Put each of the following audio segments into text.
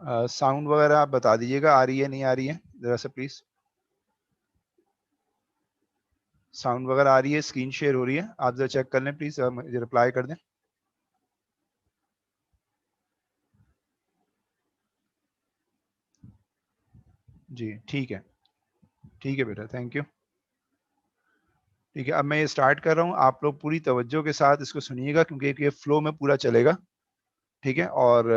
Sound वगैरह आप बता दीजिएगा, आ रही है नहीं आ रही है जरा सा प्लीज। साउंड वगैरह आ रही है, स्क्रीन शेयर हो रही है, आप जरा चेक कर लें प्लीज, मुझे रिप्लाई कर दें। जी ठीक है बेटा, थैंक यू। ठीक है, अब मैं ये स्टार्ट कर रहा हूँ, आप लोग पूरी तवज्जो के साथ इसको सुनिएगा क्योंकि ये फ्लो में पूरा चलेगा। ठीक है, और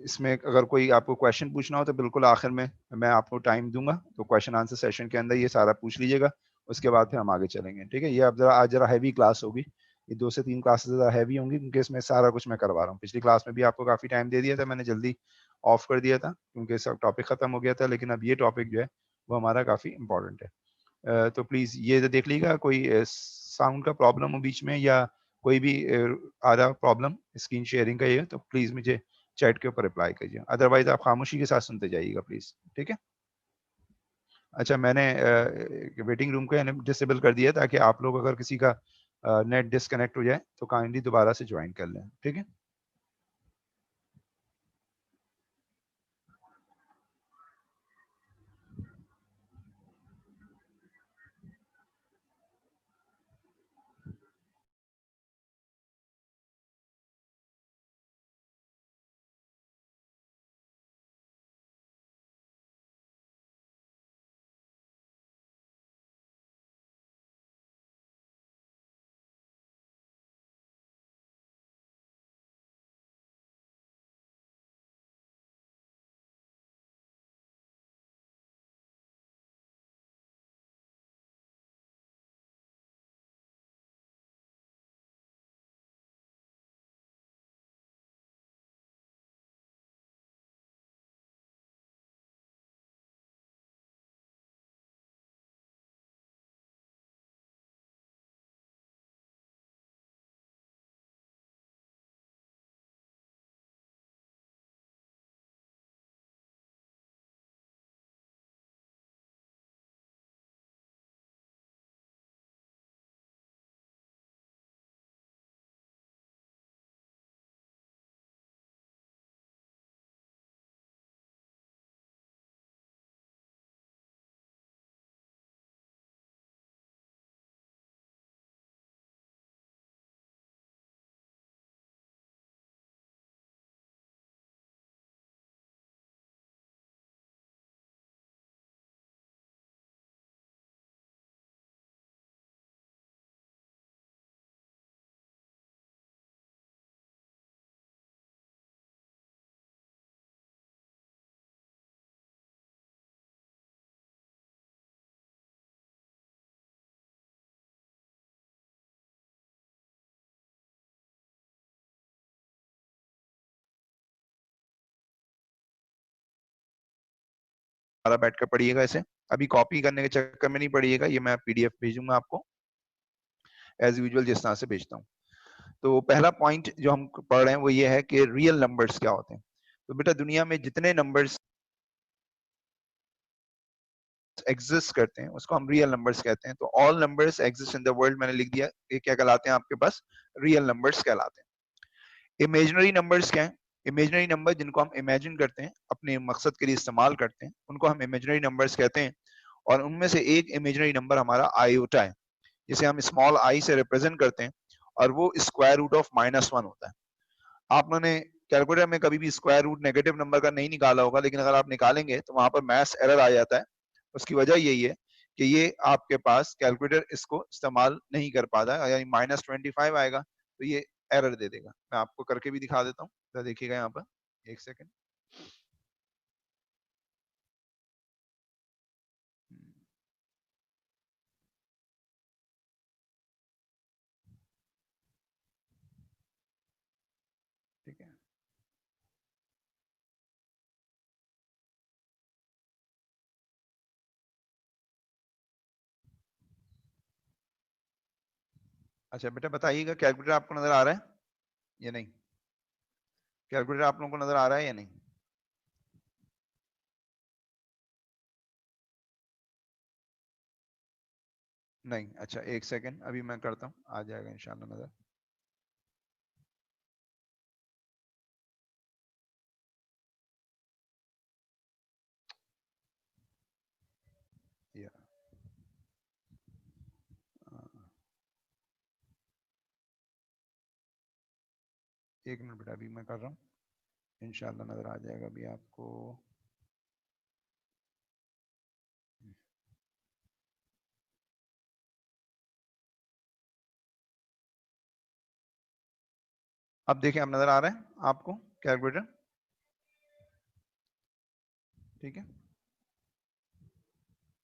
इसमें अगर कोई आपको क्वेश्चन पूछना हो तो बिल्कुल आखिर में मैं आपको टाइम दूंगा, तो क्वेश्चन आंसर सेशन के अंदर ये सारा पूछ लीजिएगा, उसके बाद फिर हम आगे चलेंगे। ठीक है, ये अब जरा आज जरा हैवी क्लास होगी, ये 2 से 3 क्लासेस ज़्यादा हैवी होंगी क्योंकि इसमें सारा कुछ मैं करवा रहा हूँ। पिछली क्लास में भी आपको काफ़ी टाइम दे दिया था, मैंने जल्दी ऑफ कर दिया था क्योंकि सब टॉपिक ख़त्म हो गया था, लेकिन अब ये टॉपिक जो है वो हमारा काफ़ी इंपॉर्टेंट है। तो प्लीज़ ये देख लीजिएगा कोई साउंड का प्रॉब्लम हो बीच में या कोई भी आ रहा प्रॉब्लम स्क्रीन शेयरिंग का, ये तो प्लीज़ मुझे चैट के ऊपर रिप्लाई कीजिए, अदरवाइज आप खामोशी के साथ सुनते जाइएगा प्लीज़। ठीक है, अच्छा मैंने वेटिंग रूम को डिसेबल कर दिया ताकि आप लोग अगर किसी का नेट डिस्कनेक्ट हो जाए तो काइंडली दोबारा से ज्वाइन कर लें। ठीक है, दोबारा बैठ कर पढ़िएगा इसे, अभी कॉपी करने के चक्कर में नहीं पढ़िएगा, ये मैं पीडीएफ भेजूंगा आपको एज यूजुअल जिस तरह से भेजता हूँ। तो पहला पॉइंट जो हम पढ़ रहे हैं वो ये है कि रियल नंबर्स क्या होते हैं। तो बेटा दुनिया में जितने नंबर्स एग्जिस्ट करते हैं उसको हम रियल नंबर्स कहते हैं। तो all numbers exist in the world मैंने लिख दिया, ये क्या कहलाते हैं आपके पास, रियल नंबर्स कहलाते हैं। इमेजिनरी नंबर्स क्या है, इमेजिनरी नंबर जिनको हम इमेजिन करते हैं अपने मकसद के लिए इस्तेमाल करते हैं उनको हम इमेजिनरी नंबर्स कहते हैं। और उनमें से एक इमेजिनरी नंबर हमारा आयोटा है, जिसे हम स्मॉल आई से रिप्रेजेंट करते हैं, और वो स्क्वायर रूट ऑफ -1 होता है। आपने कैलकुलेटर में कभी भी स्क्वायर रूट नेगेटिव नंबर का नहीं निकाला होगा, लेकिन अगर आप निकालेंगे तो वहां पर मैथ्स एरर आ जाता है। उसकी वजह यही है कि ये आपके पास कैलकुलेटर इसको इस्तेमाल नहीं कर पाता है, यानी -25 आएगा तो ये एरर दे देगा। मैं आपको करके भी दिखा देता हूँ, तो देखिएगा यहाँ पर, एक सेकेंड। ठीक है, अच्छा बेटा बताइएगा कैलकुलेटर आपको नजर आ रहा है या नहीं, कैलकुलेटर आप लोगों को नजर आ रहा है या नहीं। नहीं, अच्छा एक सेकेंड, अभी मैं करता हूँ, आ जाएगा इंशाल्लाह नजर। एक मिनट बेटा, अभी मैं कर रहा हूँ, इंशाल्लाह नजर आ जाएगा अभी आपको। अब देखिए, अब नजर आ रहा है आपको कैलकुलेटर? ठीक है,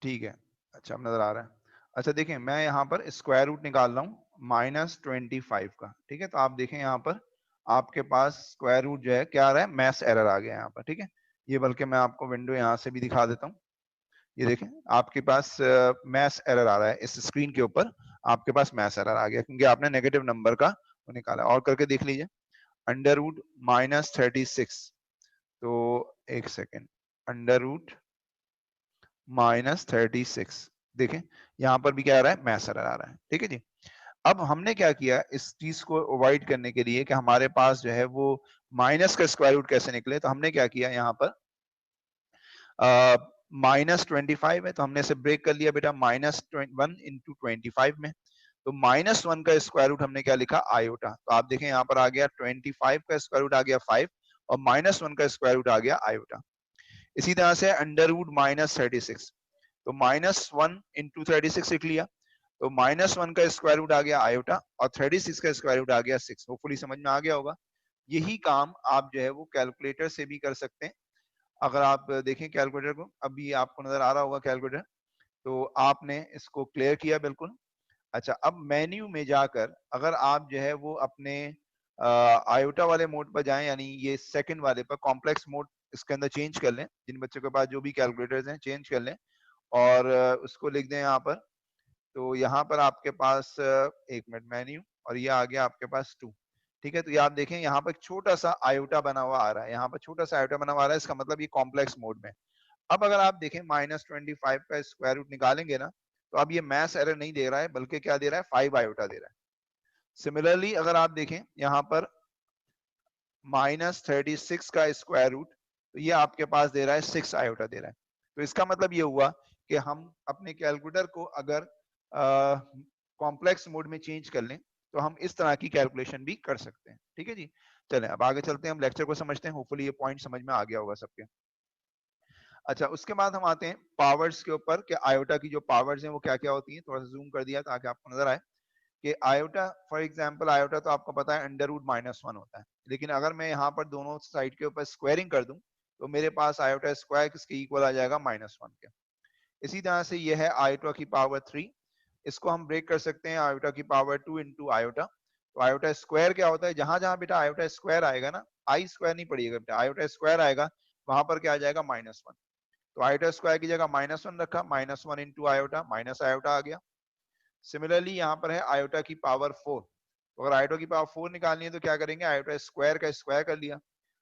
ठीक है। अच्छा, अब नजर आ रहा है। अच्छा देखिए, मैं यहाँ पर स्क्वायर रूट निकाल रहा हूँ -25 का। ठीक है, तो आप देखें यहाँ पर आपके पास स्क्वायर रूट जो है क्या आ रहा है, मैथ्स एरर आ गया यहाँ पर। ठीक है, ये बल्कि मैं आपको विंडो यहाँ से भी दिखा देता हूँ। ये देखें, आपके पास मैथ्स एरर आ रहा है इस स्क्रीन के ऊपर। आपके पास मैथ्स एरर आ गया क्योंकि आपने नेगेटिव नंबर का वो निकाला। और करके देख लीजिए, अंडर रूट -36। तो एक सेकेंड, अंडर रूट -36, देखें यहाँ पर भी क्या आ रहा है, मैथ्स एरर आ रहा है। ठीक है जी। अब हमने क्या किया इस चीज को अवॉइड करने के लिए कि हमारे पास जो है वो माइनस का स्क्वायर रूट कैसे निकले, तो हमने क्या किया यहाँ पर -25 है तो हमने इसे ब्रेक कर लिया बेटा -1 इंटू 25 में। तो -1 का स्क्वायर रूट हमने क्या लिखा, आयोटा। तो आप देखें यहाँ पर आ गया 25 का स्क्वायर रूट आ गया 5 और -1 का स्क्वायर रूट आ गया आयोटा। इसी तरह से अंडर रूट -36, तो -1 इंटू 36 लिख लिया। तो -1 का स्क्वायर रूट आ गया आयोटा और 36 का स्क्वायर रूट आ गया 6। होपफुली समझ में आ गया होगा। यही काम आप जो है वो कैलकुलेटर से भी कर सकते हैं। अगर आप देखें कैलकुलेटर को, अभी आपको नजर आ रहा होगा कैलकुलेटर, तो आपने इसको क्लियर किया बिल्कुल। अच्छा, अब मेन्यू में जाकर अगर आप जो है वो अपने आयोटा वाले मोड पर जाएं, यानी ये सेकंड वाले पर कॉम्प्लेक्स मोड, इसके अंदर चेंज कर लें। जिन बच्चों के पास जो भी कैलकुलेटर्स हैं चेंज कर लें और उसको लिख दें यहाँ पर। तो यहाँ पर आपके पास एक मिनट, मेन्यू, और ये आ गया आपके पास 2। ठीक है, तो ये आप देखें यहाँ पर छोटा सा आयोटा बना हुआ आ रहा है, यहाँ पर छोटा सा आयोटा बना हुआ आ रहा है, इसका मतलब ये कॉम्प्लेक्स मोड में। अब अगर आप देखें -25 का स्क्वायर रूट निकालेंगे ना, तो अब ये मैथ्स एरर नहीं दे रहा है, बल्कि क्या दे रहा है, 5 आयोटा दे रहा है। सिमिलरली अगर आप देखें यहाँ पर -36 का स्क्वायर रूट, तो ये आपके पास दे रहा है 6 आयोटा दे रहा है। तो इसका मतलब ये हुआ कि हम अपने कैलकुलेटर को अगर कॉम्प्लेक्स मोड में चेंज कर लें तो हम इस तरह की कैलकुलेशन भी कर सकते हैं। ठीक है जी। चलें अब आगे चलते हैं, हम लेक्चर को समझते हैं। होपफुली ये पॉइंट समझ में आ गया होगा सबके। अच्छा, उसके बाद हम आते हैं पावर्स के ऊपर कि आयोटा की जो पावर्स हैं वो क्या क्या होती हैं। थोड़ा सा जूम कर दिया ताकि आपको नजर आए कि आयोटा, फॉर एग्जांपल आयोटा तो आपको पता है अंडर रूट -1 होता है। लेकिन अगर मैं यहाँ पर दोनों साइड के ऊपर स्क्वायरिंग कर दूं तो मेरे पास आयोटा स्क्वायर किसके इक्वल आ जाएगा, -1 के। इसी तरह से ये है आयोटा की पावर 3। इसको हम ब्रेक कर सकते हैं आयोटा की पावर 2 इंटू आयोटा। तो आयोटा स्क्वायर क्या होता है, जहां जहां बेटा आयोटा स्क्वायर आएगा ना, आई स्क्वायर नहीं पड़ेगा बेटा, आयोटा स्क्वायर आएगा वहां पर क्या आ जाएगा, -1। तो आयोटा स्क्वायर की जगह -1 रखा, -1 इंटू आयोटा, माइनस आयोटा आ गया। सिमिलरली यहाँ पर है आयोटा की पावर 4। तो अगर आयोटा की पावर 4 निकालनी है तो क्या करेंगे, आयोटा स्क्वायर का स्क्वायर कर लिया।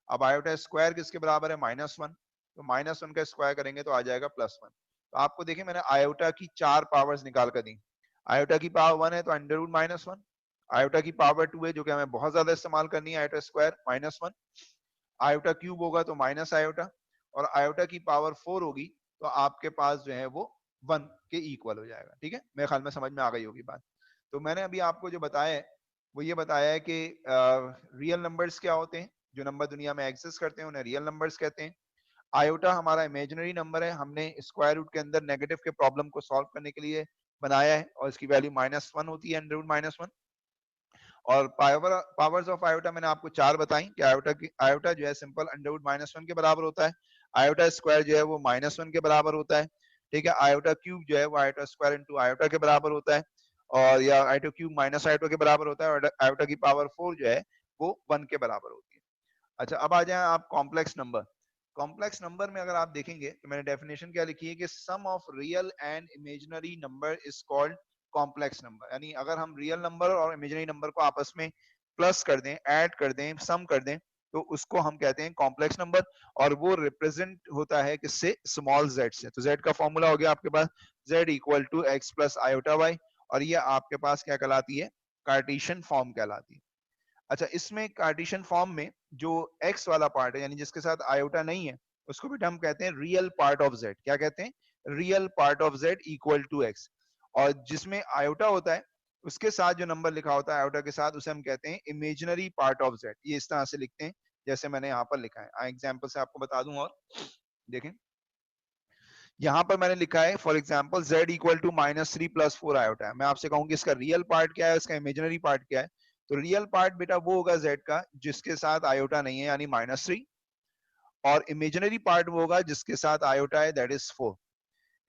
अब आयोटा स्क्वायर किसके बराबर है, -1। तो -1 का स्क्वायर करेंगे तो आ जाएगा +1। तो आपको देखिए मैंने आयोटा की 4 पावर्स निकाल कर दी। आयोटा की पावर 1 है तो अंडर रूट -1। आयोटा की पावर 2 है जो कि हमें बहुत ज्यादा इस्तेमाल करनी है, आयोटा स्क्वायर -1। आयोटा क्यूब होगा तो माइनस आयोटा, और आयोटा की पावर 4 होगी तो आपके पास जो है वो 1 के इक्वल हो जाएगा। ठीक है, मेरे ख्याल में समझ में आ गई होगी बात। तो मैंने अभी आपको जो बताया है वो ये बताया है कि रियल नंबर्स क्या होते हैं, जो नंबर दुनिया में एग्जिस्ट करते हैं उन्हें रियल नंबर्स कहते हैं। आयोटा हमारा इमेजिनरी नंबर है, हमने स्क्वायर रूट के अंदर नेगेटिव के प्रॉब्लम को सॉल्व करने के लिए बनाया है और इसकी वैल्यू -1 होती है, अंडर रूट -1। और पावर्स ऑफ आयोटा मैंने आपको 4 बताई कि आयोटा जो है सिंपल अंडर रूट -1 के बराबर होता है। आयोटा स्क्वायर जो है वो -1 के बराबर होता है। ठीक है, आयोटा क्यूब जो है वो आयोटा स्क्वायर इंटू आयोटा के बराबर होता है, और या आयोटा क्यूब माइनस आयोटा के बराबर होता है, और आयोटा की पावर 4 जो है वो 1 के बराबर होती है। अच्छा, अब आ जाए आप कॉम्प्लेक्स नंबर। कॉम्प्लेक्स नंबर में अगर आप देखेंगे तो मैंने डेफिनेशन क्या लिखी है कि sum of real and imaginary number is called complex number. यानी अगर हम रियल नंबर और इमेजिनरी नंबर को आपस में प्लस कर दें, ऐड कर दें, सम कर दें, तो उसको हम कहते हैं कॉम्प्लेक्स नंबर। और वो रिप्रेजेंट होता है किससे, स्मॉल जेड से। तो जेड का फॉर्मूला हो गया आपके पास Z equal to x plus iota Y, और ये आपके पास क्या कहलाती है, कार्टेशियन फॉर्म कहलाती है। अच्छा, इसमें कार्टेशियन फॉर्म में जो एक्स वाला पार्ट है, यानी जिसके साथ आयोटा नहीं है, उसको भी हम कहते हैं रियल पार्ट ऑफ जेड। क्या कहते हैं, real part of Z equal to X. और जिसमें आयोटा होता है उसके साथ जो नंबर लिखा होता है आयोटा के साथ, उसे हम कहते हैं इमेजिनरी पार्ट ऑफ जेड। ये इस तरह से लिखते हैं जैसे मैंने यहाँ पर लिखा है। एग्जाम्पल से आपको बता दूं और देखें, यहाँ पर मैंने लिखा है for example z equal to -3 + 4 iota है। मैं आपसे कहूँ कि इसका रियल पार्ट क्या है, इसका इमेजिनरी पार्ट क्या है। तो रियल पार्ट बेटा वो होगा z का जिसके साथ आयोटा नहीं है यानी -3, और इमेजिनरी पार्ट वो होगा जिसके साथ आयोटा है, दैट इज 4।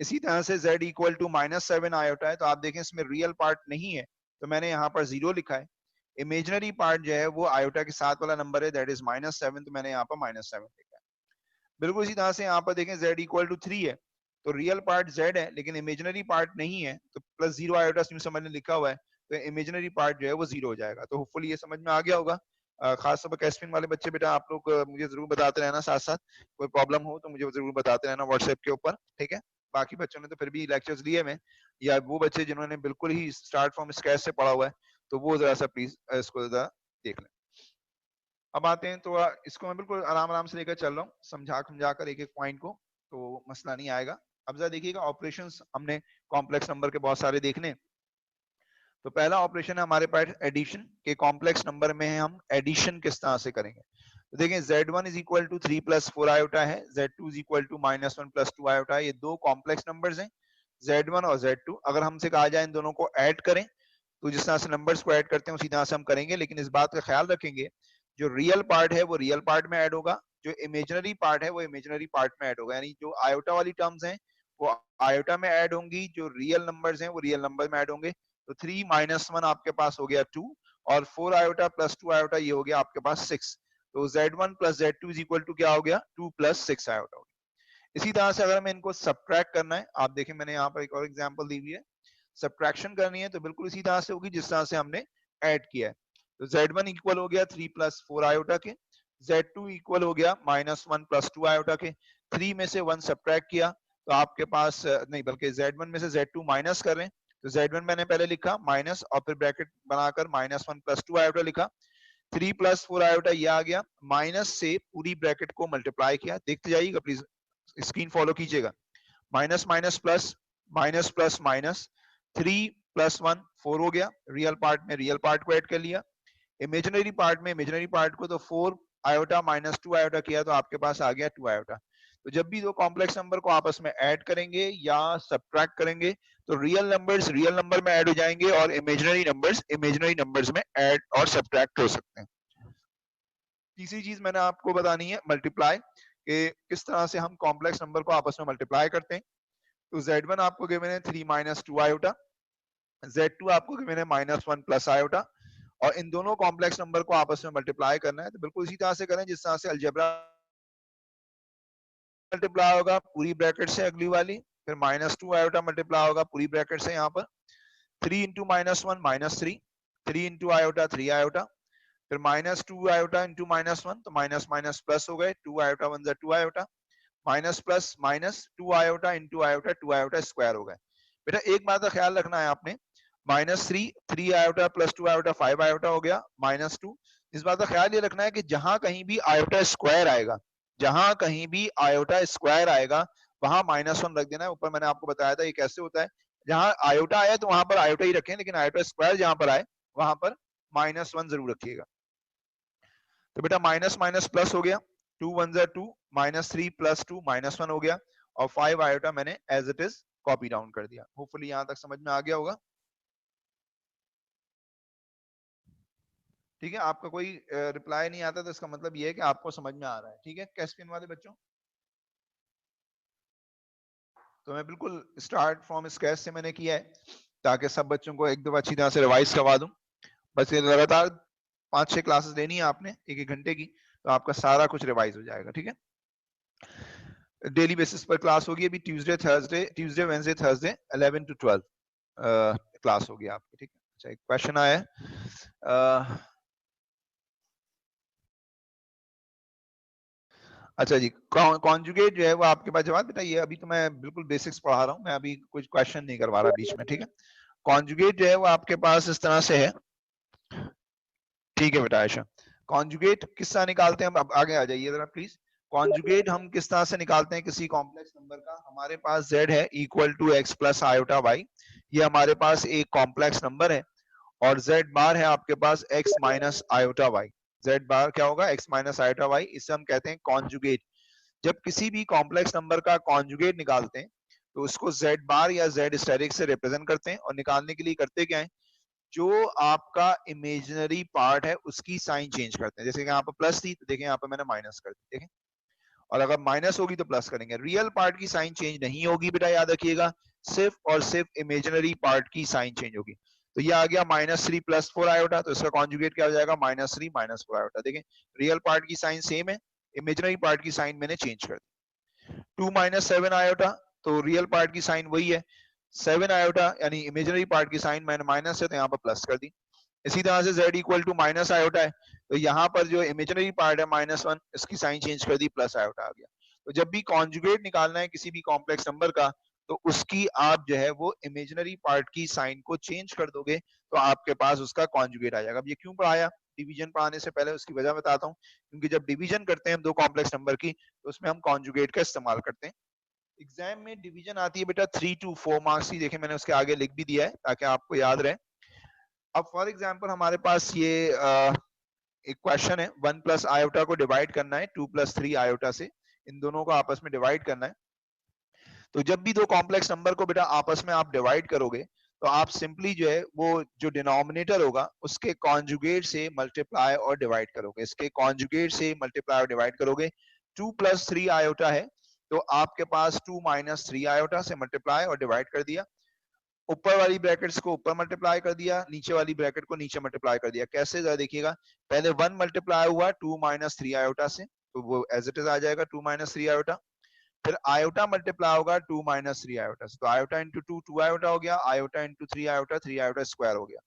इसी तरह से z इक्वल टू -7 आयोटा है, तो आप देखें इसमें रियल पार्ट नहीं है तो मैंने यहाँ पर 0 लिखा है। इमेजिनरी पार्ट जो है वो आयोटा के साथ वाला नंबर है, दैट इज -7, तो मैंने यहाँ पर -7 लिखा है। बिल्कुल इसी तरह से यहाँ पर देखें z इक्वल टू 3 है, तो रियल पार्ट z है लेकिन इमेजिनरी पार्ट नहीं है, तो +0 आयोटा समझ में लिखा हुआ है, तो इमेजिनरी पार्ट जो है वो 0 हो जाएगा। तो होपफुली ये समझ में आ गया होगा। खास तौर पर कैस्पिंग वाले बच्चे बेटा आप लोग मुझे जरूर बताते रहना, साथ साथ कोई प्रॉब्लम हो तो मुझे जरूर बताते रहना व्हाट्सएप के ऊपर, ठीक है। बाकी बच्चों ने तो फिर भी लेक्चर्स लिए में, या वो बच्चे जिन्होंने बिल्कुल ही स्टार्ट फ्रॉम स्क्रैच से पढ़ा हुआ है तो वो जरा सा प्लीज इसको जरा देख लें। अब आते हैं, तो इसको मैं बिल्कुल आराम आराम से लेकर चल रहा हूँ, समझा कर एक एक पॉइंट को, तो मसला नहीं आएगा। अब जरा देखिएगा, ऑपरेशंस हमने कॉम्प्लेक्स नंबर के बहुत सारे देखने। तो पहला ऑपरेशन है हमारे पास एडिशन के। कॉम्प्लेक्स नंबर में हम एडिशन किस तरह से करेंगे, तो देखें z1 is equal to 3 + 4 iota है, z2 is equal to -1 + 2 iota है। ये दो कॉम्प्लेक्स नंबर्स हैं z1 और z2। अगर हमसे कहा जाए इन दोनों को ऐड करें, तो जिस तरह से नंबर्स को ऐड करते हैं उसी तरह से हम करेंगे, लेकिन इस बात का ख्याल रखेंगे जो रियल पार्ट है वो रियल पार्ट में ऐड होगा, जो इमेजिनरी पार्ट है वो इमेजिनरी पार्ट में ऐड होगा। यानी जो आयोटा वाली टर्म्स हैं वो आयोटा में ऐड होंगी, जो रियल नंबर्स हैं वो रियल नंबर में ऐड होंगे। तो 3 - 1 आपके पास हो गया 2, और 4 आयोटा + 2 आयोटा ये हो गया आपके पास 6। तो z1 + z2 is equal to क्या हो गया, 2 + 6 आयोटा हो गया। इसी तरह से अगर हमें इनको सब्ट्रैक्ट करना है, आप देखें मैंने यहाँ पर एक और एग्जांपल दी हुई है, सब्ट्रैक्शन करनी है तो बिल्कुल इसी तरह से होगी जिस तरह से हमने ऐड किया है। तो z1 इक्वल हो गया 3 + 4 आयोटा के, z2 इक्वल हो गया -1 + 2 आयोटा के। 3 में से 1 सब्ट्रैक्ट किया तो आपके पास नहीं, बल्कि z1 में से z2 माइनस कर रहे हैं, तो z1 मैंने पहले लिखा माइनस और फिर ब्रैकेट बनाकर -1 + 2 आयोटा लिखा। 3 + 4 आयोटा ये आ गया, माइनस से पूरी ब्रैकेट को मल्टीप्लाई किया। देखते जाइएगा प्लीज, स्क्रीन फॉलो कीजिएगा। Minus minus plus, minus plus minus, 3 + 1 4 हो गया। रियल पार्ट में रियल पार्ट को ऐड कर लिया, इमेजिनरी पार्ट में इमेजिनरी पार्ट को, तो 4 आयोटा - 2 आयोटा किया तो आपके पास आ गया 2 आयोटा। तो जब भी दो कॉम्प्लेक्स नंबर को आपस में ऐड करेंगे या सब्ट्रैक्ट करेंगे तो रियल नंबर्स रियल नंबर में ऐड हो जाएंगे और इमेजिनरी नंबर्स इमेजिनरी नंबर्स में ऐड और सब्ट्रैक्ट हो सकते हैं। तीसरी चीज मैंने आपको बतानी है मल्टीप्लाई, कि किस तरह से हम कॉम्प्लेक्स नंबर को आपस में मल्टीप्लाई करते हैं। तो z1 आपको गिवन है 3 - 2 आयोटा, z2 आपको गिवन है -1 + आयोटा, और इन दोनों कॉम्प्लेक्स नंबर को आपस में मल्टीप्लाई करना है। तो बिल्कुल इसी तरह से करें जिस तरह से अलजेब्रा मल्टीप्लाई होगा पूरी ब्रैकेट से अगली वाली, फिर -2 आयोटा मल्टीप्लाई होगा पूरी ब्रैकेट से यहाँ पर, 3 × -1 -3, 3 × आयोटा 3 आयोटा, फिर -2 आयोटा × -1, तो माइनस माइनस प्लस हो गए, 2 iota 1 = 2 iota, minus plus minus 2 iota × iota 2 iota square हो गए। बेटा एक बात का ख्याल रखना है आपने, -3 3 आयोटा + 2 आयोटा 5 आयोटा हो गया, -2। इस बात का ख्याल ये रखना है कि जहां कहीं भी आयोटा स्क्वायर आएगा, जहां कहीं भी आयोटा स्क्वायर आएगा वहां -1 रख देना है। ऊपर मैंने आपको बताया था ये कैसे होता है, जहां आयोटा आया तो वहां पर आयोटा ही रखें, लेकिन आयोटा स्क्वायर जहां पर आए वहां पर -1 जरूर रखिएगा। तो बेटा माइनस माइनस प्लस हो गया, 2 1 = 2, -3 + 2 -1 हो गया, और 5 आयोटा मैंने as it is copy down कर दिया। होपफुली यहां तक समझ में आ गया होगा। ठीक है, आपका कोई रिप्लाई नहीं आता तो इसका मतलब ये है कि आपको समझ में आ रहा है। ठीक है कैस्पियन वाले बच्चों, तो मैं बिल्कुल स्टार्ट फ्रॉम स्क्रैच से मैंने किया है ताकि सब बच्चों को एक दो अच्छी तरह से रिवाइज करवा दूं। बस ये लगातार 5-6 क्लासेस लेनी है आपने, एक घंटे की, तो आपका सारा कुछ रिवाइज हो जाएगा। ठीक है, डेली बेसिस पर क्लास होगी अभी, Tuesday Wednesday Thursday 11 to 12 class होगी आपकी। ठीक है, अच्छा एक क्वेश्चन आया है, अच्छा जी, कॉन्जुगेट जो है वो आपके पास जवाब, बेटा ये अभी तो मैं बिल्कुल बेसिक्स पढ़ा रहा हूँ, मैं अभी कुछ क्वेश्चन नहीं करवा रहा बीच में। ठीक है, कॉन्जुगेट जो है वो आपके पास इस तरह से है। ठीक है बेटा आयशा, कॉन्जुगेट किस तरह निकालते हैं हम, अब आगे आ जाइए जरा प्लीज। कॉन्जुगेट हम किस तरह से निकालते हैं किसी कॉम्प्लेक्स नंबर का, हमारे पास z है equal to x + iota y, ये हमारे पास एक कॉम्प्लेक्स नंबर है। और z बार है आपके पास x minus iota y। z बार क्या होगा? x minus iota y। इसे हम कहते हैं कॉन्जुगेट। जब किसी भी कॉम्प्लेक्स नंबर का कॉन्जुगेट निकालते हैं तो उसको z बार या z स्टेरिक से रिप्रेजेंट करते हैं, और निकालने के लिए करते क्या है, जो आपका इमेजिनरी पार्ट है उसकी साइन चेंज करते हैं। जैसे कि यहाँ पर प्लस थी तो देखें यहाँ पर मैंने माइनस कर दी, देखें, और अगर माइनस होगी तो प्लस करेंगे। रियल पार्ट की साइन चेंज नहीं होगी बेटा, याद रखिएगा, सिर्फ और सिर्फ इमेजिनरी पार्ट की साइन चेंज होगी। तो ये आ गया -3 + 4 आयोटा, तो इसका कॉन्जुगेट क्या हो जाएगा? -3 - 4 आयोटा। देखें रियल पार्ट की साइन सेम है, इमेजिनरी पार्ट की साइन मैंने चेंज कर दी। 2 - 7 आयोटा, तो रियल पार्ट की साइन वही है, 7 आयोटा यानी इमेजिनरी पार्ट की साइन मैंने माइनस है तो यहाँ पर प्लस कर दी। इसी तरह से z equal to minus iota है, तो यहाँ पर जो इमेजिनरी पार्ट है -1, इसकी साइन चेंज कर दी, प्लस आयोटा आ गया। तो जब भी कॉन्जुगेट निकालना है किसी भी कॉम्प्लेक्स नंबर का, तो उसकी आप जो है वो इमेजिनरी पार्ट की साइन को चेंज कर दोगे तो आपके पास उसका कॉन्जुगेट आ जाएगा। अब ये क्यों पढ़ाया? डिवीजन पढ़ाने से पहले उसकी वजह बताता हूँ, क्योंकि जब डिवीजन करते हैं हम दो कॉम्प्लेक्स नंबर की तो उसमें हम कॉन्जुगेट का इस्तेमाल करते हैं। एग्जाम में डिवीजन आती है बेटा 3 to 4 मार्क्स की, देखें मैंने उसके आगे लिख भी दिया है ताकि आपको याद रहे। अब फॉर एग्जाम्पल हमारे पास ये एक क्वेश्चन है, 1 + आयोटा को डिवाइड करना है 2 + 3 आयोटा से, इन दोनों को आपस में डिवाइड करना है। तो जब भी दो कॉम्प्लेक्स नंबर को बेटा आपस में आप डिवाइड करोगे तो आप सिंपली जो है वो जो डिनोमिनेटर होगा उसके कॉन्जुगेट से मल्टीप्लाई और डिवाइड करोगे, इसके कॉन्जुगेट से मल्टीप्लाई और डिवाइड करोगे। 2 + 3 आयोटा है तो आपके पास 2 - 3 आयोटा से मल्टीप्लाई और डिवाइड कर दिया, ऊपर वाली ब्रैकेट्स को ऊपर मल्टीप्लाई कर दिया, नीचे वाली ब्रैकेट को नीचे मल्टीप्लाई कर दिया। कैसे जरा देखिएगा, पहले 1 मल्टीप्लाई हुआ 2 - 3 आयोटा से, तो वो एज इट इज आ जाएगा 2 - 3 आयोटा। फिर आयोटा मल्टीप्लाई होगा 2 - 3 आयोटा से, तो आयोटा इंटू 2 2 आयोटा हो गया, iota into 3 iota 3 iota square हो गया।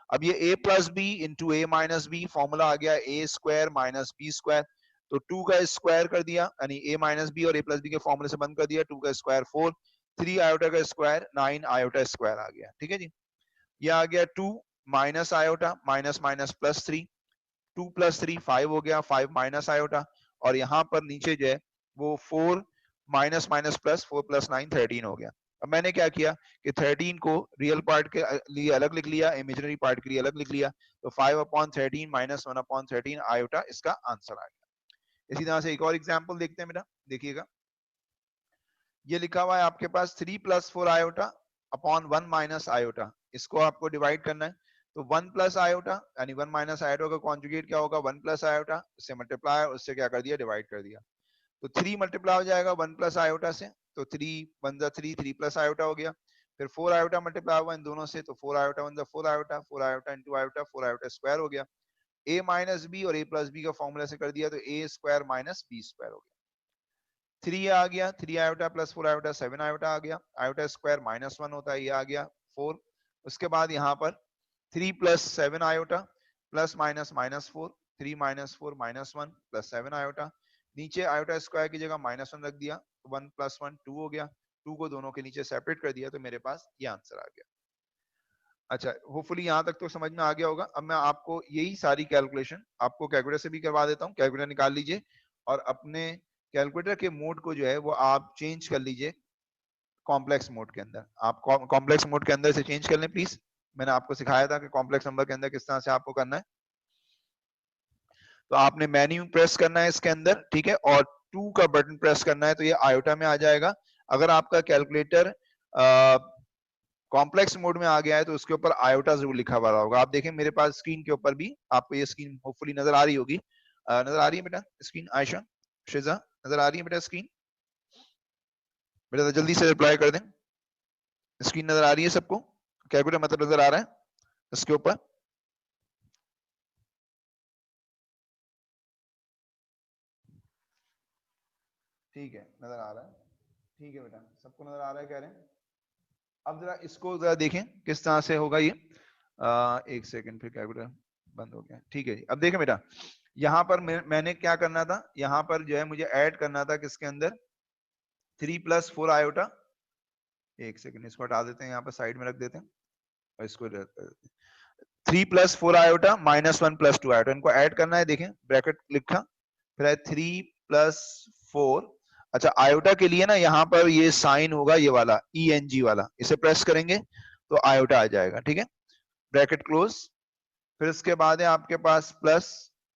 अब ये a + b into a - b, formula आ गया a² - b², तो 2 का स्क्वायर कर दिया यानी a - b और a + b के फॉर्मूले से बंद कर दिया, 2 का स्क्वायर 4, 3 आयोटा का स्क्वायर 9 आयोटा स्क्वायर आ गया। ठीक है जी, ये आ गया 2 माइनस आयोटा माइनस माइनस +3, 2 + 3 5 हो गया, 5 माइनस आयोटा, और यहाँ पर नीचे जो है वो 4 माइनस माइनस प्लस 4 + 9 13 हो गया। अब मैंने क्या किया कि 13 को रियल पार्ट के लिए अलग लिख लिया, इमेजिनरी पार्ट के लिए अलग लिख लिया, तो 5/13 - 1/13 आयोटा इसका आंसर आ गया। इसी तरह से एक और एग्जांपल देखते हैं बेटा, देखिएगा ये लिखा हुआ है आपके पास 3 + 4 आयोटा अपॉन 1 - आयोटा, इसको आपको डिवाइड करना है। तो 1 + आयोटा यानी 1 - आयोटा का कॉन्जुगेट क्या होगा? 1 + आयोटा, उससे मल्टीप्लाई, उससे क्या कर दिया? डिवाइड कर दिया। तो 3 मल्टीप्लाई हो जाएगा 1 + आयोटा से, तो 3 1 जा 3, 3 + आयोटा हो गया। फिर 4 आयोटा मल्टीप्लाई हुआ इन दोनों से, तो 4 आयोटा 1 जा 4 iota, 4 iota into iota 4 iota square हो गया। a - b और a + b का फॉर्मूला से कर दिया तो a² - b² हो गया। 3 आ गया, 3 आयोटा + 4 आयोटा 7 आयोटा आ गया, आयोटा स्क्वायर -1 होता है, ये आ गया 4। उसके बाद यहाँ पर 3 + 7 आयोटा प्लस माइनस -4, 3 - 4 -1 + 7 आयोटा, नीचे आयोटा स्क्वायर की जगह -1 रख दिया, 1 + 1 2 हो गया, 2 को दोनों के नीचे सेपरेट कर दिया, तो मेरे पास ये आंसर आ गया। अच्छा, होपफुली यहाँ तक तो समझ में आ गया होगा। अब मैं आपको यही सारी कैलकुलेशन आपको कैलकुलेटर से भी करवा देता हूँ, कैलकुलेटर निकाल लीजिए और अपने कैलकुलेटर के मोड को जो है वो आप चेंज कर लीजिए कॉम्प्लेक्स मोड के अंदर। आप कॉम्प्लेक्स मोड के अंदर से चेंज कर लें प्लीज। मैंने आपको सिखाया था कि कॉम्प्लेक्स नंबर के अंदर किस तरह से आपको करना है। तो आपने मेन्यू प्रेस करना है इसके अंदर, ठीक है, और 2 का बटन प्रेस करना है तो ये आयोटा में आ जाएगा। अगर आपका कैलकुलेटर कॉम्प्लेक्स मोड में आ गया है तो उसके ऊपर आयोटा जरूर लिखा हुआ होगा। आप देखें मेरे पास स्क्रीन के ऊपर भी आपको ये स्क्रीन होपफुली नजर आ रही होगी। नजर आ रही है बेटा स्क्रीन? आयशा, शिजा, नजर आ रही है बेटा स्क्रीन? बेटा जल्दी से रिप्लाई कर दें। स्क्रीन नजर आ रही है सबको? कैलकुलेटर मतलब नजर आ रहा है इसके ऊपर? ठीक है, नजर आ रहा है। ठीक है बेटा, सबको नजर आ रहा है कह रहे हैं। अब जरा इसको जरा देखें किस तरह से होगा ये। एक सेकंड, फिर कैलकुलेटर बंद हो गया। ठीक है जी, अब देखें बेटा यहाँ पर मैंने क्या करना था, यहाँ पर जो है मुझे ऐड करना था किसके अंदर? 3 + 4 आयोटा। एक सेकंड, इसको हटा देते हैं, यहाँ पर साइड में रख देते हैं और इसको 3 + 4 आयोटा -1 + 2 आयोटा, इनको ऐड करना है। देखें ब्रैकेट लिखा, फिर है 3 + 4। अच्छा, आयोटा के लिए ना यहाँ पर ये साइन होगा ये वाला ENG वाला, इसे प्रेस करेंगे तो आयोटा आ जाएगा। ठीक है, ब्रैकेट क्लोज, फिर इसके बाद है आपके पास plus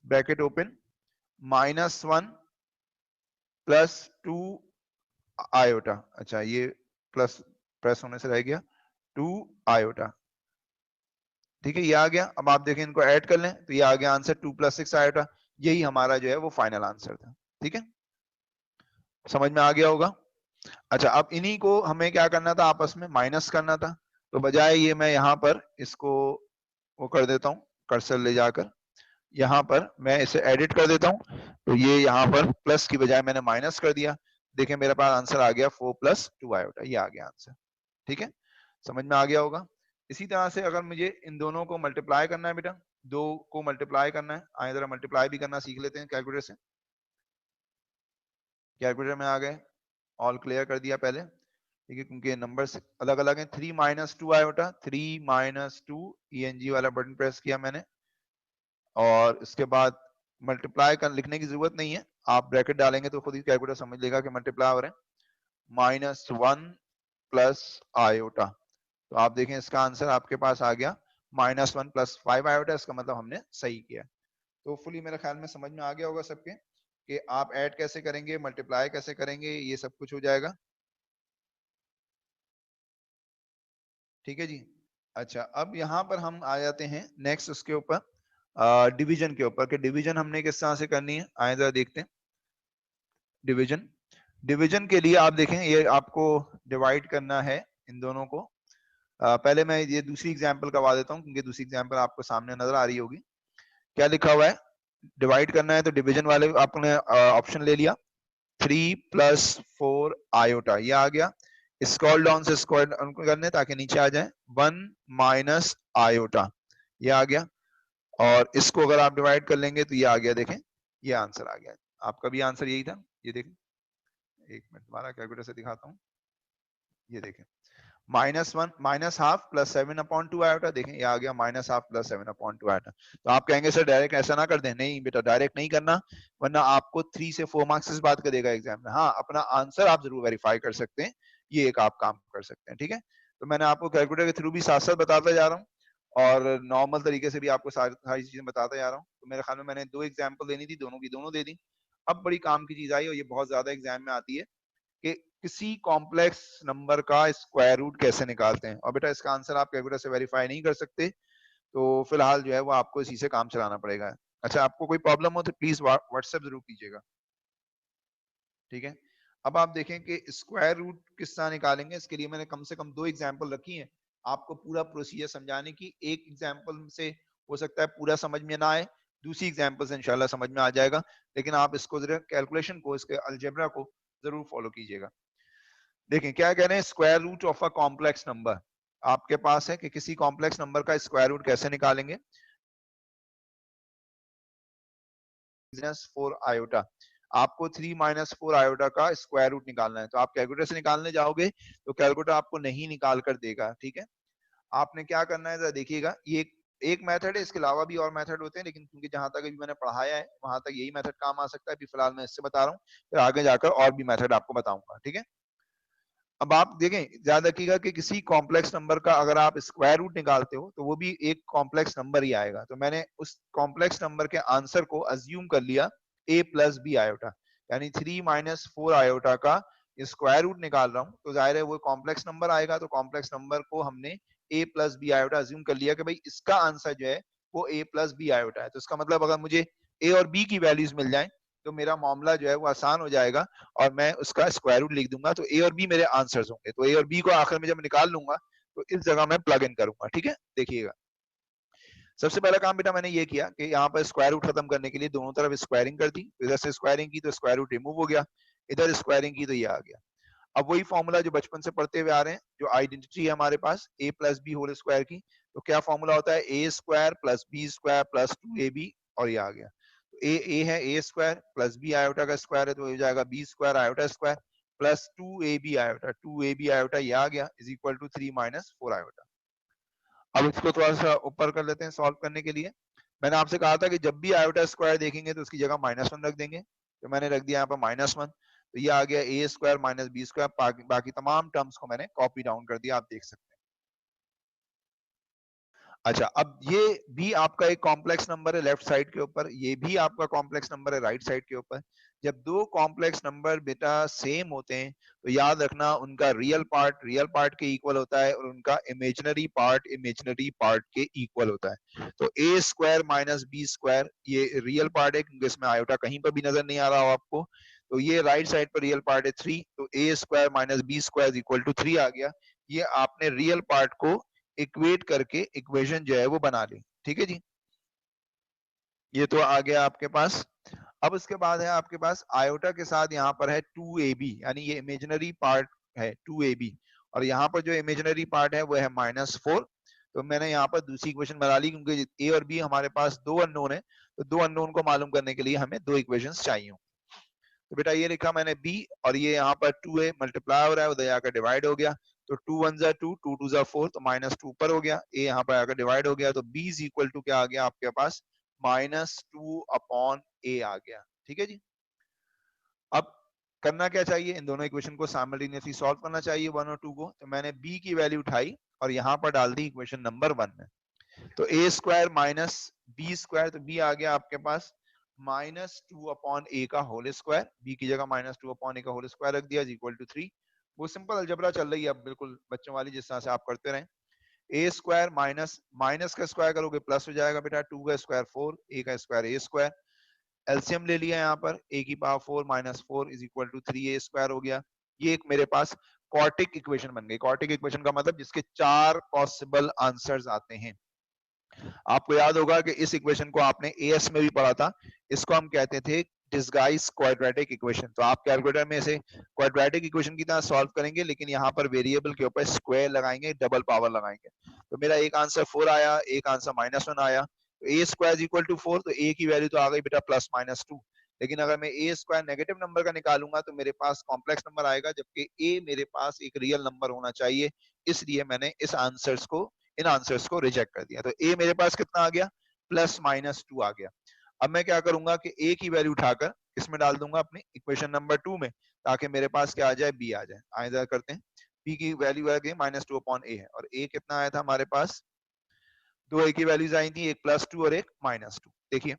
bracket open -1 plus 2 iota, अच्छा ये प्लस प्रेस होने से रह गया 2 आयोटा, ठीक है ये आ गया। अब आप देखें इनको ऐड कर लें तो ये आ गया आंसर 2 + 6 आयोटा, यही हमारा जो है वो फाइनल आंसर था, ठीक है समझ में आ गया होगा। अच्छा अब इन्हीं को हमें क्या करना था, आपस में माइनस करना था, तो बजाय ये मैं यहाँ पर इसको वो कर देता हूँ, कर्सर ले जाकर यहाँ पर मैं इसे एडिट कर देता हूँ, तो ये यहाँ पर प्लस की बजाय मैंने माइनस कर दिया, देखें मेरे पास आंसर आ गया 4 + 2 आयोटा, ये आ गया आंसर, ठीक है समझ में आ गया होगा। इसी तरह से अगर मुझे इन दोनों को मल्टीप्लाई करना है बेटा, दो को मल्टीप्लाई करना है, आए जरा मल्टीप्लाई भी करना सीख लेते हैं कैलकुलेटर से। कैलकुलेटर में आ गए, ऑल क्लियर कर दिया पहले, ठीक है क्योंकि नंबर्स अलग अलग हैं। 3 - 2 आयोटा, 3 - 2 ENG वाला बटन प्रेस किया मैंने, और इसके बाद मल्टीप्लाई कर लिखने की जरूरत नहीं है, आप ब्रैकेट डालेंगे तो खुद ही कैलकुलेटर समझ लेगा कि मल्टीप्लाई हो रहे हैं। -1 + आयोटा, तो आप देखें इसका आंसर आपके पास आ गया -1 + 5 आयोटा, इसका मतलब हमने सही किया। तो फुली मेरे ख्याल में समझ में आ गया होगा सबके कि आप ऐड कैसे करेंगे, मल्टीप्लाई कैसे करेंगे, ये सब कुछ हो जाएगा, ठीक है जी। अच्छा अब यहाँ पर हम आ जाते हैं नेक्स्ट उसके ऊपर डिवीजन के ऊपर, कि डिवीजन हमने किस तरह से करनी है, आए जरा देखते हैं। डिवीजन, डिवीजन के लिए आप देखें ये आपको डिवाइड करना है इन दोनों को। पहले मैं ये दूसरी एग्जांपल करवा देता हूँ क्योंकि दूसरी एग्जांपल आपको सामने नजर आ रही होगी। क्या लिखा हुआ है, डिवाइड करना है तो डिवीजन वाले आपने ऑप्शन ले लिया, 3 + 4 आयोटा, ये आ गया। स्क्रॉल डाउन से स्क्रॉल डाउन करने ताकि नीचे आ जाए, 1 - आयोटा, ये आ गया। और इसको अगर आप डिवाइड कर लेंगे तो ये आ गया, देखें ये आंसर आ गया। आपका भी आंसर यही था, ये देखें, एक मिनट दोबारा कैलकुलेटर से दिखाता हूँ, ये देखें -1 -½ + 7/2 आयोटा, देखें ये आ गया -½ + 7/2 आयोटा। तो आप कहेंगे सर डायरेक्ट ऐसा ना कर दें, नहीं बेटा डायरेक्ट नहीं करना, वरना आपको 3 से 4 मार्क्स इस बात का देगा एग्जाम में। हाँ अपना आंसर आप जरूर वेरीफाई कर सकते हैं, ये एक आप काम कर सकते हैं, ठीक है। तो मैंने आपको कैलकुलेटर के थ्रू भी साथ साथ बताता जा रहा हूँ और नॉर्मल तरीके से भी आपको सारी चीजें बताता जा रहा हूँ। तो मेरे ख्याल में मैंने 2 एग्जाम्पल देनी थी, दोनों की दोनों दे दी। अब बड़ी काम की चीज आई और ये बहुत ज्यादा एग्जाम में आती है कि किसी कॉम्प्लेक्स नंबर का स्क्वायर रूट कैसे निकालते हैं। और बेटा इसका आंसर आप कैलकुलेटर से वेरीफाई नहीं कर सकते, तो फिलहाल जो है वो आपको इसी से काम चलाना पड़ेगा। अच्छा आपको कोई प्रॉब्लम हो तो प्लीज व्हाट्सएप जरूर कीजिएगा, ठीक है। अब आप देखें कि स्क्वायर रूट किस तरह निकालेंगे, इसके लिए मैंने कम से कम 2 एग्जाम्पल रखी हैं आपको पूरा प्रोसीजर समझाने की। एक एग्जाम्पल से हो सकता है पूरा समझ में ना आए, दूसरी एग्जाम्पल से इंशाल्लाह समझ में आ जाएगा, लेकिन आप इसको जरा कैलकुलेशन को, इसके अलजेब्रा को जरूर फॉलो कीजिएगा। देखें क्या कह रहे हैं, square root of a complex number आपके पास है कि किसी कॉम्प्लेक्स नंबर का स्क्वायर रूट कैसे निकालेंगे। 4 आयोटा, आपको 3 - 4 आयोटा का स्क्वायर रूट निकालना है, तो आप कैलकुलेटर से निकालने जाओगे तो कैलकुलेटर आपको नहीं निकाल कर देगा, ठीक है। आपने क्या करना है जरा देखिएगा, ये एक मेथड है, इसके अलावा भी और मेथड होते हैं, लेकिन क्योंकि जहां तक अभी मैंने पढ़ाया है वहां तक यही मेथड काम आ सकता है, अभी फिलहाल मैं इससे बता रहा हूँ, फिर आगे जाकर और भी मेथड आपको बताऊंगा, ठीक है। अब आप देखें याद रखिएगा कि किसी कॉम्प्लेक्स नंबर का अगर आप स्क्वायर रूट निकालते हो तो वो भी एक कॉम्प्लेक्स नंबर ही आएगा। तो मैंने उस कॉम्प्लेक्स नंबर के आंसर को अज्यूम कर लिया a + b आयोटा, यानी 3 - 4 आयोटा का स्क्वायर रूट निकाल रहा हूँ, तो जाहिर है वो कॉम्प्लेक्स नंबर आएगा। तो कॉम्प्लेक्स नंबर को हमने a + b आयोटा अज्यूम कर लिया कि भाई इसका आंसर जो है वो a + b आयोटा है। तो इसका मतलब अगर मुझे a और b की वैल्यूज मिल जाए तो मेरा मामला जो है वो आसान हो जाएगा और मैं उसका स्क्वायर रूट लिख दूंगा, तो ए और बी मेरे आंसर्स होंगे। तो ए और बी को आखिर में जब निकाल लूंगा तो इस जगह मैं प्लग इन करूंगा, ठीक है। देखिएगा सबसे पहला काम बेटा मैंने ये किया कि यहाँ पर स्क्वायर रूट खत्म करने के लिए दोनों तरफ स्क्वायरिंग कर दी, इधर से स्क्वायरिंग की तो स्क्वायर रूट रिमूव हो गया, इधर स्क्वायरिंग की तो ये आ गया। अब वही फॉर्मूला जो बचपन से पढ़ते हुए आ रहे हैं, जो आइडेंटिटी है हमारे पास a + b होल स्क्वायर की, तो क्या फॉर्मूला होता है, a² + b² + 2ab, और ये आ गया। ए है a² + b आयोटा का स्क्वायर है तो हो जाएगा b² iota square plus 2ab iota, 2ab iota ये आ गया इज इक्वल टू 3 - 4 आयोटा। अब इसको थोड़ा सा ऊपर कर लेते हैं सॉल्व करने के लिए। मैंने आपसे कहा था कि जब भी आयोटा स्क्वायर देखेंगे तो उसकी जगह -1 रख देंगे, तो मैंने रख दिया यहाँ पर -1, तो ये आ गया a² - b², बाकी तमाम टर्म्स को मैंने कॉपी डाउन कर दिया, आप देख सकते हैं। अच्छा, अब ये भी आपका एक कॉम्प्लेक्स नंबर है लेफ्ट साइड के ऊपर, ये भी आपका कॉम्प्लेक्स नंबर है राइट साइड के ऊपर। जब दो कॉम्प्लेक्स नंबर बेटा सेम होते हैं तो याद रखना उनका रियल पार्ट के इक्वल होता है और उनका इमेजिनरी पार्ट के इक्वल होता है। तो A square minus B square ये रियल पार्ट है क्योंकि इसमें आयोटा कहीं पर भी नजर नहीं आ रहा हो आपको। तो ये राइट साइड पर रियल पार्ट है 3, तो A square minus B square equal to 3 आ गया। ये आपने रियल पार्ट को इक्वेट करके इक्वेशन जो है वो बना ली। ठीक है जी, ये तो आ गया आपके पास। अब उसके बाद है आपके पास आयोटा के साथ यहाँ पर है 2ab, यानी ये इमेजिनरी पार्ट है 2ab, और यहाँ पर जो इमेजिनरी पार्ट है वो है -4। तो मैंने यहाँ पर दूसरी इक्वेशन बना ली क्योंकि ए और बी हमारे पास दो अननोन है, तो दो अननोन को मालूम करने के लिए हमें दो इक्वेशंस चाहिए। तो बेटा ये लिखा मैंने b, और ये यहाँ पर 2a मल्टीप्लाई हो रहा है, उधर जाकर डिवाइड हो गया, तो 2 1 जा 2, 2 2 जा 4, तो -2 ऊपर हो गया, a यहाँ पर आकर डिवाइड हो गया, तो b इज इक्वल टू क्या आ गया आपके पास, -2 अपॉन a आ गया। ठीक है जी, अब करना क्या चाहिए, इन दोनों इक्वेशन को साइमल्टेनियसली सॉल्व करना चाहिए 1 और 2 को। तो मैंने b की वैल्यू उठाई और यहाँ पर डाल दी इक्वेशन नंबर 1 में। तो a square minus B square, तो b आ गया आपके पास -2 अपॉन ए का होल स्क्वायर, बी की जगह -2 अपॉन ए का होल स्क्वायर रख दिया इक्वल टू 3। वो सिंपल अलजेब्रा चल रही है अब बिल्कुल बच्चों वाली, जिस तरह से आप करते रहे। ए स्क्वायर माइनस माइनस का स्क्वायर करोगे प्लस हो जाएगा बेटा, 2 का स्क्वायर 4, ए का स्क्वायर ए स्क्वायर, एलसीएम ले लिया यहाँ पर, ए की power 4 minus 4 is equal to 3a square हो गया। ये एक मेरे पास क्वार्टिक इक्वेशन बन गई। क्वार्टिक इक्वेशन का मतलब जिसके 4 पॉसिबल आंसर्स आते हैं। आपको याद होगा कि इस इक्वेशन को आपने एएस में भी पढ़ा था, इसको हम कहते थे डिस्गाइज क्वाड्रेटिक इक्वेशन। तो आप कैलकुलेटर में इसे क्वाड्रेटिक इक्वेशन की तरह सॉल्व करेंगे, लेकिन यहाँ पर वेरिएबल के ऊपर स्क्वायर लगाएंगे, डबल पावर लगाएंगे। तो मेरा एक आंसर 4 आया, एक आंसर -1 आया। तो ए स्क्वायर इक्वल टू 4, तो ए की वैल्यू तो आ गई बेटा +-2। लेकिन अगर मैं ए स्क्वायर नेगेटिव नंबर का निकालूंगा तो मेरे पास कॉम्प्लेक्स नंबर आएगा, जबकि ए मेरे पास एक रियल नंबर होना चाहिए। इसलिए मैंने इन आंसर्स को रिजेक्ट कर दिया। तो ए मेरे पास कितना आ गया, +-2 आ गया। अब मैं क्या करूंगा कि ए की वैल्यू उठाकर इसमें डाल दूंगा अपनी इक्वेशन नंबर 2 में, ताकि मेरे पास क्या आ जाए, बी आ जाए। आइए करते हैं, बी की वैल्यू आ गई -2 अपॉन ए है, और ए कितना आया था हमारे पास, दो ए की वैल्यूज आई थी, एक +2 और एक -2। देखिए,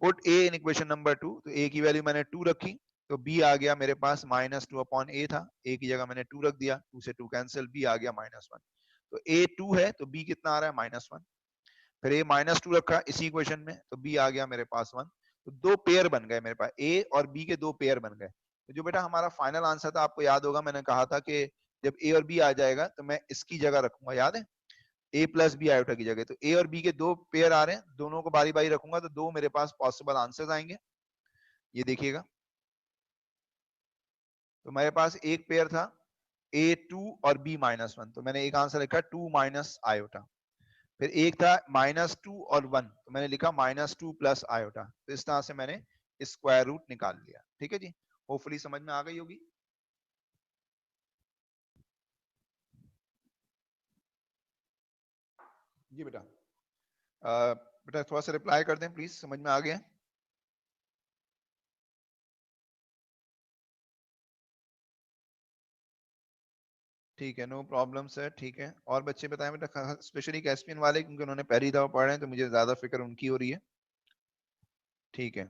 put A in equation number 2, तो ए की वैल्यू मैंने 2 रखी, तो बी आ गया मेरे पास -2 अपॉन ए था, ए की जगह मैंने 2 रख दिया, 2 से 2 कैंसिल, बी आ गया -1। तो ए 2 है तो बी कितना आ रहा है, -1। फिर ए -2 रखा इसी इक्वेशन में, तो बी आ गया मेरे पास 1। तो दो पेयर बन गए मेरे पास, ए और बी के दो पेयर बन गए। तो जो बेटा हमारा फाइनल आंसर था, आपको याद होगा मैंने कहा था कि जब ए और बी आ जाएगा तो मैं इसकी जगह रखूंगा, याद है, ए प्लस बी आयोटा की जगह। तो ए और बी के दो पेयर आ रहे हैं, दोनों को बारी बारी रखूंगा, तो दो मेरे पास पॉसिबल आंसर्स आएंगे। ये देखिएगा, तो मेरे पास एक पेयर था A2 और B-1, तो मैंने एक आंसर लिखा 2 माइनस आयोटा। फिर एक था -2 और 1, तो मैंने लिखा -2 प्लस आयोटा। तो इस तरह से मैंने स्क्वायर रूट निकाल लिया। ठीक है जी, होपफुली समझ में आ गई होगी। जी बेटा, बेटा थोड़ा सा रिप्लाई कर दें प्लीज, समझ में आ गया। ठीक है, नो प्रॉब्लम सर, ठीक है। और बच्चे बताएं बेटा, स्पेशली कैस्पियन वाले, क्योंकि उन्होंने पहली दफा पढ़ रहे हैं तो मुझे ज्यादा फिक्र उनकी हो रही है। ठीक है,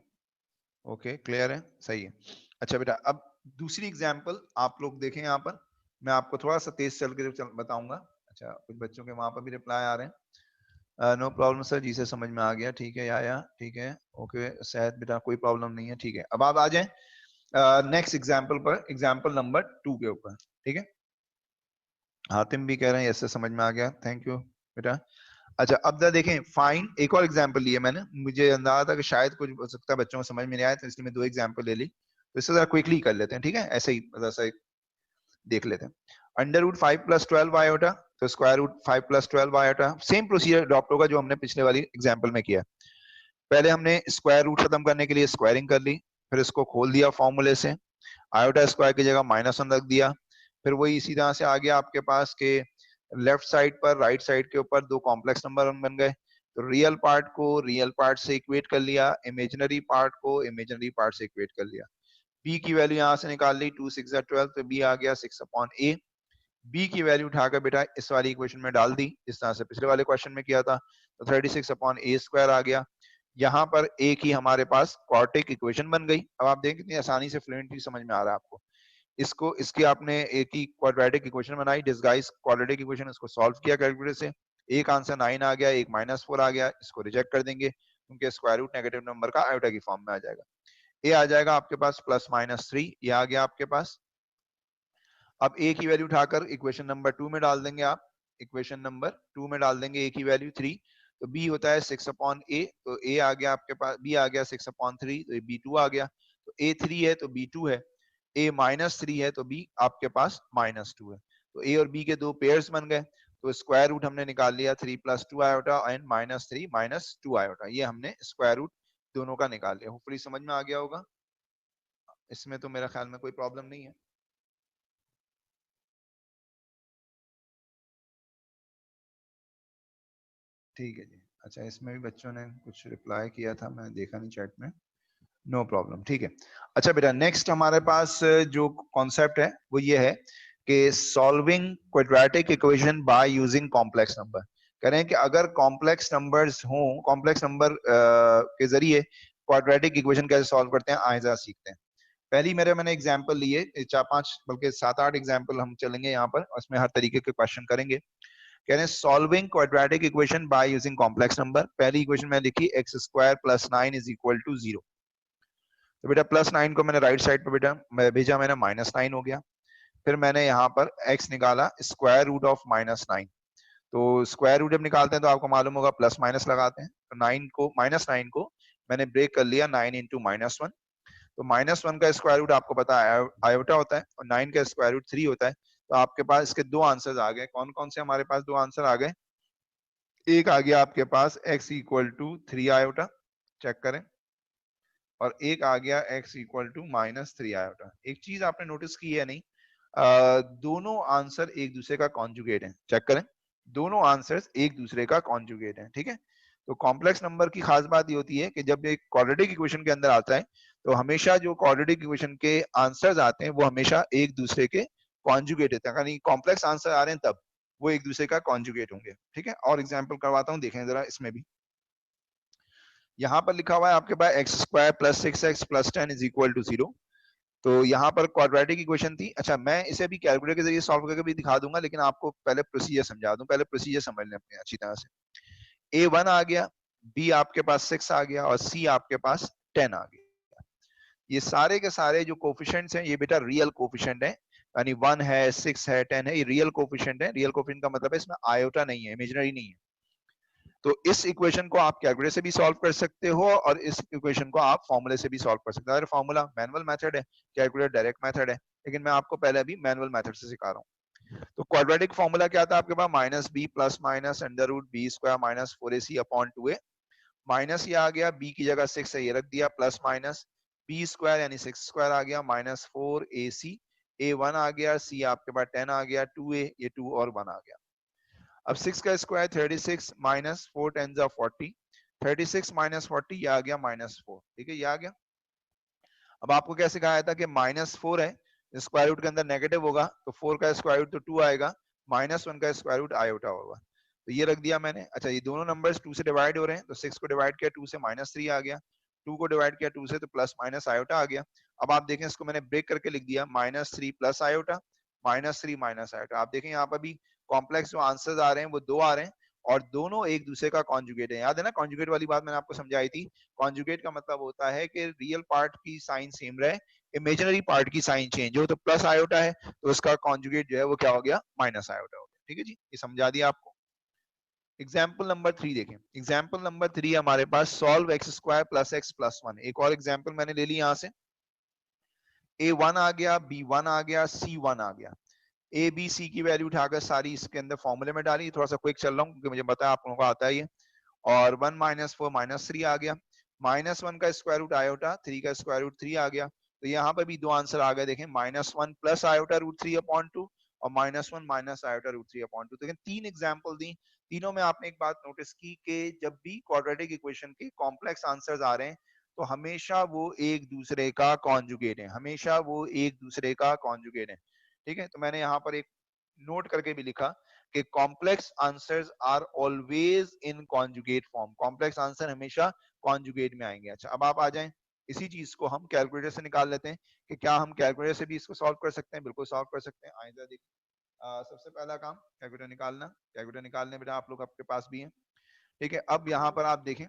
ओके, क्लियर है, सही है। अच्छा बेटा, अब दूसरी एग्जांपल आप लोग देखें यहाँ पर, मैं आपको थोड़ा सा तेज चल के बताऊंगा। अच्छा, कुछ बच्चों के वहां पर भी रिप्लाई आ रहे हैं। नो प्रॉब्लम सर, जी से समझ में आ गया, ठीक है, या ठीक है, ओके शायद बेटा कोई प्रॉब्लम नहीं है। ठीक है, अब आप आ जाएं नेक्स्ट एग्जाम्पल पर, एग्जाम्पल नंबर 2 के ऊपर। ठीक है, हातिम भी कह रहे हैं ऐसे समझ में आ गया, थैंक यू बेटा। अच्छा, अब जरा देखें, फाइन, एक और एग्जांपल लिए मैंने, मुझे अंदाजा था कि शायद कुछ हो सकता है बच्चों को समझ में नहीं आया, तो इसलिए मैं दो एग्जांपल ले ली। तो इससे जरा क्विकली कर लेते हैं, ठीक है, ऐसे ही जैसा देख लेते हैं। √5 + 12 आयोटा, तो square root 5 + 12 iota, same procedure adopt होगा जो हमने पिछले वाली एग्जाम्पल में किया। पहले हमने स्क्वायर रूट खत्म करने के लिए स्क्वायरिंग कर ली, फिर इसको खोल दिया फॉर्मूले से, आयोटा स्क्वायर की जगह -1 रख दिया। फिर वही इसी तरह से आ गया आपके पास के लेफ्ट साइड पर राइट साइड के ऊपर दो कॉम्प्लेक्स नंबर बन गए। तो रियल पार्ट को रियल पार्ट से इक्वेट कर लिया, इमेजिनरी पार्ट को इमेजिनरी पार्ट से इक्वेट कर लिया। बी की वैल्यू यहाँ से निकाल ली, 2 6 12, तो बी आ गया 6 अपॉन ए। b की वैल्यू उठाकर बेटा इस वाली इक्वेशन में डाल दी, जिस तरह से पिछले वाले क्वेश्चन में किया था। तो 36 अपॉन ए स्क्वायर आ गया। यहाँ पर a की हमारे पास क्वाड्रेटिक इक्वेशन बन गई। अब आप देखें कितनी आसानी से फ्लुएंटली समझ में आ रहा है आपको। इसको इसकी आपने एक ही क्वाड्रेटिक इक्वेशन बनाई, डिसगाइज क्वाड्रेटिक इक्वेशन, उसको सॉल्व किया कैलकुलेटर से। एक आंसर 9 आ गया, एक -4 आ गया। इसको रिजेक्ट कर देंगे क्योंकि स्क्वायर रूट नेगेटिव नंबर का आयोटा की फॉर्म में आ जाएगा। ए आ जाएगा आपके पास +-3, ये आ गया आपके पास। अब ए की वैल्यू उठाकर इक्वेशन नंबर 2 में डाल देंगे आप। इक्वेशन नंबर 2 में डाल देंगे ए की वैल्यू 3। तो बी होता है 6 अपॉन ए, तो ए आ गया आपके पास, बी आ गया 6 अपॉन 3, तो बी 2 आ गया। तो ए 3 है तो बी 2 है, ए -3 है तो बी आपके पास -2 है। तो ए और बी के दो पेयर्स बन गए। तो स्क्वायर रूट हमने निकाल लिया 3 + 2 आयोटा एंड -3 - 2 आयोटा, ये हमने स्क्वायर रूट दोनों का निकाल लिया। होपफुली समझ में आ गया होगा। इसमें तो मेरा ख्याल में कोई प्रॉब्लम नहीं है। ठीक है जी। अच्छा, इसमें भी बच्चों ने कुछ रिप्लाई किया था, मैंने देखा नहीं चैट में। नो प्रॉब्लम, ठीक है। अच्छा बेटा, नेक्स्ट हमारे पास जो कॉन्सेप्ट है वो ये है कि solving quadratic equation by using complex number. कह रहे हैं कि अगर कॉम्प्लेक्स नंबर्स हों, कॉम्प्लेक्स नंबर के जरिए क्वाड्रेटिक इक्वेशन कैसे सॉल्व करते हैं, आए जरा सीखते हैं। पहली मैंने एग्जांपल लिए, 4-5 बल्कि 7-8 एग्जांपल हम चलेंगे यहाँ पर, उसमें हर तरीके के क्वेश्चन करेंगे। कह रहे हैं solving quadratic equation by using complex number. पहली इक्वेशन मैंने लिखी x² + 9 = 0। तो बेटा +9 को मैंने राइट साइड पे बेटा मैं भेजा, मैंने -9 हो गया। फिर मैंने यहाँ पर x निकाला स्क्वायर रूट ऑफ -9। तो स्क्वायर रूट जब निकालते हैं तो आपको मालूम होगा प्लस माइनस लगाते हैं। तो 9 को मैंने ब्रेक कर लिया 9 × -1। तो -1 का स्क्वायर रूट आपको पता है आयोटा होता है, और 9 का स्क्वायर रूट 3 होता है। तो आपके पास इसके दो आंसर्स आ गए। कौन कौन से हमारे पास दो आंसर आ गए? एक आ गया आपके पास x = 3 आयोटा, चेक करें। और एक आ गया x = -3 आयोटा। एक चीज आपने नोटिस की है नहीं, दोनों आंसर एक दूसरे का कॉन्जुगेट है। चेक करें, दोनों आंसर्स एक दूसरे का कॉन्जुगेट है। ठीक है, तो कॉम्प्लेक्स नंबर की खास बात ये होती है कि जब एक क्वाड्रेटिक इक्वेशन के अंदर आता है तो हमेशा जो क्वाड्रेटिक इक्वेशन के आंसर्स आते हैं वो हमेशा एक दूसरे के कॉन्जुगेट होते हैं। यानी कॉम्प्लेक्स आंसर आ रहे हैं तब वो एक दूसरे का कॉन्जुगेट होंगे। ठीक है, और एग्जाम्पल करवाता हूँ, देखें जरा इसमें भी। यहाँ पर लिखा हुआ है आपके पास x² + 6x + 10 = 0। तो यहाँ पर क्वाड्रेटिक इक्वेशन थी। अच्छा, मैं इसे भी कैलकुलेटर के जरिए सॉल्व करके भी दिखा दूंगा, लेकिन आपको पहले प्रोसीजर समझा दूं। पहले प्रोसीजर समझ लें अपने अच्छी तरह से। A1 आ गया, B आपके पास 6 आ गया, और C आपके पास 10 आ गया। ये सारे के सारे जो कोफिशिएंट्स हैं ये बेटा रियल कोफिशिएंट है। यानी 1 है, 6 है, 10 है, ये रियल कोफिशिएंट है। रियल कोफिशिएंट का मतलब है इसमें आयोटा नहीं है, इमेजिनरी नहीं है। तो इस इक्वेशन को आप कैलकुलेटर से भी सॉल्व कर सकते हो, और इस इक्वेशन को आप फॉर्मूले से भी सॉल्व कर सकते हो। अगर फॉर्मूला मैनुअल मेथड है, कैलकुलेटर डायरेक्ट मेथड है, लेकिन मैं आपको पहले अभी मैनुअल मेथड से सिखा रहा हूँ। तो क्वाड्रेटिक फॉर्मूला क्या था आपके पास? -b + -√b² - 4ac/2a। माइनस ये आ गया, b की जगह 6 है, ये रख दिया, प्लस माइनस b² यानी 6² आ गया, -4ac। a1 आ गया, c आपके पास 10 आ गया, 2a ये 2 और 1 आ गया। अब 6 का स्क्वायर 36 -4 10 जा 40। 36 - 40 ये आ गया -4। ठीक है, ये आ गया। अब आपको क्या सिखाया था कि -4 है, स्क्वायर रूट के अंदर नेगेटिव होगा, तो 4 का स्क्वायर रूट तो 2 आएगा, -1 का स्क्वायर रूट आयोटा होगा। तो ये रख दिया मैंने। अच्छा, ये दोनों नंबर्स 2 से डिवाइड हो रहे हैं, तो 6 को डिवाइड किया 2 से -3 आ गया, 2 को डिवाइड किया 2 से तो प्लस माइनस आयोटा आ गया। अब आप देखें, इसको मैंने ब्रेक करके लिख दिया -3 प्लस आयोटा, -3 माइनस आयोटा। आप देखें यहाँ पर भी कॉम्प्लेक्स जो आंसर्स आ रहे हैं वो दो आ रहे हैं, और दोनों एक दूसरे का कॉन्जुगेट है। याद है ना, कॉन्जुगेट वाली बात मैंने आपको समझाई थी। कॉन्जुगेट का मतलब होता है कि रियल पार्ट की साइन सेम रहे, इमेजिनरी पार्ट की साइन चेंज हो। तो प्लस आयोटा है तो उसका कॉन्जुगेट जो है वो क्या हो गया? माइनस आयोटा हो गया। ठीक है जी, ये समझा दिया आपको। एग्जाम्पल नंबर 3 देखें। एग्जाम्पल नंबर 3 हमारे पास सॉल्व x² + x + 1। एक और एग्जाम्पल मैंने ले ली यहाँ से। a1 आ गया, b1 आ गया, c1 आ गया। ए बी सी की वैल्यू उठाकर सारी इसके अंदर फॉर्मूले में डाली। थोड़ा सा क्विक चल रहा हूँ क्योंकि मुझे पता है आप लोगों को आता है ये। और 1 - 4 -3 आ गया, -1 का स्क्वायर रूट आयोटा, 3 का स्क्वायर रूट 3 आ गया। तो यहाँ पर भी दो आंसर आ गए। देखें, -1 प्लस आयोटा √3/2 और -1 माइनस आयोटा √3/2। तो तीन एग्जाम्पल दी, तीनों में आपने एक बात नोटिस की कि जब भी क्वाड्रेटिक इक्वेशन के कॉम्प्लेक्स आंसर्स आ रहे हैं तो हमेशा वो एक दूसरे का कॉन्जुगेट है, हमेशा वो एक दूसरे का कॉन्जुगेट है। ठीक है, तो मैंने यहाँ पर एक नोट करके भी लिखा कि complex answers are always in conjugate form, complex answer हमेशा कॉन्जुगेट में आएंगे। अच्छा, अब आप आ जाएं, इसी चीज को हम कैलकुलेटर से निकाल लेते हैं कि क्या हम कैलकुलेटर से भी इसको सॉल्व कर सकते हैं। बिल्कुल सॉल्व कर सकते हैं। आइए जरा देखिए, सबसे पहला काम कैलकुलेटर निकालना। कैलकुलेटर निकालने बेटा आप लोग आपके पास भी है, ठीक है। अब यहाँ पर आप देखें,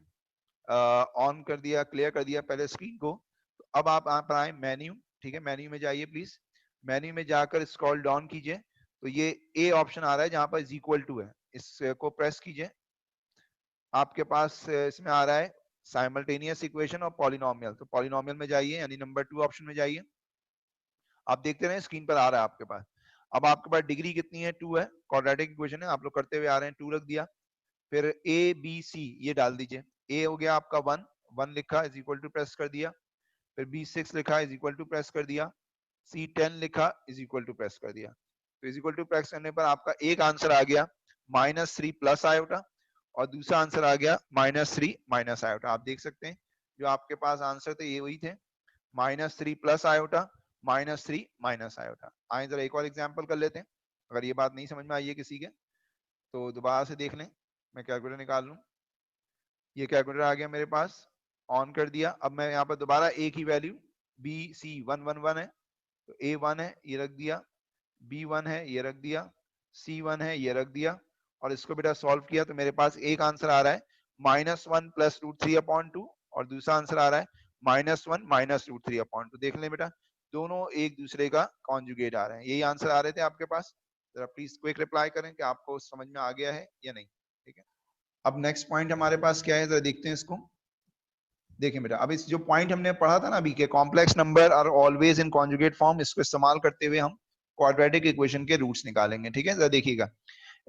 ऑन कर दिया, क्लियर कर दिया पहले स्क्रीन को। तो अब आप यहाँ पर आए मेन्यू, ठीक है, मेन्यू में जाइए प्लीज। मेन्यू में जाकर स्क्रॉल डाउन कीजिए, तो ये ए ऑप्शन आ रहा है जहां पर इज इक्वल टू है, इसको प्रेस कीजिए। आपके पास इसमें आ रहा है साइमल्टेनियस इक्वेशन और पॉलिनोमियल, तो पॉलिनोमियल में जाइए, यानी नंबर 2 ऑप्शन में जाइए। आप देखते रहे स्क्रीन पर आ रहा है आपके पास। अब आपके पास डिग्री कितनी है, 2 है, क्वाड्रेटिक इक्वेशन है, आप लोग करते हुए आ रहे हैं, 2 रख दिया। फिर ए बी सी ये डाल दीजिए। ए हो गया आपका 1, 1 लिखा इज इक्वल टू प्रेस कर दिया। फिर बी 6 लिखा इज इक्वल टू प्रेस कर दिया। सी 10 लिखा इज इक्वल टू प्रेस कर दिया। तो इज इक्वल टू प्रेस करने पर आपका एक आंसर आ गया -3 प्लस आयोटा, और दूसरा आंसर आ गया -3 माइनस आयोटा। आप देख सकते हैं जो आपके पास आंसर थे ये वही थे, -3 प्लस आयोटा, -3 माइनस आयोटा। आए जरा एक और एग्जाम्पल कर लेते हैं, अगर ये बात नहीं समझ में आई है किसी के तो दोबारा से देख लें। मैं कैलकुलेटर निकाल लूं, ये कैलकुलेटर आ गया मेरे पास, ऑन कर दिया। अब मैं यहाँ पर दोबारा एक ही वैल्यू बी सी 1 1 1 है, तो ए 1 है ये रख दिया, बी 1 है ये रख दिया, सी 1 है ये रख दिया, और इसको बेटा सॉल्व किया तो मेरे पास एक आंसर आ रहा है -1 प्लस √3/2, और दूसरा आंसर आ रहा है -1 माइनस √3/2। देख लें बेटा, दोनों एक दूसरे का कॉन्जुगेट आ रहे हैं। यही आंसर आ रहे थे आपके पास। जरा प्लीज क्विक रिप्लाई करें कि आपको समझ में आ गया है या नहीं, ठीक है। अब नेक्स्ट पॉइंट हमारे पास क्या है, जरा देखते हैं इसको। देखें बेटा, अब इस जो पॉइंट हमने पढ़ा था ना अभी के, complex number are always in conjugate form, इसको इस्तेमाल करते हुए हम क्वाड्रेटिक इक्वेशन के रूट्स निकालेंगे, ठीक है। जरा देखिएगा,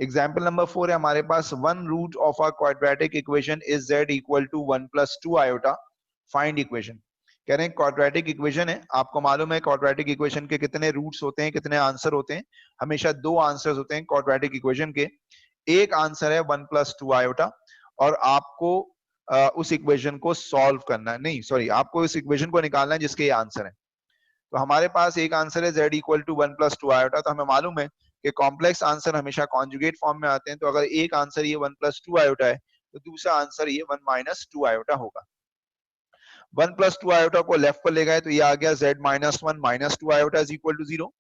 एग्जाम्पल नंबर 4 है हमारे पास, one root of a quadratic equation is z equal to 1 + 2 iota, find equation. कह रहे हैं क्वाड्रेटिक इक्वेशन है, आपको मालूम है क्वाड्रेटिक इक्वेशन के कितने रूट्स होते हैं, कितने आंसर होते हैं। हमेशा 2 आंसर्स होते हैं क्वाड्रेटिक इक्वेशन के। एक आंसर है 1 + 2 आयोटा, और आपको उस इक्वेशन को सॉल्व करना है, नहीं सॉरी, आपको उस इक्वेशन को निकालना है जिसके ये आंसर है। तो हमारे पास एक आंसर है z इक्वल टू 1 + 2 आयोटा, तो हमें मालूम है कि कॉम्प्लेक्स आंसर हमेशा कॉन्जुगेट फॉर्म में आते हैं। तो अगर एक आंसर ये 1 + 2 आयोटा है, तो दूसरा आंसर ये 1 - 2 आयोटा होगा। 1 + 2 आयोटा को लेफ्ट पर ले गए तो ये आ गया z -1 - 2 iota is equal to 0,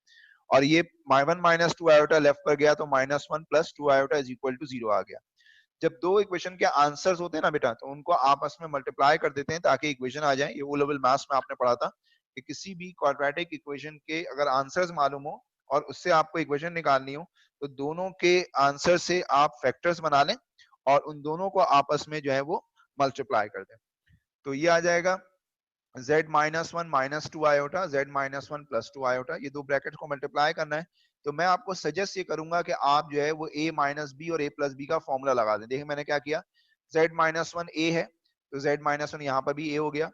और ये 1 - 2 आयोटा लेफ्ट पर गया तो -1 + 2 आयोटा इज इक्वल टू 0 आ गया। जब दो इक्वेशन के आंसर्स होते हैं ना बेटा, तो उनको आपस में मल्टीप्लाई कर देते हैं ताकि इक्वेशन आ जाए। ये ओ लेवल मैथ्स में आपने पढ़ा था कि किसी भी क्वाड्रेटिक इक्वेशन के अगर आंसर्स मालूम हो और उससे आपको इक्वेशन निकालनी हो, तो दोनों के आंसर से आप फैक्टर्स बना लें और उन दोनों को आपस में जो है वो मल्टीप्लाई कर दें। तो ये आ जाएगा z -1 - 2 आयोटा, z -1 + 2 आयोटा, ये दो ब्रैकेट को मल्टीप्लाई करना है। तो मैं आपको सजेस्ट ये करूंगा कि आप जो है वो a - b और a + b का फॉर्मूला लगा दें। देखिए मैंने क्या किया, z -1 a है, तो z -1 यहाँ पर भी a हो गया,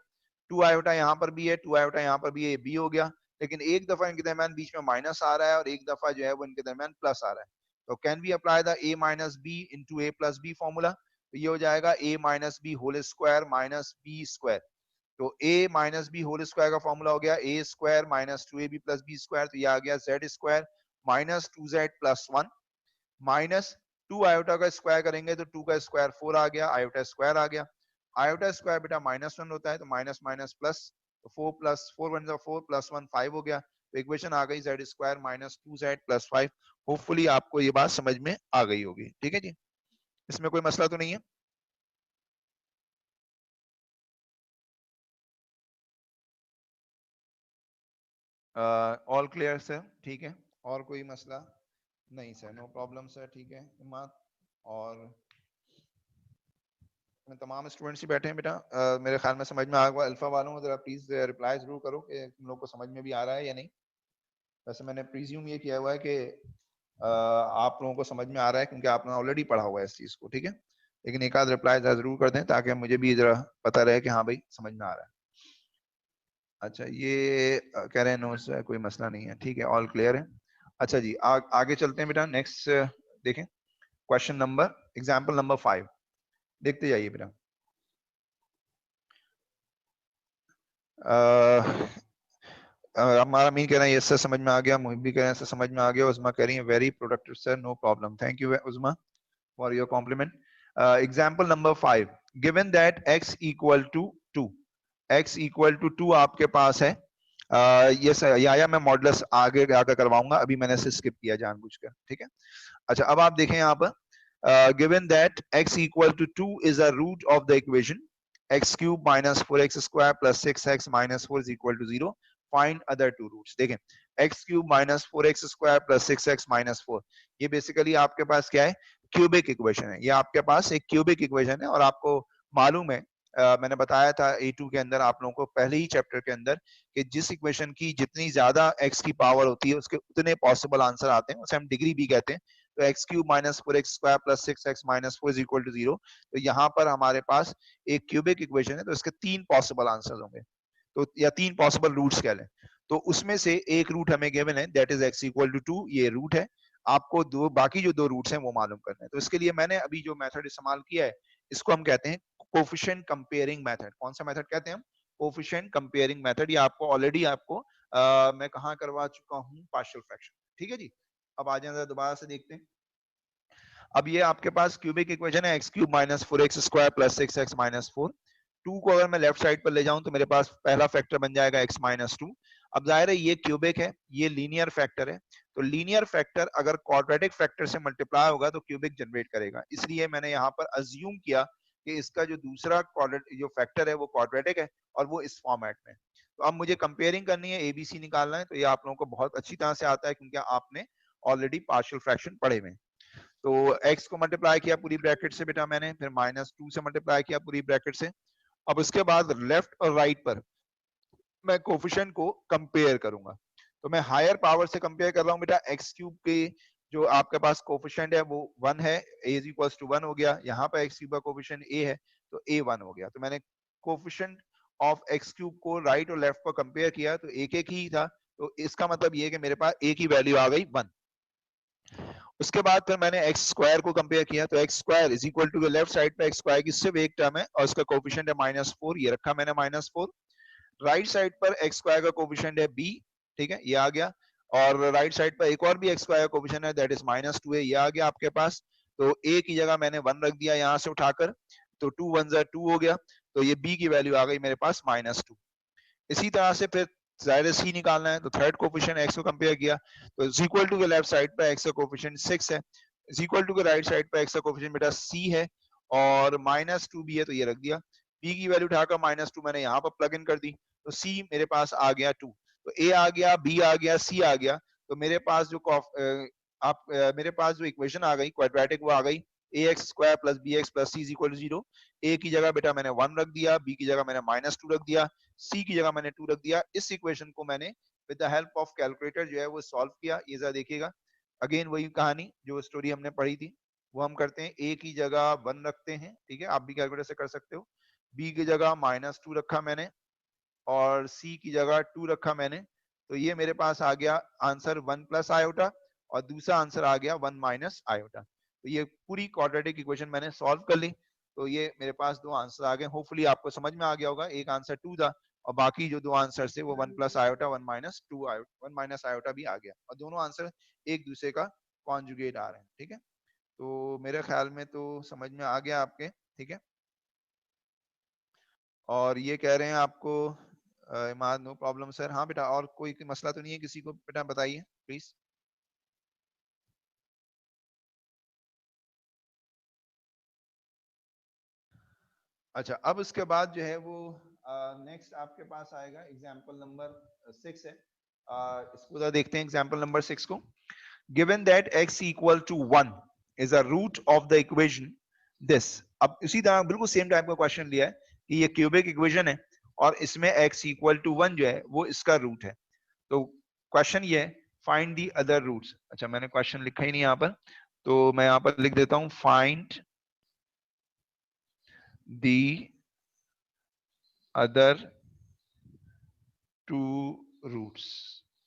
2 आयोटा यहाँ पर भी है, 2 आयोटा यहाँ पर भी a b हो गया। लेकिन एक दफा इनके दरमियान बीच में माइनस आ रहा है और एक दफा जो है वो इनके दरमियान प्लस आ रहा है। तो can we apply the a - b into a + b formula. तो ये हो जाएगा a - b whole square minus b square. तो a - b होल स्क्वायर का फॉर्मूला हो गया a square minus 2ab + b square, तो ये आ गया z square -2z + 1 minus 2 iota का स्क्वायर करेंगे तो 2 का स्क्वायर 4 आ गया, आयोटा स्क्वायर आ गया। आयोटा स्क्वायर बेटा -1 होता है, तो माइनस माइनस प्लस, तो 4 + 4 1 4 + 1 5 हो गया। तो इक्वेशन आ गई z स्क्वायर -2z + 5। होपफुली आपको ये बात समझ में आ गई होगी, ठीक है जी, इसमें कोई मसला तो नहीं है। ऑल क्लियर सर, ठीक है, और कोई मसला नहीं सर, नो प्रॉब्लम सर, ठीक है इमाद। और तमाम स्टूडेंट्स ही बैठे हैं बेटा, मेरे ख्याल में समझ में आ गया। अल्फा वालों को जरा प्लीज रिप्लाई जरूर करो कि तुम लोग को समझ में भी आ रहा है या नहीं। वैसे मैंने प्रीज्यूम ये किया हुआ है कि आप लोगों को समझ में आ रहा है क्योंकि आपने ऑलरेडी पढ़ा हुआ है इस चीज को, ठीक है। लेकिन एक आध रिप्लाई जरूर कर दें ताकि मुझे भी जरा पता रहे कि हाँ भाई समझ में आ रहा है। अच्छा, ये कह रहे हैं नो सर कोई मसला नहीं है, ठीक है, ऑल क्लियर है। अच्छा जी, आगे चलते हैं बेटा, नेक्स्ट देखें क्वेश्चन नंबर, एग्जाम्पल नंबर 5 देखते जाइए बेटा। हमारा मीन कह रहे हैं ये सर समझ में आ गया, मुहिब भी कह रहे हैं सर समझ में आ गया, उस्मा कह रही है very productive sir, no problem, thank you Usma for your compliment. Example number 5, given that x equal to 2, x equal to 2 आपके पास है। ये सर या मैं मॉडुलस आगे आकर करवाऊंगा, अभी मैंने इसे स्किप किया जानबूझकर, ठीक है। अच्छा अब आप देखें यहाँ पर, given that x equal to 2 is a root of the equation x cube minus 4x square plus 6x minus 4 is equal to 0, find other two roots. देखें x cube minus 4x square plus 6x minus 4, ये basically आपके पास क्या है, cubic equation है। ये आपके पास एक cubic equation है और आपको मालूम है, मैंने बताया था A2 के अंदर आप लोगों को पहले ही चैप्टर के अंदर, कि जिस इक्वेशन की जितनी ज्यादा x की पावर होती है उसके उतने पॉसिबल आंसर आते हैं, उसे हम डिग्री भी कहते हैं। तो x cube minus 4x square plus 6x minus 4 is equal to 0, तो यहाँ पर हमारे पास एक क्यूबिक इक्वेशन है, तो इसके 3 पॉसिबल आंसर होंगे, तो या 3 पॉसिबल रूट्स कह लें। तो उसमें से एक रूट हमें गिवन है, that is x equal to 2, ये रूट है। आपको दो बाकी जो 2 रूट्स हैं वो मालूम करने हैं। तो इसके लिए मैंने अभी जो मेथड इस्तेमाल किया है, इसको हम कहते हैं कोफिशिएंट कंपेयरिंग मेथड। कौन सा मेथड कहते हैं हम? Coefficient comparing method. ये आपको ऑलरेडी आपको मैं कहाँ करवा चुका हूँ, पार्शियल फ्रैक्शन, ठीक है जी। अब आ जाए दोबारा से देखते हैं। अब ये आपके पास क्यूबिक इक्वेशन है, x cube minus 4x square plus 6x minus 4। 2 को अगर मैं लेफ्ट साइड पर ले जाऊं तो मेरे पास पहला फैक्टर बन जाएगा x माइनस 2। अब जाहिर है ये क्यूबिक है, ये लीनियर फैक्टर है, तो लीनियर फैक्टर अगर क्वाड्रेटिक फैक्टर से मल्टीप्लाई होगा तो क्यूबिक जनरेट करेगा। इसलिए मैंने यहाँ पर अज्यूम किया कि इसका जो दूसरा जो फैक्टर है वो क्वाड्रेटिक है और वो इस फॉर्मेट में। तो अब मुझे कंपेयरिंग करनी है, एबीसी निकालना है, तो ये आप लोगों को बहुत अच्छी तरह से आता है क्योंकि आपने ऑलरेडी पार्शियल फ्रैक्शन पढ़े हुए हैं। तो x को मल्टीप्लाई किया पूरी ब्रैकेट से बेटा मैंने, फिर माइनस 2 से मल्टीप्लाई किया पूरी ब्रैकेट से। अब उसके बाद लेफ्ट और राइट पर मैं कोफिशिएंट को कंपेयर करूंगा। तो मैं हायर पावर से कंपेयर कर रहा हूं बेटा, x क्यूब के जो आपके पास कोफिशिएंट है वो 1 है, a इज इक्वल्स टू 1 हो गया। यहाँ पर x क्यूब का कोफिशिएंट a है तो a 1 हो गया। तो मैंने कोफिशिएंट ऑफ x क्यूब को राइट और लेफ्ट पर कंपेयर किया तो एक एक ही था, तो इसका मतलब ये है कि मेरे पास a की वैल्यू आ गई 1। उसके बाद फिर मैंने एक्स स्क्वायर को कंपेयर किया, तो x square is equal to left side पे एक्स स्क्वायर की सिर्फ एक टर्म है और उसका कोफिशिएंट है -4, ये रखा मैंने -4। राइट साइड पर एक्स स्क्वायर का कोफिशिएंट है b, ठीक है, ये आ गया। और राइट साइड पर एक और भी एक्स स्क्वायर का कोफिशिएंट है, दैट इज -2 है, ये आ गया आपके पास। तो a की जगह मैंने 1 रख दिया यहाँ से उठाकर, तो 2 1 2 हो गया, तो ये b की वैल्यू आ गई मेरे पास -2। इसी तरह से फिर जाहिर सी निकालना है, तो थर्ड कोफिशिएंट x को कंपेयर किया, तो इज इक्वल टू के लेफ्ट साइड पे x का कोफिशिएंट 6 है, इज इक्वल टू के राइट साइड पे x का कोफिशिएंट बेटा c है और -2 भी है, तो ये रख दिया। b की वैल्यू उठाकर -2 मैंने यहाँ पर प्लग इन कर दी, तो c मेरे पास आ गया 2, तो a आ गया, b आ गया, c आ गया। तो मेरे पास जो मेरे पास जो इक्वेशन आ गई क्वाड्रेटिक वो आ गई ax square plus bx plus c is equal to 0। a की जगह बेटा मैंने 1 रख दिया, b की जगह मैंने -2 रख दिया, सी की जगह मैंने 2 रख दिया। इस इक्वेशन को मैंने with the help of calculator जो है वो सॉल्व किया। ये जरा देखिएगा, अगेन वही कहानी जो स्टोरी हमने पढ़ी थी वो हम करते हैं। a की जगह 1 रखते हैं, ठीक है, आप भी कैलकुलेटर से कर सकते हो। b की जगह -2 रखा मैंने और c की जगह 2 रखा मैंने, तो ये मेरे पास आ गया आंसर 1 प्लस आयोटा और दूसरा आंसर आ गया 1 माइनस आयोटा। तो ये पूरी क्वाड्रेटिक इक्वेशन मैंने सॉल्व कर ली, तो ये मेरे पास 2 आंसर आ गए। होपफुली आपको समझ में आ गया होगा, एक आंसर 2 था और बाकी जो 2 आंसर थे वो 1 plus iota 1 minus 2 iota 1 minus iota भी आ गया और दोनों आंसर एक दूसरे का कॉन्जुगेट आ रहे हैं, ठीक है। तो मेरे ख्याल में तो समझ में आ गया आपके, ठीक है। और ये कह रहे हैं आपको इमाद नो प्रॉब्लम सर। हाँ बेटा, और कोई मसला तो नहीं है किसी को? बेटा बताइए प्लीज। अच्छा, अब उसके बाद जो है वो नेक्स्ट आपके पास आएगा एग्जाम्पल नंबर 6 है। इसको जरा देखते हैं एग्जाम्पल नंबर 6 को। Given that x equal to 1 is a root of the equation this. अब इसी तरह बिल्कुल सेम टाइप का क्वेश्चन लिया है कि ये क्यूबिक इक्वेशन है और इसमें x इक्वल टू 1 जो है वो इसका रूट है। तो क्वेश्चन ये है फाइंड दी अदर रूट्स। अच्छा, मैंने क्वेश्चन लिखा ही नहीं यहाँ पर, तो मैं यहाँ पर लिख देता हूँ find the other two roots.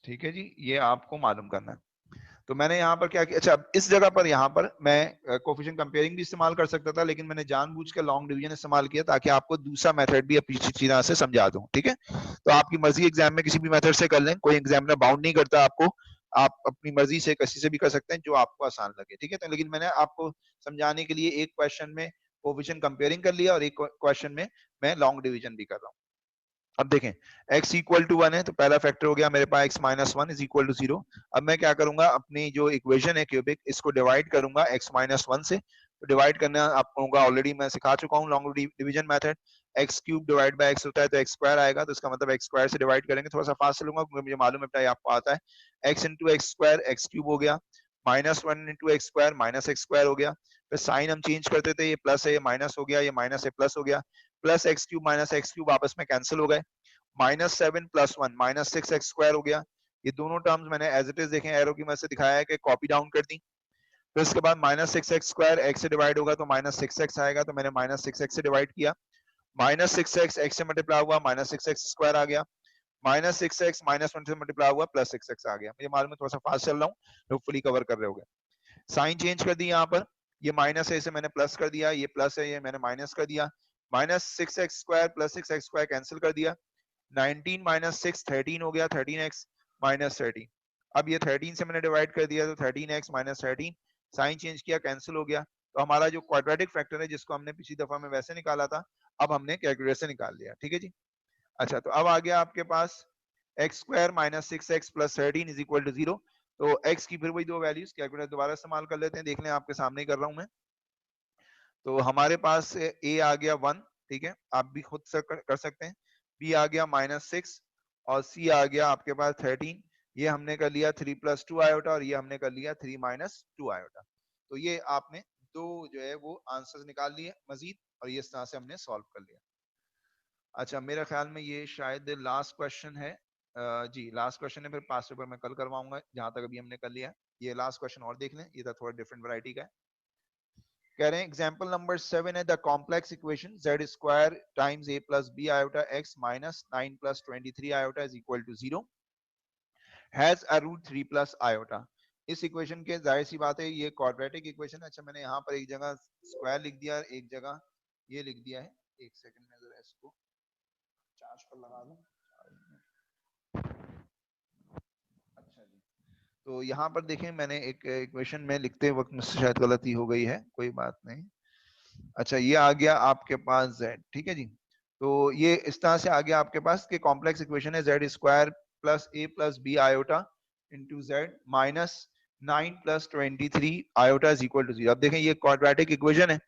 ठीक है जी, ये आपको मालूम करना है। तो मैंने यहाँ पर क्या किया, अच्छा इस जगह पर यहाँ पर मैं कोफिशिएंट कंपेयरिंग भी इस्तेमाल कर सकता था, लेकिन मैंने जानबूझ के लॉन्ग डिवीजन इस्तेमाल किया ताकि आपको दूसरा मेथड भी अच्छी तरह से समझा दूं, ठीक है। तो आपकी मर्जी एग्जाम में किसी भी मेथड से कर लें, कोई एग्जामिनर बाउंड नहीं करता आपको, आप अपनी मर्जी से किसी से भी कर सकते हैं जो आपको आसान लगे, ठीक है। तो लेकिन मैंने आपको समझाने के लिए एक क्वेश्चन में कोफिशिएंट कंपेयरिंग कर लिया और एक क्वेश्चन में मैं लॉन्ग डिवीजन भी कर रहा हूँ। अब देखें x इक्वल टू 1 है तो पहला फैक्टर हो गया मेरे पास x minus 1 is equal to 0। अब मैं क्या करूंगा, अपनी जो इक्वेशन है क्यूबिक, इसको डिवाइड करूंगा x माइनस 1 से। तो डिवाइड करना आपको होगा, ऑलरेडी मैं सिखा चुका हूँ long division method. x cube divide by x होता है तो x स्क्वायर आएगा, तो इसका मतलब x स्क्वायर से डिवाइड करेंगे। थोड़ा सा फास्ट चलूंगा क्योंकि मुझे मालूम है आपको आता है। x into x square x cube हो गया, minus 1 into x square minus x square हो गया। फिर साइन हम चेंज करते थे, ये प्लस है ये माइनस हो गया, ये माइनस है प्लस हो गया। Plus x cube minus x cube आपस में कैंसिल हो गए। -7 + 1 -6x स्क्वायर हो गया। ये दोनों टर्म्स मैंने एज इट इज देखें एरो की मदद से दिखाया है कि कॉपी डाउन कर दी। फिर इसके बाद -6x स्क्वायर x से डिवाइड होगा तो -6x आएगा, तो मैंने -6x से डिवाइड किया। -6x x से मल्टीप्लाई हुआ -6x स्क्वायर आ गया। -6x -1 से मल्टीप्लाई हुआ +6x आ गया। मुझे मालूम है थोड़ा सा फास्ट चल रहा हूँ, होपफुली कवर कर रहे होगे। साइन चेंज कर दी यहाँ पर, ये माइनस है इसे मैंने प्लस कर दिया, ये प्लस है ये मैंने माइनस कर दिया। -6x square +6x square cancel कर दिया। 19 - 6 13 हो गया, 13x - 13। अब ये 13 से मैंने डिवाइड कर दिया तो 13x - 13, साइन चेंज किया कैंसिल हो गया। तो हमारा जो क्वाड्रेटिक फैक्टर है जिसको हमने पिछली दफा में वैसे निकाला था, अब हमने कैलकुलेटर से निकाल लिया, ठीक है जी। अच्छा तो अब आ गया आपके पास x square -6x + 13 is equal to 0। तो x की फिर वही दो वैल्यूज कैलकुलेटर दोबारा इस्तेमाल कर लेते हैं, देख लें आपके सामने ही कर रहा हूं मैं। तो हमारे पास a आ गया 1, ठीक है, आप भी खुद से कर सकते हैं। b आ गया -6 और c आ गया आपके पास 13। ये हमने कर लिया 3 + 2 आयोटा और ये हमने कर लिया 3 - 2 आयोटा। तो ये आपने दो जो है वो आंसर्स निकाल लिए मजीद, और ये इस तरह से हमने सॉल्व कर लिया। अच्छा मेरे ख्याल में ये शायद लास्ट क्वेश्चन है। जी लास्ट क्वेश्चन है, फिर पास पेपर मैं कल करवाऊंगा जहां तक अभी हमने कर लिया है। ये लास्ट क्वेश्चन और देख लें, ये तो थोड़ा डिफरेंट वैरायटी का है। कह रहे हैं एग्जाम्पल नंबर 7 है the complex equation z square times a + b iota x - 9 + 23 iota is equal to 0 has a root 3 + iota. इस इक्वेशन के जाहिर सी बात है ये क्वाड्रेटिक इक्वेशन है। अच्छा मैंने यहाँ पर एक जगह स्क्वायर लिख दिया, एक जगह ये लिख दिया है। एक सेकंड में जरा इसको चार्ज पर लगा दूं। अच्छा जी, तो यहाँ पर देखें मैंने एक इक्वेशन में लिखते वक्त मुझसे शायद गलती हो गई है, कोई बात नहीं। अच्छा ये आ गया आपके पास z, ठीक है जी। तो ये इस तरह से आ गया आपके पास कि कॉम्प्लेक्स इक्वेशन है z square + a + b iota into z - 9 + 23 iota is equal to 0। अब देखें ये क्वाड्रेटिक इक्वेशन है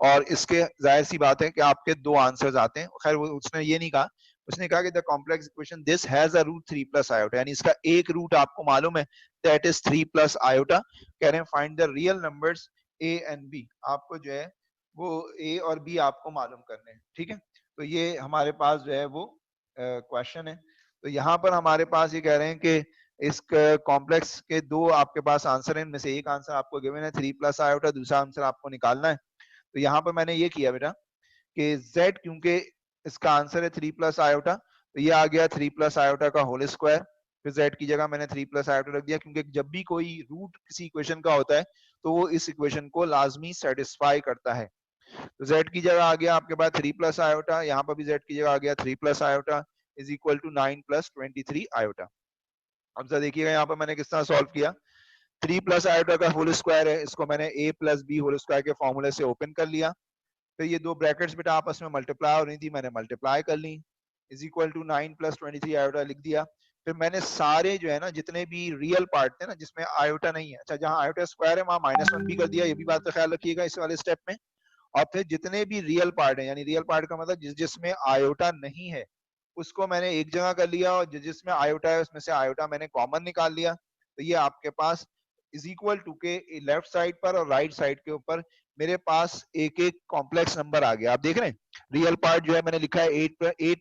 और इसके जाहिर सी बात है कि आपके दो आंसर्स आते हैं। खैर वो उसने ये नहीं कहा, उसने कहा कि the complex equation this has a root 3 + iota, यानी इसका एक रूट आपको मालूम है, दैट इज 3 + आयोटा। कह रहे हैं find the real numbers a and b। आपको जो है वो ए और बी आपको मालूम करने हैं, ठीक है। तो ये हमारे पास जो है वो क्वेश्चन है। तो यहाँ पर हमारे पास ये कह रहे हैं कि इस कॉम्प्लेक्स के दो आपके पास आंसर है, इनमें से एक आंसर आपको गिवन है 3 + आयोटा, दूसरा आंसर आपको निकालना है। तो यहाँ पर मैंने ये किया बेटा कि z क्योंकि इसका आंसर है 3 + आयोटा, तो ये आ गया 3 + आयोटा का होल स्क्वायर। फिर z की जगह मैंने 3 + आयोटा रख दिया, क्योंकि जब भी कोई रूट किसी इक्वेशन का होता है तो वो इस इक्वेशन को लाजमी सेटिस्फाई करता है। तो z की जगह आ गया आपके पास 3 + आयोटा, यहाँ पर भी z की जगह आ गया 3 + iota is equal to 9 + 23 iota. अब जरा देखिएगा यहाँ पर मैंने किस तरह सॉल्व किया। 3 + आयोटा का होल स्क्वायर है, इसको मैंने a + b होल स्क्वायर के फॉर्मूले से ओपन कर लिया। फिर ये दो ब्रैकेट्स बेटा आपस में मल्टीप्लाई हो रही थी, मैंने मल्टीप्लाई कर ली, इज इक्वल टू 9 + 23 आयोटा लिख दिया। फिर मैंने सारे जो है ना जितने भी रियल पार्ट थे ना जिसमें आयोटा नहीं है, अच्छा जहाँ आयोटा स्क्वायर है वहां -1 भी कर दिया, ये भी बात का ख्याल रखिएगा इस वाले स्टेप में। और फिर जितने भी रियल पार्ट है, यानी रियल पार्ट का मतलब जिसमें आयोटा नहीं है उसको मैंने एक जगह कर लिया, और जिसमें आयोटा है उसमें से आयोटा मैंने कॉमन निकाल लिया। तो ये आपके पास इज इक्वल टू के लेफ्ट साइड पर और राइट साइड के ऊपर मेरे पास एक एक कॉम्प्लेक्स नंबर आ गया। आप देख रहे हैं रियल पार्ट जो है मैंने लिखा है 8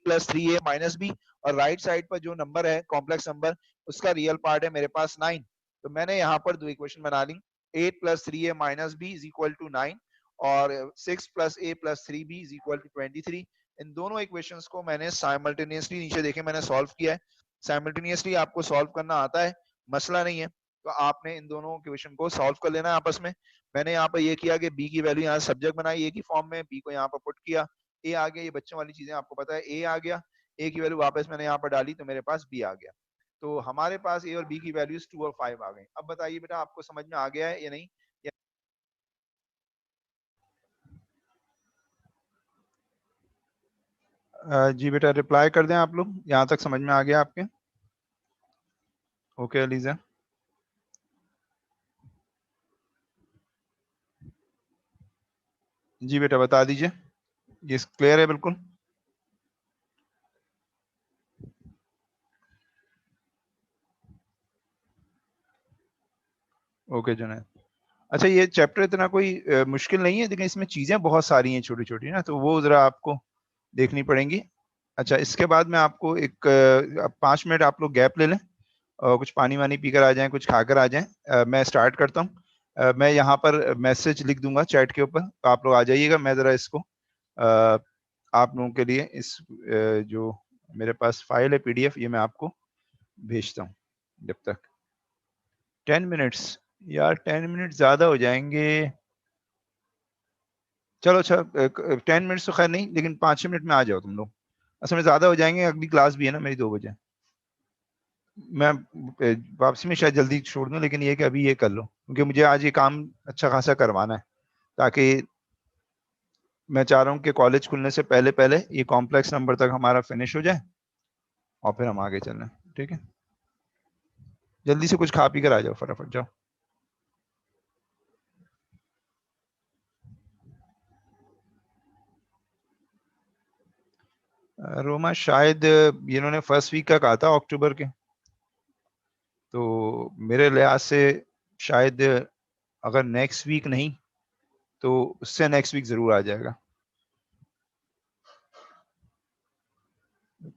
+ 3a - b, और राइट साइड पर जो नंबर है कॉम्प्लेक्स नंबर उसका रियल पार्ट है मेरे पास 9। तो मैंने यहाँ पर दो इक्वेशन बना ली, 8 + 3a - b is equal to 9 और 6 + a + 3b is equal to 23। इन दोनों इक्वेशंस को मैंने साइमल्टेनियसली नीचे देखे मैंने सॉल्व किया है। साइमल्टेनियसली आपको सॉल्व करना आता है, मसला नहीं है। तो आपने इन दोनों क्वेश्चन को सॉल्व कर लेना है आपस में। मैंने यहाँ पर ये किया कि बी की वैल्यू यहाँ सब्जेक्ट बनाई ए की फॉर्म में, बी को यहाँ पर पुट किया, ए आ गया, ये बच्चों वाली चीजें आपको पता है, ए आ गया, ए की वैल्यू वापस मैंने यहाँ पर डाली तो मेरे पास बी आ गया। तो हमारे पास ए और बी की वैल्यूज 2 और 5 आ गई। अब बताइए बेटा आपको समझ में आ गया है या नहीं? जी बेटा रिप्लाई कर दें आप लोग, यहाँ तक समझ में आ गया आपके? Okay ELISA. जी बेटा बता दीजिए, ये क्लियर है बिल्कुल? ओके जुनैद। अच्छा ये चैप्टर इतना कोई मुश्किल नहीं है, लेकिन इसमें चीजें बहुत सारी हैं छोटी छोटी ना, तो वो जरा आपको देखनी पड़ेंगी। अच्छा इसके बाद मैं आपको एक 5 मिनट आप लोग गैप ले लें और कुछ पानी वानी पीकर आ जाएं, कुछ खाकर आ जाएं। मैं स्टार्ट करता हूं। मैं यहाँ पर मैसेज लिख दूंगा चैट के ऊपर, तो आप लोग आ जाइएगा। मैं जरा इसको अ, आप लोगों के लिए इस जो मेरे पास फाइल है पीडीएफ, ये मैं आपको भेजता हूँ। जब तक 10 मिनट्स, यार 10 मिनट ज्यादा हो जाएंगे। चलो अच्छा 10 मिनट्स तो खैर नहीं, लेकिन 5-6 मिनट में आ जाओ तुम लोग। असल में ज्यादा हो जाएंगे, अगली क्लास भी है ना मेरी 2 बजे। मैं वापसी में शायद जल्दी छोड़ दूं, लेकिन ये कि अभी ये कर लो, क्योंकि मुझे आज ये काम अच्छा खासा करवाना है, ताकि मैं चाह रहा हूँ कि कॉलेज खुलने से पहले पहले ये कॉम्प्लेक्स नंबर तक हमारा फिनिश हो जाए और फिर हम आगे चलें। ठीक है, जल्दी से कुछ खा पी कर आ जाओ, फटाफट जाओ। रोमा शायद इन्होंने फर्स्ट वीक का कहा था अक्टूबर के, तो मेरे लिहाज से शायद अगर नेक्स्ट वीक नहीं तो उससे नेक्स्ट वीक जरूर आ जाएगा।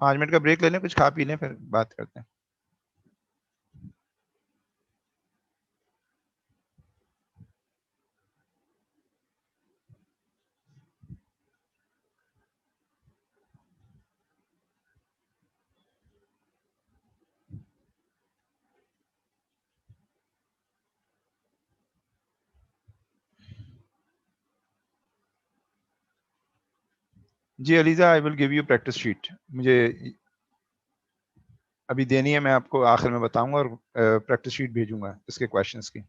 5 मिनट का ब्रेक ले लें, कुछ खा पी लें, फिर बात करते हैं। जी Aliza, I will give you practice sheet. मुझे अभी देनी है, मैं आपको आखिर में बताऊंगा, और प्रैक्टिस शीट भेजूंगा इसके क्वेश्चंस की।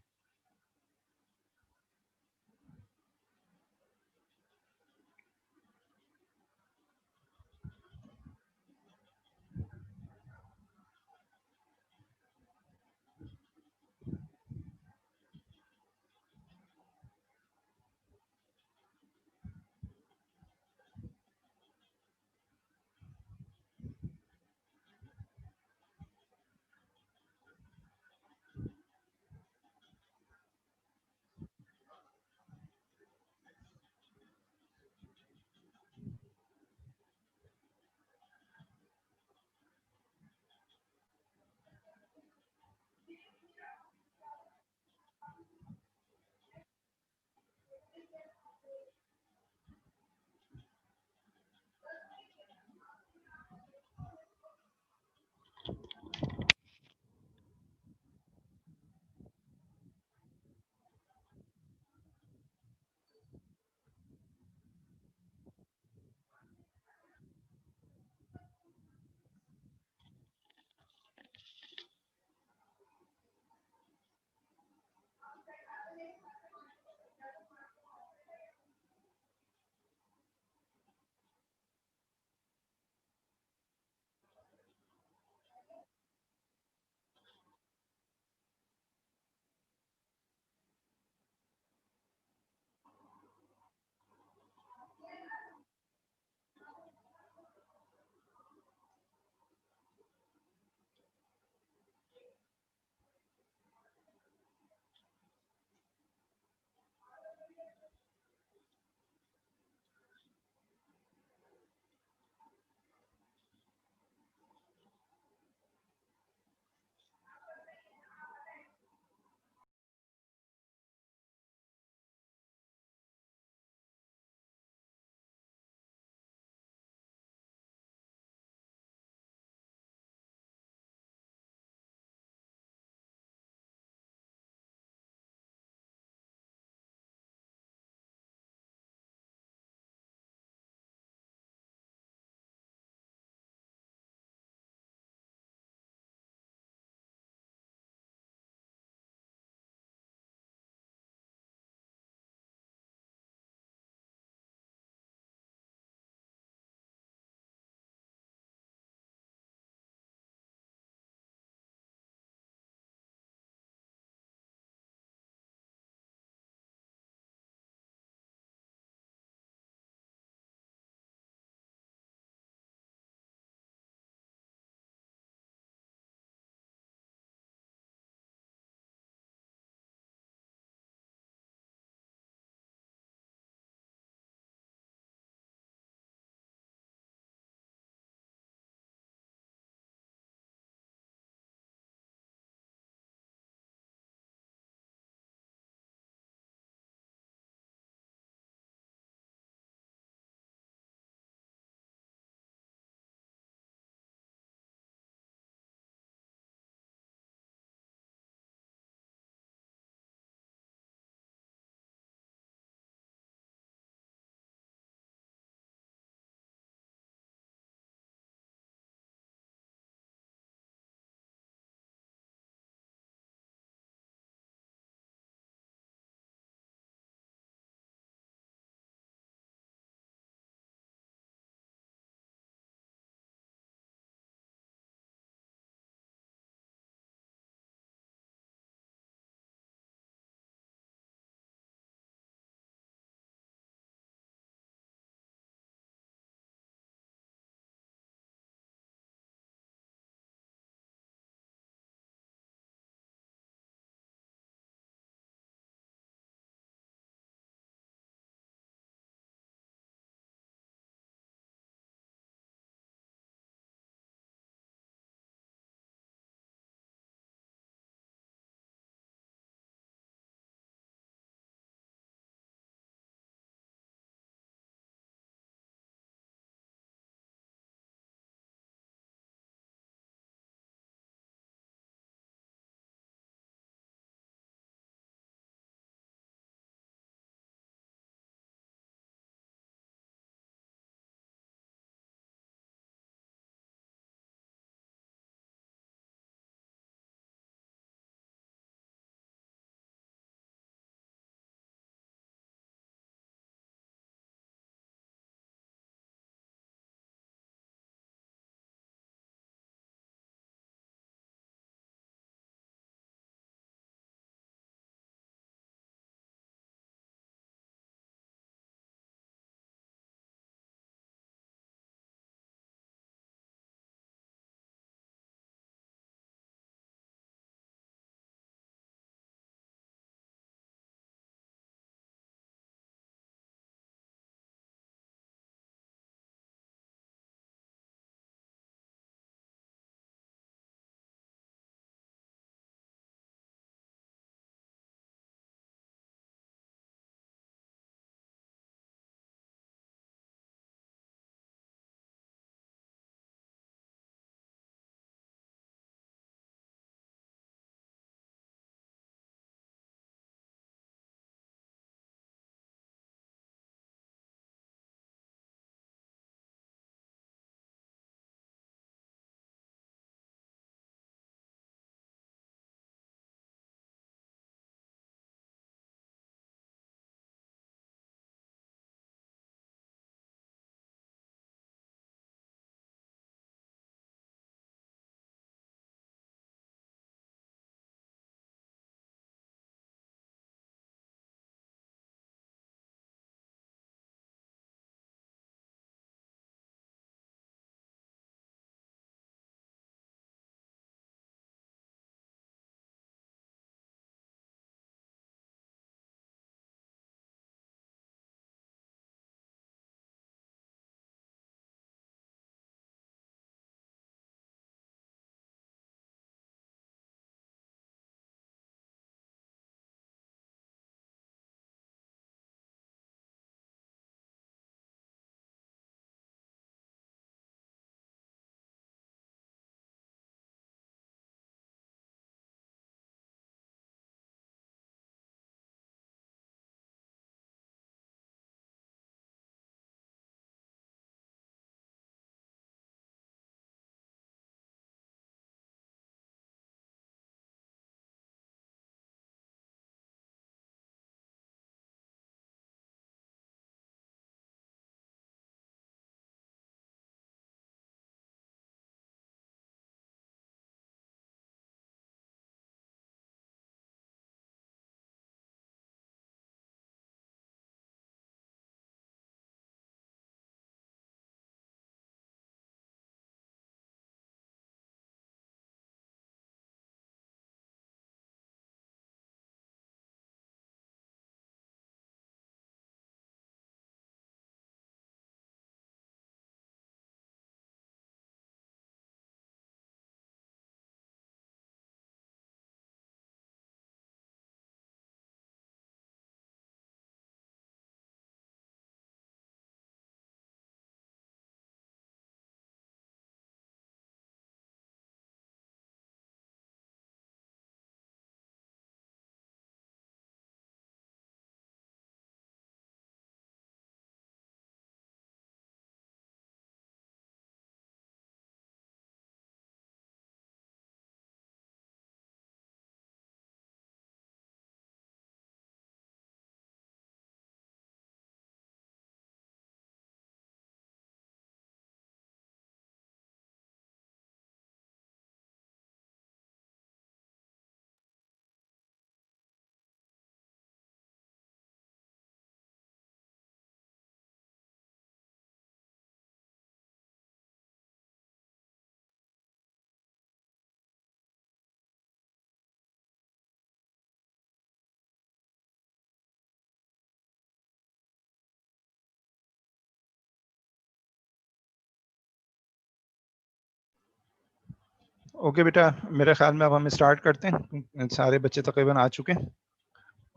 ओके बेटा, मेरे ख्याल में अब हम स्टार्ट करते हैं। सारे बच्चे तकरीबन आ चुके हैं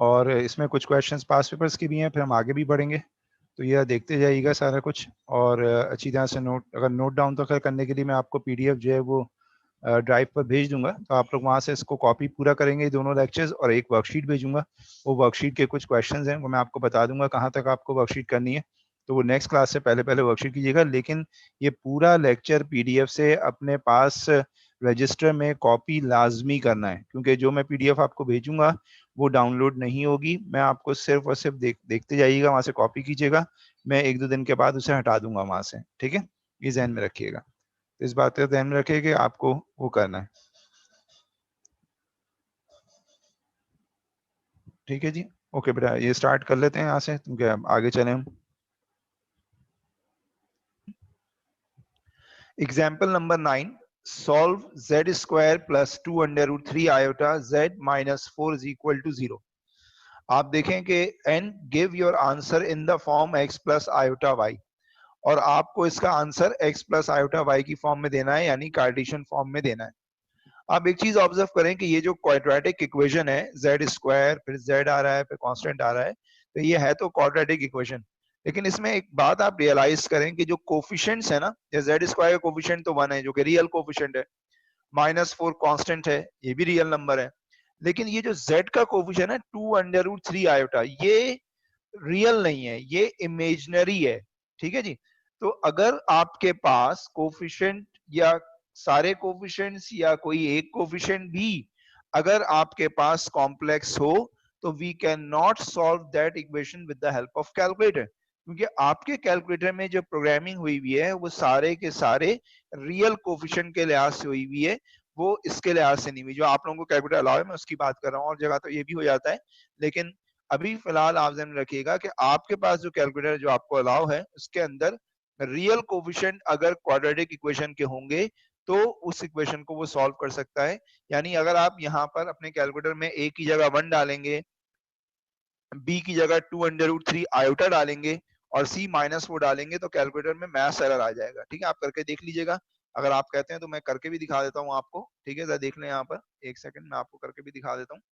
और इसमें कुछ क्वेश्चंस पास पेपर्स की भी हैं, फिर हम आगे भी बढ़ेंगे। तो यह देखते जाइएगा सारा कुछ, और अच्छी तरह से नोट डाउन तो करने के लिए मैं आपको पीडीएफ जो है वो ड्राइव पर भेज दूंगा, तो आप लोग वहाँ से इसको कॉपी पूरा करेंगे दोनों लेक्चर्स, और एक वर्कशीट भेजूंगा। वो वर्कशीट के कुछ क्वेश्चंस हैं, वो मैं आपको बता दूंगा कहाँ तक आपको वर्कशीट करनी है। तो वो नेक्स्ट क्लास से पहले पहले वर्कशीट कीजिएगा, लेकिन ये पूरा लेक्चर पीडीएफ से अपने पास रजिस्टर में कॉपी लाजमी करना है, क्योंकि जो मैं पीडीएफ आपको भेजूंगा वो डाउनलोड नहीं होगी। मैं आपको सिर्फ और सिर्फ देखते जाइएगा, वहाँ से कॉपी कीजिएगा। मैं 1-2 दिन के बाद उसे हटा दूंगा वहाँ से, ठीक है? ये ध्यान में रखिएगा। इस बात का ध्यान रखिए कि आपको वो करना है, ठीक है जी? ओके बेटा, ये स्टार्ट कर लेते हैं यहाँ से, क्योंकि अब आगे चले हम। Example number 9, solve z square plus 2 under root 3 iota z minus 4 is equal to 0। आप देखें कि and give your answer in the form x plus iota y, और आपको इसका answer x plus iota y की फॉर्म में देना है, यानी कार्टेशियन फॉर्म में देना है। आप एक चीज ऑब्जर्व करें कि ये जो क्वाड्रेटिक इक्वेशन है, z स्क्वायर फिर z आ रहा है फिर कांस्टेंट आ रहा है, तो ये है तो क्वाड्रेटिक इक्वेशन, लेकिन इसमें एक बात आप रियलाइज करें कि जो कोफिशिएंट्स है ना, ये z स्क्वायर का कोफिशिएंट तो 1 है जो कि रियल कोफिशिएंट है, -4 कांस्टेंट है ये भी रियल नंबर है, लेकिन ये जो z का कोफिशिएंट है 2 अंडर रूट 3 आयोटा, ये रियल नहीं है, ये इमेजिनरी है, ठीक है जी? तो अगर आपके पास कोफिशिएंट या सारे कोफिशिएंट्स या कोई एक कोफिशिएंट भी अगर आपके पास कॉम्प्लेक्स हो, तो we can not solve that equation with the help of calculator, क्योंकि आपके कैलकुलेटर में जो प्रोग्रामिंग हुई हुई है वो सारे के सारे रियल कोफिशिएंट के लिहाज से हुई हुई है, वो इसके लिहाज से नहीं हुई। जो आप लोगों को कैलकुलेटर अलाउ है मैं उसकी बात कर रहा हूँ, और जगह तो ये भी हो जाता है, लेकिन अभी फिलहाल आप ध्यान रखिएगा कि आपके पास जो कैलकुलेटर जो आपको अलाउ है उसके अंदर रियल कोफिशिएंट अगर क्वाड्रेटिक इक्वेशन के होंगे तो उस इक्वेशन को वो सॉल्व कर सकता है। यानी अगर आप यहाँ पर अपने कैलकुलेटर में a की जगह 1 डालेंगे, b की जगह 2 अंडर रूट 3 आयोटा डालेंगे और c -4 डालेंगे, तो कैलकुलेटर में मैथ्स एरर आ जाएगा, ठीक है? आप करके देख लीजिएगा। अगर आप कहते हैं तो मैं करके भी दिखा देता हूँ आपको, ठीक है? जरा देख लें यहाँ पर, एक सेकंड मैं आपको करके भी दिखा देता हूँ।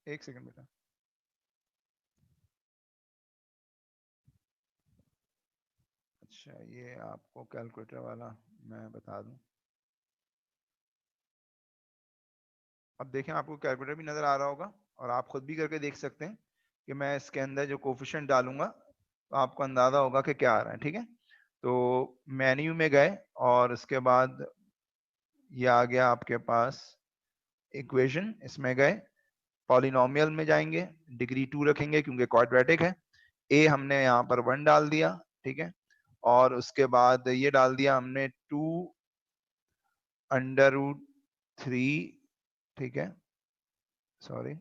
एक सेकंड बेटा। अच्छा, ये आपको कैलकुलेटर वाला मैं बता दूं। अब देखें, आपको कैलकुलेटर भी नजर आ रहा होगा और आप खुद भी करके देख सकते हैं कि मैं इसके अंदर जो कोफिशिएंट डालूंगा तो आपको अंदाजा होगा कि क्या आ रहा है, ठीक है? तो मेन्यू में गए और उसके बाद ये आ गया आपके पास इक्वेशन, इसमें गए पॉलिनोमियल में जाएंगे, डिग्री 2 रखेंगे क्योंकि क्वाड्रेटिक है। ए हमने यहाँ पर 1 डाल दिया, ठीक है? और उसके बाद ये डाल दिया हमने 2 अंडर रूट 3, ठीक है? सॉरी,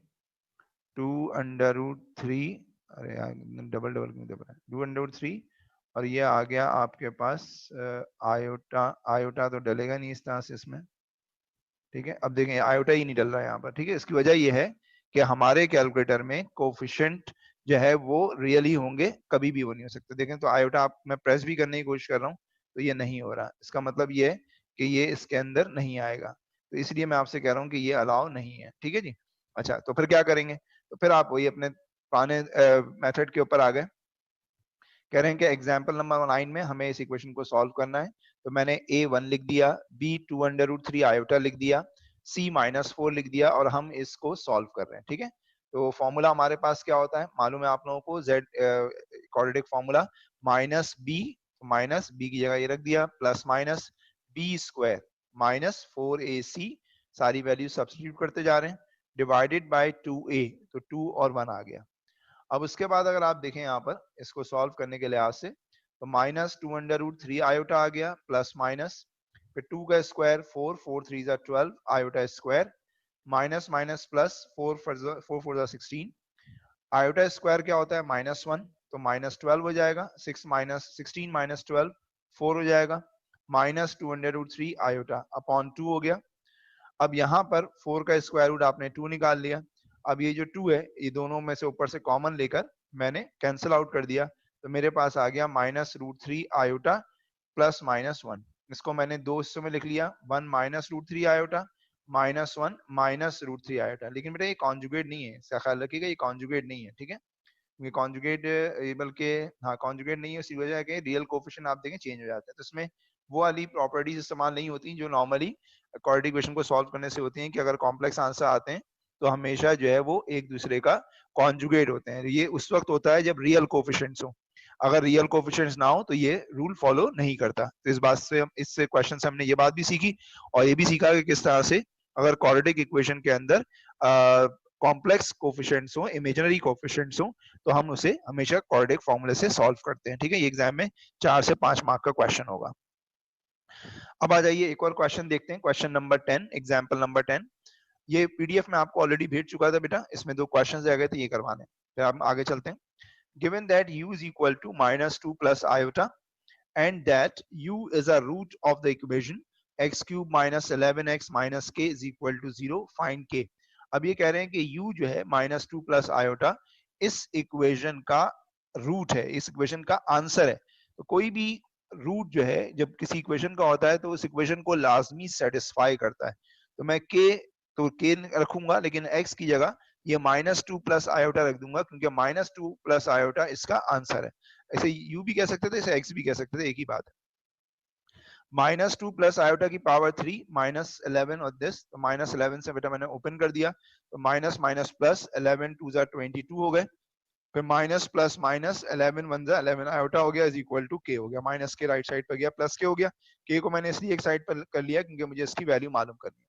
2 अंडर रूट 3, अरे यार डबल डबल क्यों दबा है, 2 अंडर रूट 3, और ये आ गया आपके पास आयोटा। आयोटा तो डलेगा नहीं इस तरह से इसमें, ठीक है? अब देखें आयोटा ही नहीं डल रहा है यहाँ पर, ठीक है? इसकी वजह ये है कि हमारे कैलकुलेटर में कोफिशिएंट जो है वो रियल ही होंगे, कभी भी वो नहीं हो सकते। देखें तो आयोटा आप मैं प्रेस भी करने की कोशिश कर रहा हूँ तो ये नहीं हो रहा, इसका मतलब ये है कि ये इसके अंदर नहीं आएगा, तो इसलिए मैं आपसे कह रहा हूँ कि ये अलाउ नहीं है, ठीक है जी? अच्छा, तो फिर क्या करेंगे? तो फिर आप वही अपने पुराने मेथड के ऊपर आ गए। कह रहे हैं कि एग्जाम्पल नंबर 9 में हमें इस इक्वेशन को सॉल्व करना है, तो मैंने a1 लिख दिया, b 2 अंडर रूट 3 आयोटा लिख दिया, c -4 लिख दिया, और हम इसको सॉल्व कर रहे हैं, ठीक है? तो फॉर्मूला हमारे पास क्या होता है मालूम है आप लोगों को, z quadratic formula minus b की जगह ये रख दिया, plus minus B square minus 4ac, सारी वैल्यू सब्स्टिट्यूट करते जा रहे हैं, डिवाइडेड बाय 2a, तो 2 और 1 आ गया। अब उसके बाद अगर आप देखें यहाँ पर इसको सॉल्व करने के लिहाज से, तो -2 अंडर रूट 3 आयोटा आ गया, प्लस माइनस फिर 2 का स्क्वायर 4, 4 3 जा 12 iota square, minus minus plus 4 4 4 जा 16, आयोटा स्क्वायर क्या होता है -1, तो -12 हो जाएगा। 16 माइनस 12 4 हो जाएगा। -2√3 आयोटा अपॉन 2 हो गया। अब यहाँ पर 4 का स्क्वायर रूट आपने 2 निकाल लिया। अब ये जो 2 है ये दोनों में से ऊपर से कॉमन लेकर मैंने कैंसिल आउट कर दिया, तो मेरे पास आ गया -√3 आयोटा प्लस -1। इसको मैंने दो हिस्सों में लिख लिया, 1 -√3 आयोटा -1 -√3 आयोटा। लेकिन बेटा ये कॉन्जुगेट नहीं है, इसका ख्याल रखिएगा, ये कॉन्जुगेट नहीं है, ठीक है। ये कॉन्जुगेट बल्कि हाँ कॉन्जुगेट नहीं है, इसी वजह है कि रियल कोफिशिएंट आप देखें चेंज हो जाता है, तो इसमें वो वाली प्रॉपर्टीज इस्तेमाल नहीं होती जो नॉर्मली क्वाड्रेटिक इक्वेशन को सॉल्व करने से होती हैं, कि अगर कॉम्प्लेक्स आंसर आते हैं तो हमेशा जो है वो एक दूसरे का कॉन्जुगेट होते हैं। ये उस वक्त होता है जब रियल कोफिशिएंट्स हो, अगर रियल कोफिशिएंट्स ना हो तो ये रूल फॉलो नहीं करता। तो इस बात से इस क्वेश्चन से हमने ये बात भी सीखी और ये भी सीखा कि किस तरह से अगर क्वाड्रेटिक इक्वेशन के अंदर कॉम्प्लेक्स कोफिशिएंट्स हो, इमेजिनरी कोफिशिएंट्स हो, तो हम उसे हमेशा क्वाड्रेटिक फॉर्मूले से सॉल्व करते हैं, ठीक है। ये एग्जाम में 4 से 5 मार्क का क्वेश्चन होगा। अब आ जाइए एक और क्वेश्चन देखते हैं, क्वेश्चन नंबर 10, एग्जाम्पल नंबर 10। ये पीडीएफ में आपको ऑलरेडी भेज चुका था बेटा, इसमें 2 क्वेश्चंस रह गए थे, ये करवाने। फिर हम आगे चलते हैं। Given that u is equal to -2 plus iota and that u is a root of the equation x cube minus 11x minus k is equal to 0, find k। अब ये कह रहे हैं कि u जो है -2 प्लस आयोटा इस equation का रूट है, इस इक्वेशन का आंसर है। तो कोई भी रूट जो है जब किसी इक्वेशन का होता है तो उस इक्वेशन को लाजमी सेटिस्फाई करता है। तो मैं k रखूंगा, लेकिन x की जगह ये -2 प्लस आयोटा रख दूंगा, क्योंकि -2 प्लस आयोटा इसका आंसर है। ऐसे u भी कह सकते थे, ऐसे x भी कह सकते थे, एक ही बात है। -2 प्लस आयोटा की पावर 3 -11 और दिस, तो -11 से बेटा मैंने ओपन कर दिया, तो माइनस माइनस प्लस 11 2 जा 22 हो गए। फिर माइनस प्लस माइनस 11 1 जा 11 आयोटा हो गया इज इक्वल टू के हो गया। माइनस के राइट साइड पर गया, प्लस के हो गया। के को मैंने इसलिए एक साइड पर कर लिया क्योंकि मुझे इसकी वैल्यू मालूम करनी है।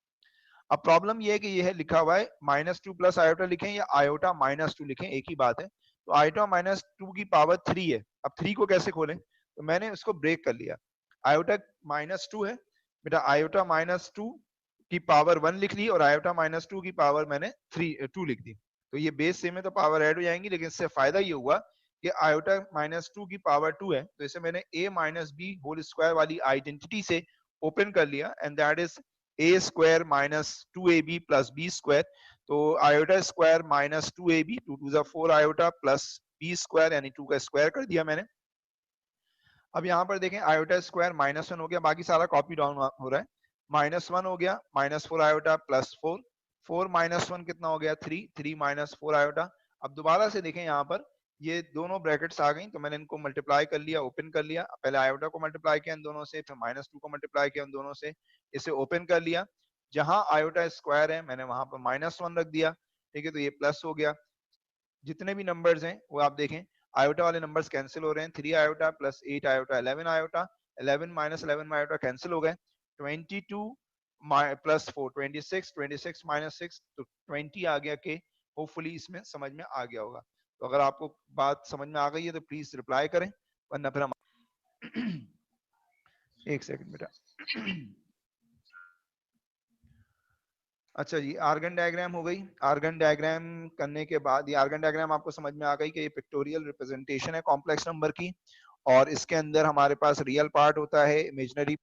अब प्रॉब्लम ये है कि ये है लिखा हुआ है -2 प्लस आयोटा लिखें या आयोटा -2 लिखें, एक ही बात है। तो आयोटा -2 की पावर 3 है। अब 3 को कैसे खोलें, तो मैंने उसको ब्रेक कर लिया। आयोटा -2 है बेटा, आयोटा -2 की पावर 1 लिख ली और आयोटा -2 की पावर मैंने 2 लिख दी। तो ये बेस सेम है तो पावर ऐड हो जाएंगी, लेकिन इससे फायदा ये हुआ कि आयोटा -2 की पावर 2 है, तो इसे मैंने a minus B whole square वाली आइडेंटिटी से ओपन कर लिया, and that is a square minus 2ab plus B square. तो आयोटा स्क्वायर माइनस 2ab 2 टू जा 4 आयोटा प्लस बी स्क्वायर यानी 2 का स्क्वायर कर दिया मैंने। अब यहाँ पर देखें आयोटा स्क्वायर -1 हो गया, बाकी सारा कॉपी डाउन हो रहा है। -1 हो गया, -4 आयोटा प्लस 4, 4 -1 कितना हो गया 3, 3 -4 आयोटा। अब दोबारा से देखें यहाँ पर ये दोनों ब्रैकेट्स आ गई, तो मैंने इनको मल्टीप्लाई कर लिया, ओपन कर लिया। पहले आयोटा को मल्टीप्लाई किया इन दोनों से, फिर -2 को मल्टीप्लाई किया उन दोनों से, इसे ओपन कर लिया। जहां आयोटा स्क्वायर है मैंने वहां पर -1 रख दिया, ठीक है। तो ये प्लस हो गया। जितने भी नंबर्स हैं वो आप देखें, आयोटा वाले नंबर्स कैंसिल हो रहे हैं। 3 iota plus 8 iota 11 iota, 11 minus 11 iota cancel हो गए। 22 प्लस 4 26, 26 माइनस 6 तो 20 आ गया के। होपफुली इसमें समझ में आ गया होगा। तो अगर आपको बात समझ में आ गई है तो प्लीज रिप्लाई करें, वरना फिर हम एक सेकंड बेटा। अच्छा जी, आर्गन डायग्राम हो गई। आर्गन डायग्राम करने के बाद ये आर्गन डायग्राम आपको समझ में आ गई कि ये पिक्टोरियल रिप्रेजेंटेशन है कॉम्प्लेक्स नंबर की, और इसके अंदर हमारे पास रियल पार्ट होता है, इमेजिनरी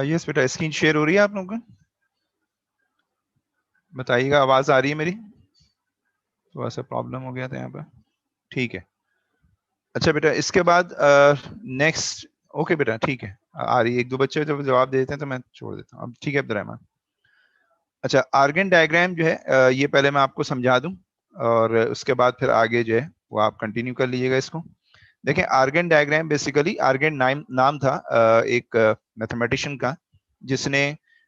यस बेटा, स्क्रीन शेयर हो रही है आप लोगों को? बताइएगा, आवाज आ रही है मेरी? थोड़ा सा प्रॉब्लम हो गया था यहाँ पे। ठीक है। अच्छा बेटा, इसके बाद नेक्स्ट। ओके बेटा, ठीक है, आ रही है। एक दो बच्चे जब जवाब दे देते हैं तो मैं छोड़ देता हूँ। अब ठीक है अब्दुलरहमान। अच्छा, आर्गन डायग्राम जो है ये पहले मैं आपको समझा दूं और उसके बाद फिर आगे जो है वो आप कंटिन्यू कर लीजिएगा इसको। देखें, आर्गन डायग्राम बेसिकली, आर्गन नाम था एक मैथमेटिशियन का, जिसने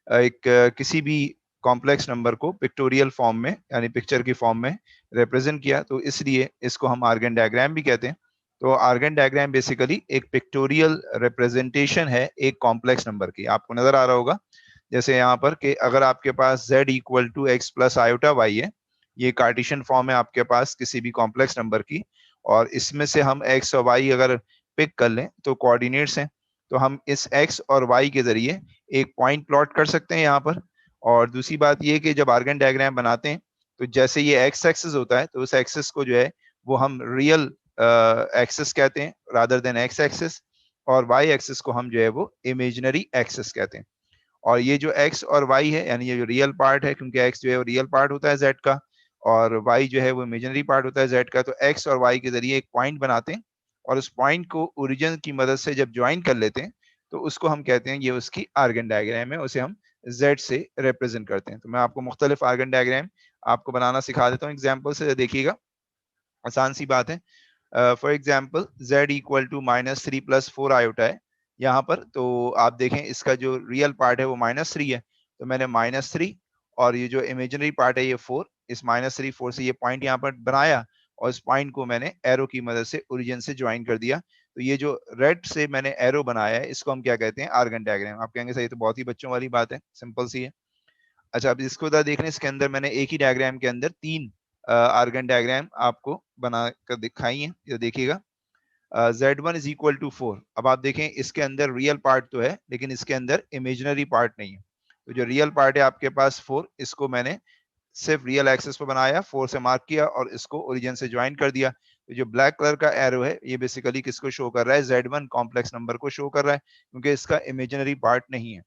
एक किसी भी कॉम्प्लेक्स नंबर को पिक्टोरियल फॉर्म में यानी पिक्चर की फॉर्म में रिप्रेजेंट किया, तो इसलिए इसको हम आर्गन डायग्राम भी कहते हैं। तो आर्गन डायग्राम बेसिकली एक पिक्टोरियल रिप्रेजेंटेशन है एक कॉम्प्लेक्स नंबर की। आपको नजर आ रहा होगा जैसे यहाँ पर कि अगर आपके पास z equal to x plus iota y है, ये कार्टेशियन फॉर्म है आपके पास किसी भी कॉम्प्लेक्स नंबर की, और इसमें से हम x और y अगर पिक कर लें तो कोऑर्डिनेट्स हैं, तो हम इस x और y के जरिए एक पॉइंट प्लॉट कर सकते हैं यहाँ पर। और दूसरी बात ये कि जब आर्गन डायग्राम बनाते हैं तो जैसे ये एक्स एक्सिस होता है तो उस एक्सिस को जो है वो हम रियल एक्सिस कहते हैं रादर देन एक्स एक्सिस, और वाई एक्सिस को हम जो है वो इमेजिनरी एक्सिस कहते हैं। और ये जो x और y है यानी ये जो रियल पार्ट है, क्योंकि x जो है वो रियल पार्ट होता है z का और y जो है वो इमेजिनरी पार्ट होता है z का, तो x और y के जरिए एक पॉइंट बनाते हैं और उस पॉइंट को ओरिजिन की मदद से जब ज्वाइन कर लेते हैं तो उसको हम कहते हैं ये उसकी आर्गन डायग्राम है, उसे हम z से रिप्रेजेंट करते हैं। तो मैं आपको मुख्तलिफ आर्गन डायग्राम आपको बनाना सिखा देता हूँ एग्जाम्पल से, देखिएगा आसान सी बात है। For example z equal to -3 + 4 iota है यहाँ पर, तो आप देखें इसका जो रियल पार्ट है वो -3 है, तो मैंने -3 और ये जो इमेजिनरी पार्ट है ये 4, इस -3 4 से ये पॉइंट यहाँ पर बनाया और इस पॉइंट को मैंने एरो की मदद से ओरिजिन से ज्वाइन कर दिया। तो ये जो रेड से मैंने एरो बनाया है इसको हम क्या कहते हैं? Argand diagram. आप कहेंगे सर ये तो बहुत ही बच्चों वाली बात है, सिंपल सी है। अच्छा, अब इसको जरा देख लें, इसके अंदर मैंने एक ही डायग्राम के अंदर 3 आर्गन डायग्राम आपको बना कर दिखाई है, ये देखिएगा। Z1 is equal to 4। अब आप देखें इसके अंदर रियल पार्ट तो है लेकिन इसके अंदर इमेजिनरी पार्ट नहीं है। तो जो रियल पार्ट है आपके पास 4, इसको मैंने सिर्फ रियल एक्सेस पर बनाया, 4 से मार्क किया और इसको ओरिजिन से ज्वाइन कर दिया। तो जो ब्लैक कलर का एरो है ये बेसिकली किसको शो कर रहा है? Z1 कॉम्प्लेक्स नंबर को शो कर रहा है, क्योंकि इसका इमेजिनरी पार्ट नहीं है।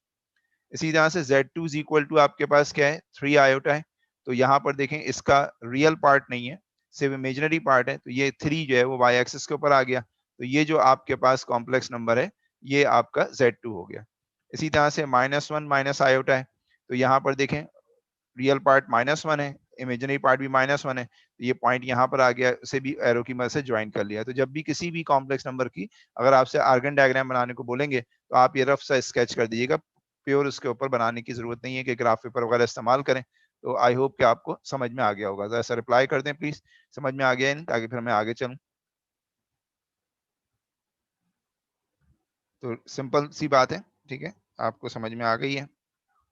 इसी तरह से Z2 इज इक्वल टू आपके पास क्या है? 3 आयोटा है। तो यहाँ पर देखें इसका रियल पार्ट नहीं है, सिर्फ इमेजिनरी पार्ट है, तो ये 3 जो है वो वाई एक्सिस के ऊपर आ गया। तो ये जो आपके पास कॉम्प्लेक्स नंबर है ये आपका Z2 हो गया। इसी तरह से -1 माइनस आयोटा है, तो यहाँ पर देखें रियल पार्ट -1 है, इमेजिनरी पार्ट भी -1 है, तो ये पॉइंट यहाँ पर आ गया, उसे भी एरो की मदद से ज्वाइन कर लिया। तो जब भी किसी भी कॉम्प्लेक्स नंबर की अगर आपसे आर्गन डायग्राम बनाने को बोलेंगे तो आप ये रफ सा स्केच कर दीजिएगा, प्योर उसके ऊपर बनाने की जरूरत नहीं है कि ग्राफ पेपर वगैरह इस्तेमाल करें। तो आई होप कि आपको समझ में आ गया होगा। जरा सा रिप्लाई कर दें प्लीज, समझ में आ गया है नहीं, ताकि फिर मैं आगे चलूं। तो सिंपल सी बात है, ठीक है, आपको समझ में आ गई है।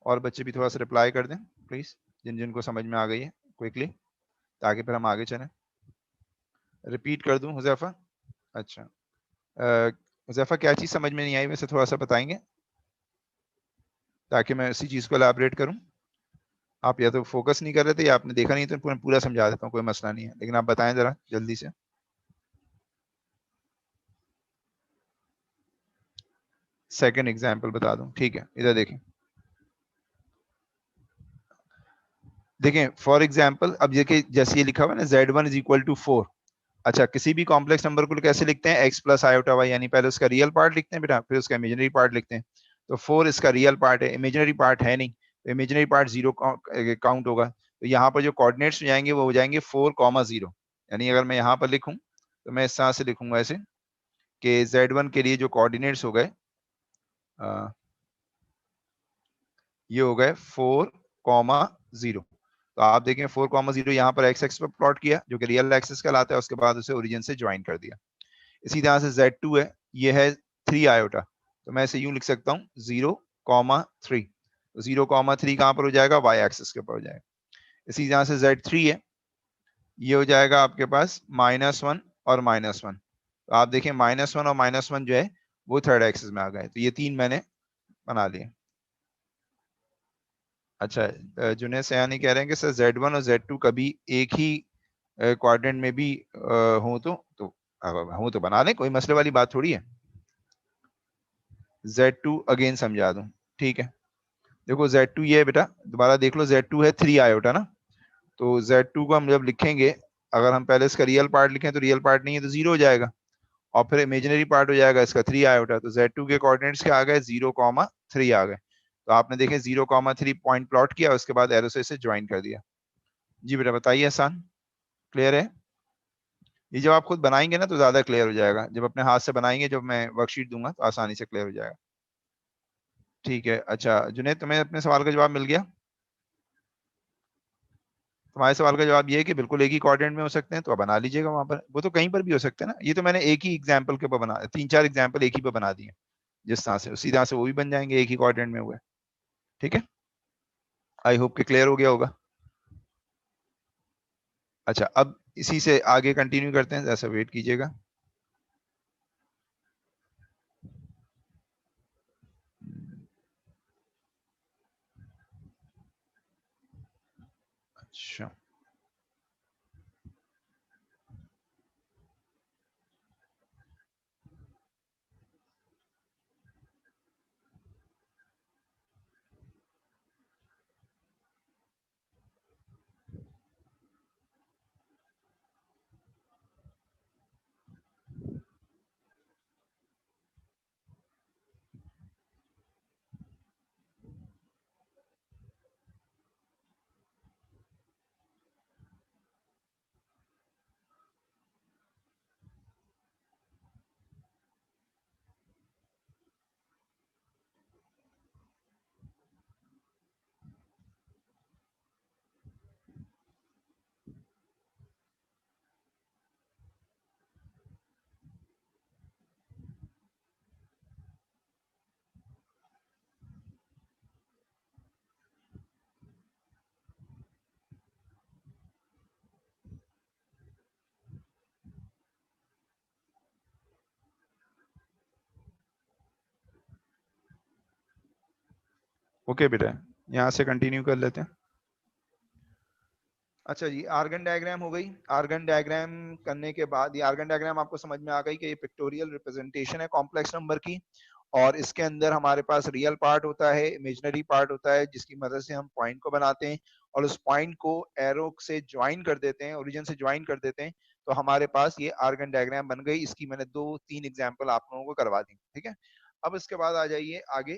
और बच्चे भी थोड़ा सा रिप्लाई कर दें प्लीज, जिन जिनको समझ में आ गई है क्विकली, ताकि फिर हम आगे चलें। रिपीट कर दूं हुजैफा? अच्छा, हुजैफा क्या चीज़ समझ में नहीं आई वैसे, थोड़ा सा बताएंगे ताकि मैं उसी चीज़ को एलैबोरेट करूं। आप या तो फोकस नहीं कर रहे थे या आपने देखा नहीं, तो पूरा पूरा समझा देता हूँ, कोई मसला नहीं है, लेकिन आप बताएं जरा जल्दी से। सेकंड एग्जाम्पल बता दूं, ठीक है, इधर देखें। देखें फॉर एग्जाम्पल, अब देखिए जैसे ये लिखा हुआ है ना Z1 इज इक्वल टू 4। अच्छा, किसी भी कॉम्प्लेक्स नंबर को कैसे लिखते हैं? x प्लस आयोटा वाई, यानी पहले उसका रियल पार्ट लिखते हैं बेटा, फिर उसका इमेजिनरी पार्ट लिखते हैं। तो 4 इसका रियल पार्ट है, इमेजिनरी पार्ट है नहीं, तो इमेजिनरी पार्ट 0 काउंट होगा। तो यहाँ पर जो कोऑर्डिनेट्स हो जाएंगे वो हो जाएंगे 4,0, यानी अगर मैं यहाँ पर लिखूं तो मैं इस तरह से लिखूंगा ऐसे कि Z1 के लिए जो कोऑर्डिनेट्स हो गए ये हो गए 4,0। तो आप देखें 4,0 यहाँ पर x एक्सिस पर प्लॉट किया जो कि रियल एक्सिस कहलाता है, उसके बाद उसे ओरिजिन से ज्वाइन कर दिया। इसी तरह से Z2 है, ये है 3 आयोटा, तो मैं इसे यूं लिख सकता हूँ 0,3। तो 0,3 कहाँ पर हो जाएगा? वाई एक्सिस के ऊपर हो जाएगा। इसी तरह से Z3 है, ये हो जाएगा आपके पास -1 और -1। तो आप देखें -1 और -1 जो है वो थर्ड एक्सिस में आ गए, तो ये 3 मैंने बना लिए। अच्छा, जुनेद सयानी कह रहे हैं कि सर Z1 और Z2 कभी एक ही क्वाड्रेंट में भी हो तो हो तो बना लें, कोई मसले वाली बात थोड़ी है। Z2 अगेन समझा दूं, ठीक है, देखो Z2 ये है बेटा, दोबारा देख लो, Z2 है 3 आयोटा ना, तो Z2 को हम जब लिखेंगे, अगर हम पहले इसका रियल पार्ट लिखें तो रियल पार्ट नहीं है तो 0 हो जाएगा, और फिर इमेजिनरी पार्ट हो जाएगा इसका 3 आयोटा, तो Z2 के कोऑर्डिनेट्स क्या आ गए, 0,3 आ गए। तो आपने देखे 0,3 पॉइंट प्लॉट किया, उसके बाद एरो से इसे ज्वाइन कर दिया। जी बेटा बताइए, आसान, क्लियर है? ये जब आप खुद बनाएंगे ना तो ज्यादा क्लियर हो जाएगा, जब अपने हाथ से बनाएंगे, जब मैं वर्कशीट दूंगा तो आसानी से क्लियर हो जाएगा। ठीक है, अच्छा जुनेद, तुम्हें अपने सवाल का जवाब मिल गया? तुम्हारे सवाल का जवाब ये है कि बिल्कुल एक ही कोऑर्डिनेट में हो सकते हैं, तो आप बना लीजिएगा वहां पर, वो तो कहीं पर भी हो सकते हैं ना, ये तो मैंने एक ही एग्जाम्पल के ऊपर बना, 3-4 एग्जाम्पल एक ही पे बना दिए, जिस तरह से उसी तरह से वो भी बन जाएंगे, एक ही कोऑर्डिनेट में हुए। ठीक है, आई होप कि क्लियर हो गया होगा। अच्छा, अब इसी से आगे कंटिन्यू करते हैं, जैसा वेट कीजिएगा। अच्छा, ओके बेटा, यहाँ से कंटिन्यू कर लेते हैं। अच्छा जी, आर्गन डायग्राम हो गई। आर्गन डायग्राम करने के बाद, ये आर्गन डायग्राम आपको समझ में आ गई कि ये पिक्टोरियल रिप्रेजेंटेशन है कॉम्प्लेक्स नंबर की, और इसके अंदर हमारे पास रियल पार्ट होता है, इमेजिनरी पार्ट होता है, जिसकी मदद से हम पॉइंट को बनाते हैं और उस पॉइंट को एरो से ज्वाइन कर देते हैं, ओरिजिन से ज्वाइन कर देते हैं, तो हमारे पास ये आर्गन डायग्राम बन गई। इसकी मैंने 2-3 एग्जाम्पल आप लोगों को करवा दी, ठीक है। अब इसके बाद आ जाइए आगे,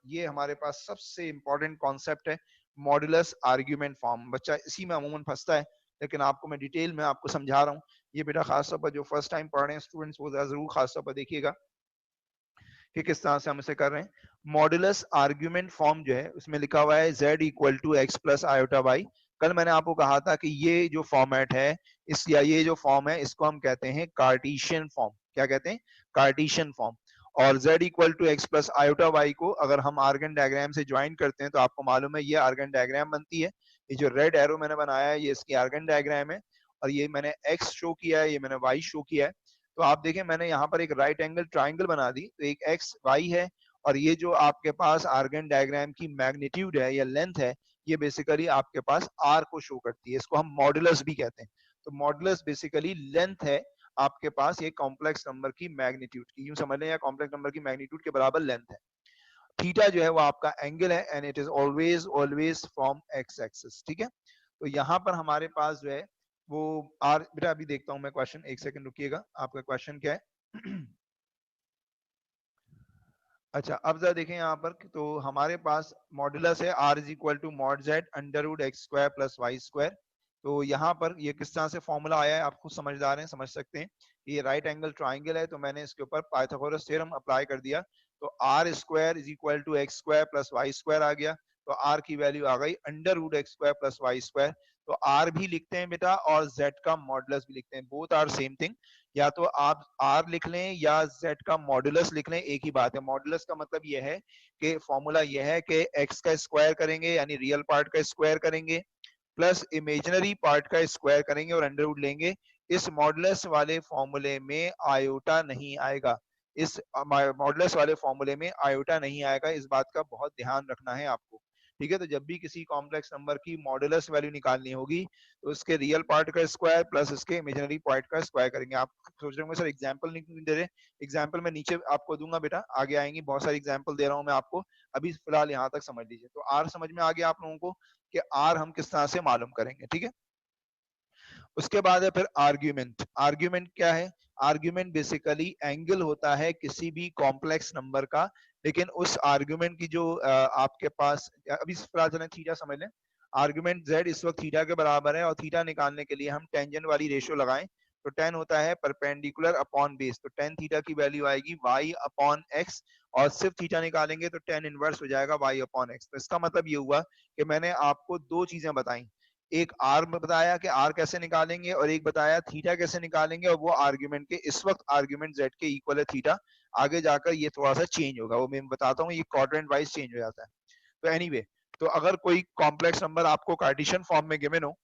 ये हमारे पास सबसे इंपॉर्टेंट कॉन्सेप्ट है, मॉडुलस आर्ग्यूमेंट फॉर्म। बच्चा इसी में अमूमन फंसता है, लेकिन आपको मैं डिटेल में आपको समझा रहा हूँ। ये बेटा खासतौर पर जो फर्स्ट टाइम पढ़ रहे हैं स्टूडेंट्स, वो जरूर खासतौर पर देखिएगा कि किस तरह से हम इसे कर रहे हैं। मॉडुलस आर्ग्यूमेंट फॉर्म जो है उसमें लिखा हुआ है z equal to x plus iota y. कल मैंने आपको कहा था कि ये जो फॉर्मेट है, इस या ये जो फॉर्म है, इसको हम कहते हैं कार्टेशियन फॉर्म। क्या कहते हैं? Cartesian form. और z equal to x plus iota y को अगर हम आर्गन डायग्राम से ज्वाइन करते हैं तो आपको मालूम है ये आर्गन डायग्राम बनती है। ये जो रेड एरो मैंने बनाया है ये इसकी आर्गन डायग्राम है, और ये मैंने एक्स शो किया है, ये मैंने वाई शो किया है। तो आप देखें मैंने यहाँ पर एक राइट एंगल ट्राइंगल बना दी, तो एक एक्स वाई है, और ये जो आपके पास आर्गन डायग्राम की मैग्नीट्यूड है या लेंथ है, ये बेसिकली आपके पास आर को शो करती है। इसको हम मॉडुलस भी कहते हैं। तो मॉडुलस बेसिकली लेंथ है आपके पास, ये कॉम्प्लेक्स नंबर की मैग्नीट्यूड की, यूं समझ लें, या कॉम्प्लेक्स नंबर की मैग्नीट्यूड के बराबर लेंथ है। थीटा जो है वो आपका एंगल है, and it is always always from x axis, ठीक है। तो यहाँ पर हमारे पास जो है वो आर, बेटा अभी देखता हूं मैं क्वेश्चन, एक सेकंड रुकिएगा, आपका क्वेश्चन क्या है? अच्छा, अब जरा देखें यहाँ पर, तो हमारे पास मॉडुलस है r is equal to mod z under root x square plus Y square. तो यहाँ पर ये किस तरह से फॉर्मूला आया है, आप खुद समझदार हैं, समझ सकते हैं। ये राइट एंगल ट्राइंगल है, तो मैंने इसके ऊपर पाइथागोरस थ्योरम अप्लाई कर दिया, तो R square is equal to X square plus Y square आ गया। तो आर की वैल्यू आ गई under root x square plus Y square. तो आर भी लिखते हैं बेटा और जेड का मॉडुलस भी लिखते हैं, बोथ आर सेम थिंग। या तो आप आर लिख लें या जेड का मॉडुलस लिख लें, एक ही बात है। मॉडुलस का मतलब यह है कि फॉर्मूला यह है कि एक्स का स्क्वायर करेंगे, यानी रियल पार्ट का स्क्वायर करेंगे, प्लस इमेजिनरी पार्ट का स्क्वायर करेंगे और अंडर रूट लेंगे। इस मॉडुलस वाले फॉर्मूले में आयोटा नहीं आएगा, इस मॉडुलस वाले फॉर्मूले में आयोटा नहीं आएगा, इस बात का बहुत ध्यान रखना है आपको, ठीक है। तो जब भी किसी कॉम्प्लेक्स नंबर की मॉडुलस वैल्यू निकालनी होगी तो उसके रियल पार्ट का स्क्वायर प्लस उसके इमेजिनरी पार्ट का स्क्वायर करेंगे। आप सोच रहे होंगे सर एग्जांपल नहीं दे रहे, एग्जांपल मैं नीचे आपको दूंगा बेटा, आगे आएंगी बहुत सारी एग्जांपल दे रहा हूं मैं आपको, अभी फिलहाल यहाँ तक समझ लीजिए। तो आर समझ में आ गया आप लोगों को कि आर हम किस तरह से मालूम करेंगे, ठीक है। उसके बाद है फिर आर्ग्यूमेंट। आर्ग्यूमेंट क्या है? आर्ग्यूमेंट बेसिकली एंगल होता है किसी भी कॉम्प्लेक्स नंबर का, लेकिन उस आर्ग्यूमेंट की जो आपके पास अभी फिलहाल चलें थीटा समझ लें। आर्ग्यूमेंट z इस वक्त थीटा के बराबर है और थीटा निकालने के लिए हम टेंजेंट वाली रेशियो लगाएं तो टेन होता है परपेंडिकुलर अपॉन बेस, तो टेन थीटा की वैल्यू आएगी y अपॉन x, और सिर्फ थीटा निकालेंगे तो टेन इनवर्स हो जाएगा y अपॉन x। तो इसका मतलब ये हुआ कि मैंने आपको दो चीजें बताई, एक आर में बताया कि आर कैसे निकालेंगे और एक बताया थीटा कैसे निकालेंगे, और वो आर्ग्यूमेंट के इस वक्त आर्ग्यूमेंट जेड के इक्वल है थीटा, आगे जाकर ये थोड़ा सा चेंज होगा, वो मैं बताता हूँ, ये क्वाड्रेंट वाइज चेंज हो जाता है। तो एनीवे, तो अगर कोई कॉम्प्लेक्स नंबर आपको कार्टेशियन फॉर्म में गिवन हो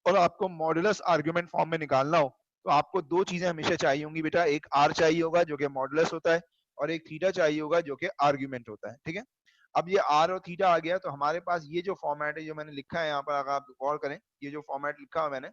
और आपको मॉडुलस आर्ग्यूमेंट फॉर्म में निकालना हो तो आपको दो चीजें हमेशा चाहिए होंगी बेटा, एक आर चाहिए होगा जो कि मॉडुलस होता है और एक थीटा चाहिए होगा जो कि आर्ग्यूमेंट होता है, ठीक है। अब ये आर और थीटा आ गया तो हमारे पास ये जो फॉर्मेट है जो मैंने लिखा है यहाँ पर, अगर आप गौर करें ये जो फॉर्मेट लिखा है मैंने,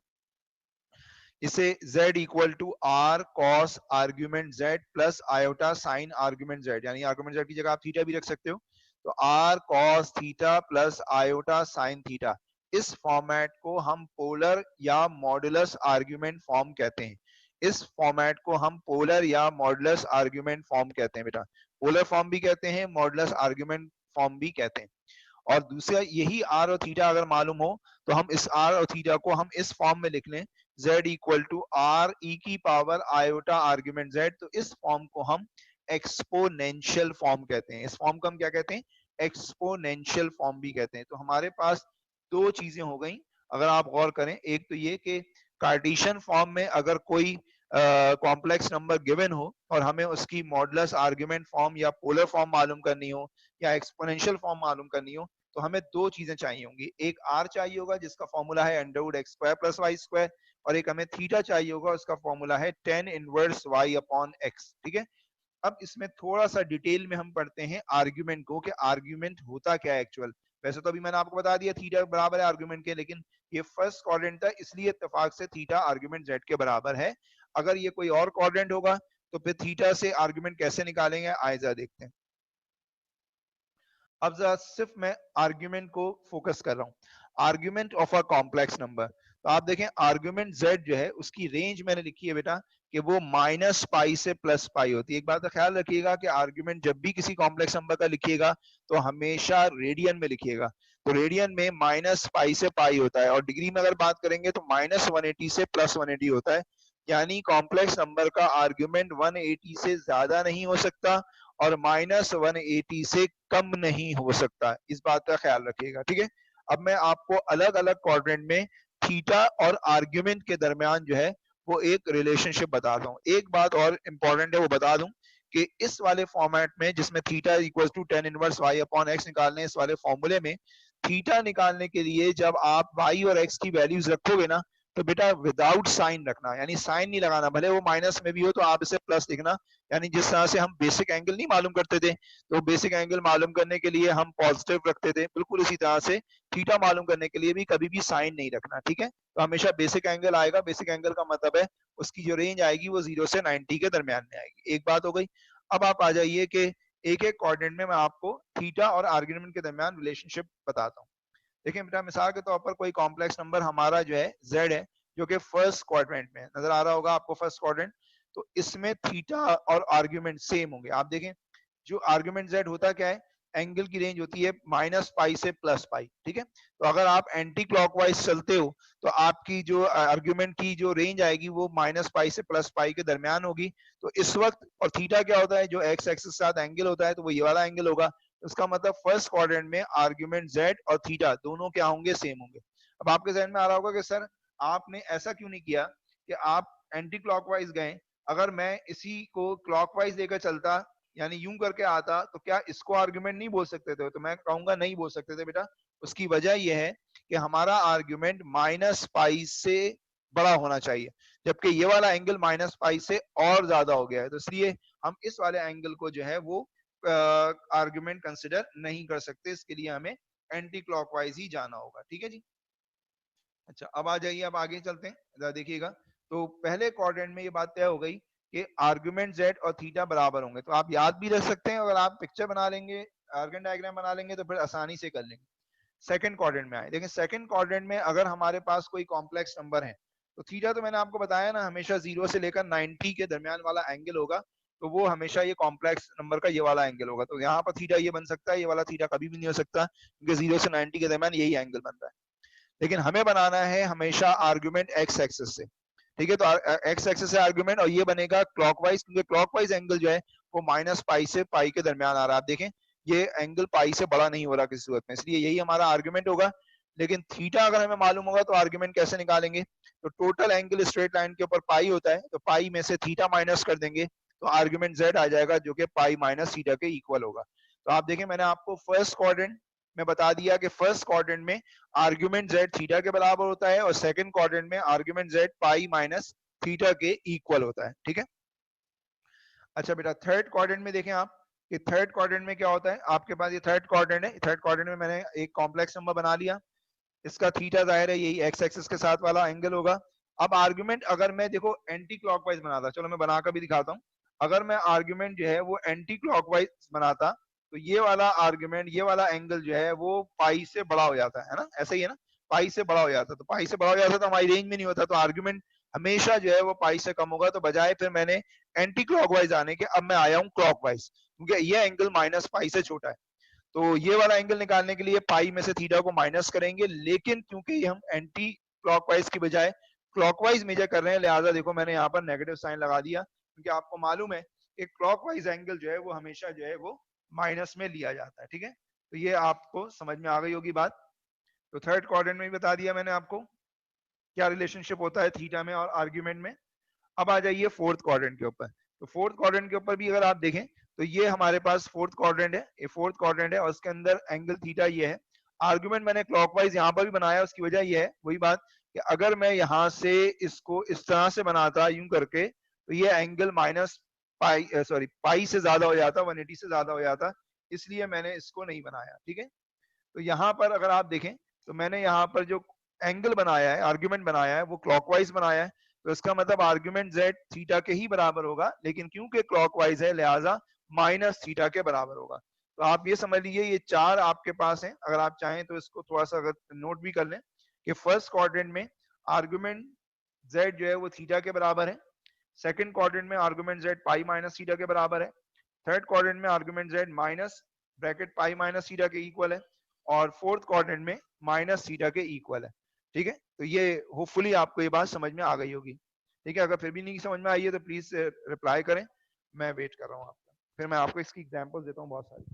इसे z equal to r cos argument z plus iota sine argument z, यानी आर्ग्यूमेंट z की जगह आप थीटा भी रख सकते हो, तो r cos theta plus iota sine theta, इस फॉर्मेट को हम पोलर या मॉडुलस आर्ग्यूमेंट फॉर्म कहते हैं। इस फॉर्मेट को हम पोलर या मॉडुलस आर्ग्यूमेंट फॉर्म कहते हैं बेटा, पोलर फॉर्म भी कहते हैं, मॉडुलस आर्ग्यूमेंट फॉर्म भी कहते हैं। और दूसरा यही आर और थीटा अगर मालूम हो तो हम इस आर और थीटा को हम इस फॉर्म में लिख लें, z equal to r e की पावर आयोटा आर्ग्यूमेंट z, तो इस फॉर्म को हम एक्सपोनेंशियल फॉर्म कहते हैं। इस फॉर्म को हम क्या कहते हैं? एक्सपोनेंशियल फॉर्म भी कहते हैं। तो हमारे पास दो चीजें हो गई अगर आप गौर करें, एक तो ये कि कार्टेशियन फॉर्म में अगर कोई कॉम्प्लेक्स नंबर गिवन हो और हमें उसकी मॉडुलस आर्ग्यूमेंट फॉर्म या पोलर फॉर्म मालूम करनी हो या एक्सपोनेंशियल फॉर्म मालूम करनी हो तो हमें दो चीजें चाहिए होंगी, एक आर चाहिए होगा जिसका फॉर्मूला है under root x square plus Y square, और एक हमें थीटा चाहिए होगा उसका फॉर्मूला है tan inverse y upon x, ठीक है। अब इसमें थोड़ा सा डिटेल में हम पढ़ते हैं आर्ग्यूमेंट को कि आर्ग्यूमेंट होता क्या है एक्चुअल। वैसे तो अभी मैंने आपको बता दिया थीटा बराबर है आर्ग्यूमेंट के, लेकिन ये फर्स्ट क्वाड्रेंट था इसलिए इत्तेफाक से थीटा आर्ग्यूमेंट जेड के बराबर है। अगर ये कोई और क्वाड्रेंट होगा तो फिर थीटा से आर्ग्यूमेंट कैसे निकालेंगे आइए जरा देखते हैं। अब जरा सिर्फ मैं आर्ग्यूमेंट को फोकस कर रहा हूं, argument of a complex number. तो आप देखें आर्ग्यूमेंट z जो है उसकी रेंज मैंने लिखी है बेटा कि वो माइनस पाई से प्लस पाई होती है। एक बात का ख्याल रखिएगा कि आर्ग्यूमेंट जब भी किसी कॉम्प्लेक्स नंबर का लिखिएगा तो हमेशा रेडियन में लिखिएगा, तो रेडियन में माइनस पाई से पाई होता है, और डिग्री में अगर बात करेंगे तो माइनस 180 से प्लस 180 होता है, यानी कॉम्प्लेक्स नंबर का आर्ग्यूमेंट 180 से ज्यादा नहीं हो सकता और माइनस 180 से कम नहीं हो सकता, इस बात का ख्याल रखिएगा, ठीक है। अब मैं आपको अलग अलग क्वाड्रेंट में थीटा और आर्ग्यूमेंट के दरमियान जो है वो एक रिलेशनशिप बताता हूँ। एक बात और इंपॉर्टेंट है वो बता दूं कि इस वाले फॉर्मेट में जिसमें theta equal to tan inverse y upon x निकालने, इस वाले फॉर्मूले में थीटा निकालने के लिए जब आप वाई और एक्स की वैल्यूज रखोगे ना तो बेटा विदाउट साइन रखना, यानी साइन नहीं लगाना, भले वो माइनस में भी हो तो आप इसे प्लस लिखना। यानी जिस तरह से हम बेसिक एंगल नहीं मालूम करते थे तो बेसिक एंगल मालूम करने के लिए हम पॉजिटिव रखते थे, बिल्कुल इसी तरह से थीटा मालूम करने के लिए भी कभी भी साइन नहीं रखना, ठीक है। तो हमेशा बेसिक एंगल आएगा, बेसिक एंगल का मतलब है उसकी जो रेंज आएगी वो 0 से 90 के दरमियान में आएगी। एक बात हो गई। अब आप आ जाइए कि एक एक कोऑर्डिनेट में मैं आपको थीटा और आर्ग्यूमेंट के दरमियान रिलेशनशिप बताता हूँ। देखिए बेटा मिसाल के तौर पर कोई कॉम्प्लेक्स नंबर हमारा जो है z है जो कि फर्स्ट क्वाड्रेंट में नजर आ रहा होगा आपको, फर्स्ट क्वाड्रेंट, तो इसमें थीटा और आर्ग्यूमेंट सेम होंगे। आप देखें जो आर्ग्यूमेंट z होता क्या है, एंगल की रेंज होती है माइनस पाई से प्लस पाई, ठीक है। तो अगर आप एंटी क्लॉकवाइज चलते हो तो आपकी जो आर्ग्यूमेंट की जो रेंज आएगी वो माइनस पाई से प्लस पाई के दरमियान होगी। तो इस वक्त और थीटा क्या होता है, जो एक्स एक्सिस के साथ एंगल होता है तो वो ये वाला एंगल होगा। उसका मतलब फर्स्ट क्वाड्रेंट में आर्ग्यूमेंट z और थीटा दोनों क्या होंगे, सेम होंगे। अब आपके जहन में आ रहा होगा कि सर आपने ऐसा क्यों नहीं किया कि आप एंटी क्लॉकवाइज गए, अगर मैं इसी को क्लॉकवाइज लेकर चलता यानी यूं करके आता तो क्या इसको आर्ग्यूमेंट नहीं बोल सकते थे? तो मैं कहूंगा नहीं बोल सकते थे बेटा। उसकी वजह यह है कि हमारा आर्ग्यूमेंट माइनस पाई से बड़ा होना चाहिए, जबकि ये वाला एंगल माइनस पाई से और ज्यादा हो गया है, तो इसलिए हम इस वाले एंगल को जो है वो आर्ग्यूमेंट कंसिडर नहीं कर सकते। इसके लिए हमें एंटी क्लॉकवाइज ही जाना होगा। ठीक है जी। अच्छा अब आ जाइए, अब आगे चलते हैं, जरा देखिएगा। तो पहले क्वाड्रेंट में ये बात तय हो गई कि आर्गुमेंट जेड और थीटा बराबर होंगे, तो आप याद भी रख सकते हैं, अगर आप पिक्चर बना लेंगे, आर्गन डायग्राम बना लेंगे तो फिर आसानी से कर लेंगे। सेकंड क्वाड्रेंट में आए, देखिए सेकंड क्वाड्रेंट में अगर हमारे पास कोई कॉम्प्लेक्स नंबर है, तो थीटा तो मैंने आपको बताया ना, हमेशा 0 से लेकर 90 के दरमियान वाला एंगल होगा, तो वो हमेशा ये कॉम्प्लेक्स नंबर का ये वाला एंगल होगा। तो यहाँ पर थीटा ये बन सकता है, ये वाला थीटा कभी भी नहीं हो सकता, क्योंकि 0 से 90 के दरमियान यही एंगल बन रहा है। लेकिन हमें बनाना है हमेशा आर्गुमेंट एक्स एक्सिस से। ठीक है, तो एक्स एक्सिस से आर्गुमेंट, और ये बनेगा क्लॉकवाइज, क्योंकि क्लॉकवाइज एंगल जो है वो माइनस पाई से पाई के दरमियान आ रहा है। आप देखें ये एंगल पाई से बड़ा नहीं हो रहा किसी सूरत में, इसलिए यही हमारा आर्गुमेंट होगा। लेकिन थीटा अगर हमें मालूम होगा तो आर्गुमेंट कैसे निकालेंगे, तो टोटल एंगल स्ट्रेट लाइन के ऊपर पाई होता है, तो पाई में से थीटा माइनस कर देंगे, तो आर्गुमेंट जेड आ जाएगा, जो कि पाई माइनस थीटा के इक्वल होगा। तो आप देखें मैंने आपको फर्स्ट क्वाड्रेंट में बता दिया कि फर्स्ट क्वाड्रेंट में आर्गुमेंट जेड थीटा के बराबर होता है, और सेकंड क्वाड्रेंट में argument Z pi minus theta के इक्वल होता है। ठीक है। अच्छा बेटा थर्ड क्वाड्रेंट में देखें आप कि थर्ड क्वाड्रेंट में क्या होता है, आपके पास ये थर्ड क्वाड्रेंट है, थर्ड क्वाड्रेंट में मैंने एक कॉम्प्लेक्स नंबर बना लिया, इसका थीटा जाहिर है यही एक्स एक्सिस के साथ वाला एंगल होगा। अब आर्गुमेंट अगर मैं देखो एंटी क्लॉकवाइज बनाता, चलो मैं बनाकर भी दिखाता हूँ, अगर मैं आर्गुमेंट जो है वो एंटी क्लॉकवाइज बनाता, तो ये वाला आर्गुमेंट, ये वाला एंगल जो है वो पाई से बड़ा हो जाता है ना, ऐसा ही है ना, पाई से बड़ा हो जाता, तो पाई से बड़ा हो जाता तो हमारी रेंज में नहीं होता, तो आर्गुमेंट हमेशा जो है वो पाई से कम होगा। तो बजाय फिर मैंने एंटी क्लॉकवाइज आने के, अब मैं आया हूँ क्लॉकवाइज, क्योंकि ये एंगल माइनस पाई से छोटा है, तो ये वाला एंगल निकालने के लिए पाई में से थीटा को माइनस करेंगे। लेकिन क्योंकि हम एंटी क्लॉकवाइज की बजाय क्लॉकवाइज मेजर कर रहे हैं, लिहाजा देखो मैंने यहाँ पर नेगेटिव साइन लगा दिया, क्योंकि आपको मालूम है कि क्लॉकवाइज एंगल जो है वो हमेशा जो है वो माइनस में लिया जाता है। ठीक है, तो ये आपको समझ में आ गई होगी बात। तो थर्ड क्वाड्रेंट में भी बता दिया मैंने आपको क्या रिलेशनशिप होता है थीटा में और आर्ग्यूमेंट में। अब आ जाइए फोर्थ क्वाड्रेंट के ऊपर, तो फोर्थ क्वाड्रेंट के ऊपर भी अगर आप देखें तो ये हमारे पास फोर्थ क्वाड्रेंट है, ये फोर्थ क्वाड्रेंट है, और उसके अंदर एंगल थीटा ये है। आर्गुमेंट मैंने क्लॉकवाइज यहाँ पर भी बनाया, उसकी वजह ये है वही बात कि अगर मैं यहाँ से इसको इस तरह से बनाता यूं करके, तो ये एंगल माइनस पाई सॉरी पाई से ज्यादा हो जाता, 180 से ज्यादा हो जाता, इसलिए मैंने इसको नहीं बनाया। ठीक है, तो यहाँ पर अगर आप देखें तो मैंने यहाँ पर जो एंगल बनाया है, आर्गुमेंट बनाया है, वो क्लॉकवाइज बनाया है, तो इसका मतलब आर्गुमेंट जेड थीटा के ही बराबर होगा, लेकिन क्योंकि क्लॉकवाइज है लिहाजा माइनस थीटा के बराबर होगा। तो आप ये समझ लीजिए ये चार आपके पास हैं, अगर आप चाहें तो इसको थोड़ा सा अगर नोट भी कर लें कि फर्स्ट क्वाड्रेंट में आर्गुमेंट जेड जो है वो थीटा के बराबर है, सेकंड क्वाड्रेंट में argument Z pi minus theta के बराबर है, थर्ड क्वाड्रेंट में argument Z minus bracket pi minus theta के इक्वल है, और फोर्थ क्वाड्रेंट में माइनस थीटा के इक्वल है। ठीक है, तो ये होपफुली आपको ये बात समझ में आ गई होगी। ठीक है, अगर फिर भी नहीं समझ में आई है तो प्लीज रिप्लाई करें, मैं वेट कर रहा हूँ आपका, फिर मैं आपको इसकी एग्जांपल देता हूँ बहुत सारी।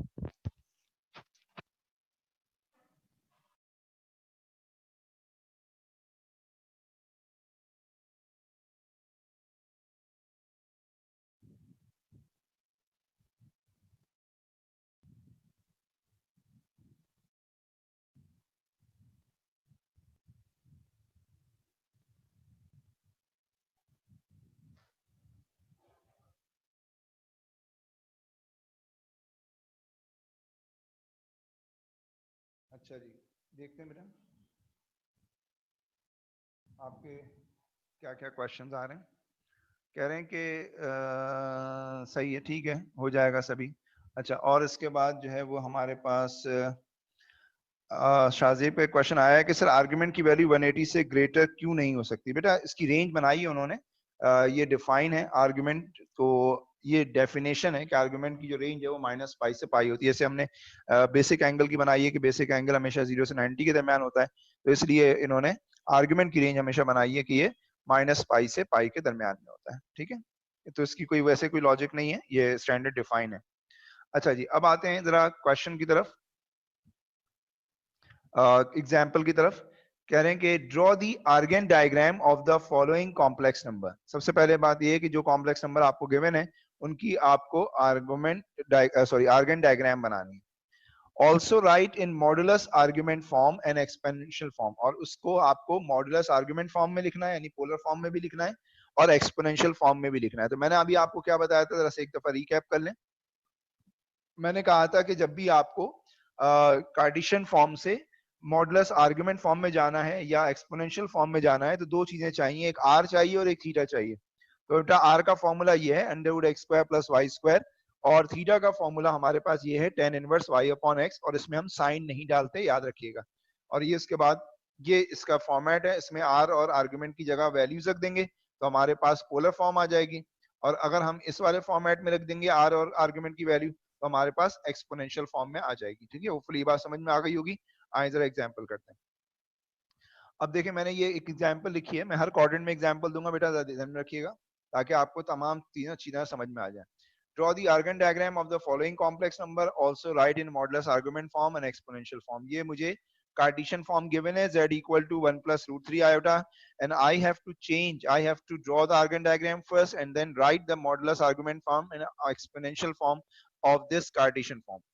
अच्छा जी, देखते हैं बेटा आपके क्या क्या क्वेश्चंस आ रहे हैं। कह रहे हैं कि सही है, ठीक है, हो जाएगा सभी। अच्छा, और इसके बाद जो है वो हमारे पास शाहजेब पे क्वेश्चन आया है कि सर आर्गुमेंट की वैल्यू 180 से ग्रेटर क्यों नहीं हो सकती। बेटा इसकी रेंज बनाई है उन्होंने, ये डिफाइन है आर्गुमेंट, तो ये डेफिनेशन है कि आर्गुमेंट की जो रेंज है वो माइनस पाई से पाई होती है। जैसे हमने बेसिक एंगल की बनाई है कि बेसिक एंगल हमेशा 0 से 90 के दरमियान होता है, तो इसलिए इन्होंने आर्गुमेंट की रेंज हमेशा बनाई है कि ये माइनस पाई से पाई के दरमियान में होता है। ठीक है, तो इसकी कोई वैसे कोई लॉजिक नहीं है, ये स्टैंडर्ड डिफाइन है। अच्छा जी, अब आते हैं जरा क्वेश्चन की तरफ, एग्जाम्पल की तरफ। कह रहे हैं कि draw the Argand diagram of the following complex number. सबसे पहले बात यह है कि जो कॉम्प्लेक्स नंबर आपको गिवन है उनकी आपको आर्गन डायग्राम बनानी है। Also right in modulus argument form and exponential form, और उसको आपको मॉडुलस आर्ग्यूमेंट फॉर्म में लिखना है, यानी पोलर फॉर्म में भी लिखना है और एक्सपोनेंशियल फॉर्म में भी लिखना है। तो मैंने अभी आपको क्या बताया था, जरा से एक दफा रिकैप कर लें। मैंने कहा था कि जब भी आपको कार्टेशियन फॉर्म से मॉडुलस आर्गुमेंट फॉर्म में जाना है या एक्सपोनेंशियल फॉर्म में जाना है तो दो चीजें चाहिए, एक आर चाहिए और एक थीटा चाहिए। तो बेटा आर का फॉर्मूला ये है √x² + y² और थीटा का फॉर्मूला हमारे पास ये है tan इनवर्स y/x और इसमें हम साइन नहीं डालते, याद रखिएगा। और ये इसके बाद ये इसका फॉर्मेट है, इसमें आर और आर्गुमेंट की जगह वैल्यूज रख देंगे तो हमारे पास पोलर फॉर्म आ जाएगी। और अगर हम इस वाले फॉर्मेट में रख देंगे आर और आर्गुमेंट की वैल्यू तो हमारे पास एक्सपोनेंशियल फॉर्म में आ जाएगी। ठीक है, होपफुली ये बात समझ में आ गई होगी। आइए जरा एग्जांपल करते हैं। अब देखिए मैंने ये एक एग्जांपल लिखी है, मैं हर क्वाड्रेंट में एग्जांपल दूंगा बेटा, ध्यान में रखिएगा ताकि आपको तमाम तीनों चीजें समझ में आ जाए। Draw the Argand diagram of the following complex number. Also write in modulus argument form and exponential form. ये मुझे Cartesian form given है z equal to 1 plus √3 iota and I have to change. I have to draw the Argand diagram first and then write the modulus argument form and exponential form of this Cartesian form.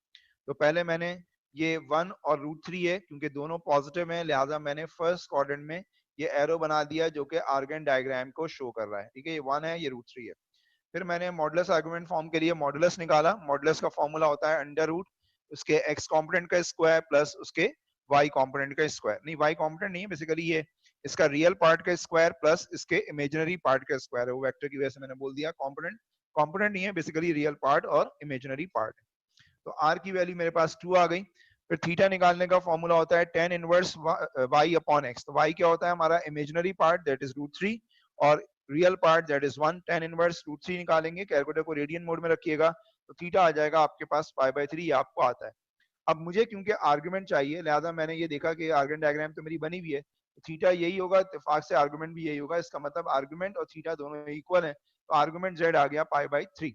तो पहले मैंने ये 1 और √3 है क्योंकि दोनों positive हैं, लिहाजा मैंने फर्स्ट क्वाड्रेंट में ये एरो बना दिया जो कि आर्गन डायग्राम को शो कर रहा है। ठीक है, ये 1 है, ये √3 है। फिर मैंने मॉडुलस आर्गुमेंट फॉर्म के लिए मॉडुलस निकाला। मॉडुलस का फॉर्मूला होता है √ उसके x कंपोनेंट का स्क्वायर प्लस उसके y कंपोनेंट का स्क्वायर। नहीं, y कंपोनेंट नहीं है, बेसिकली ये इसका रियल पार्ट का स्क्वायर प्लस इसके इमेजिनरी पार्ट का स्क्वायर है। वो वेक्टर की वजह से मैंने बोल दिया कंपोनेंट। कंपोनेंट नहीं है, बेसिकली रियल पार्ट और इमेजिनरी पार्ट है। तो r की वैल्यू मेरे पास 2 आ गई। फिर थीटा निकालने का फॉर्मूला होता है tan इनवर्स y/x। तो y क्या होता है हमारा इमेजिनरी पार्ट दैट इज √3 और real part that is 1। tan inverse √3 निकालेंगे, कैलकुलेटर को रेडियन मोड में रखिएगा तो थीटा आ जाएगा आपके पास π/3, ये आपको आता है। अब मुझे क्योंकि आर्गुमेंट चाहिए लिहाजा मैंने ये देखा कि आर्गन डायग्राम तो मेरी बनी हुई है तो थीटा यही होगा, इत्तेफाक से आर्गुमेंट भी यही होगा। इसका मतलब आर्गुमेंट और थीटा दोनों इक्वल है तो आर्गुमेंट z आ गया π/3।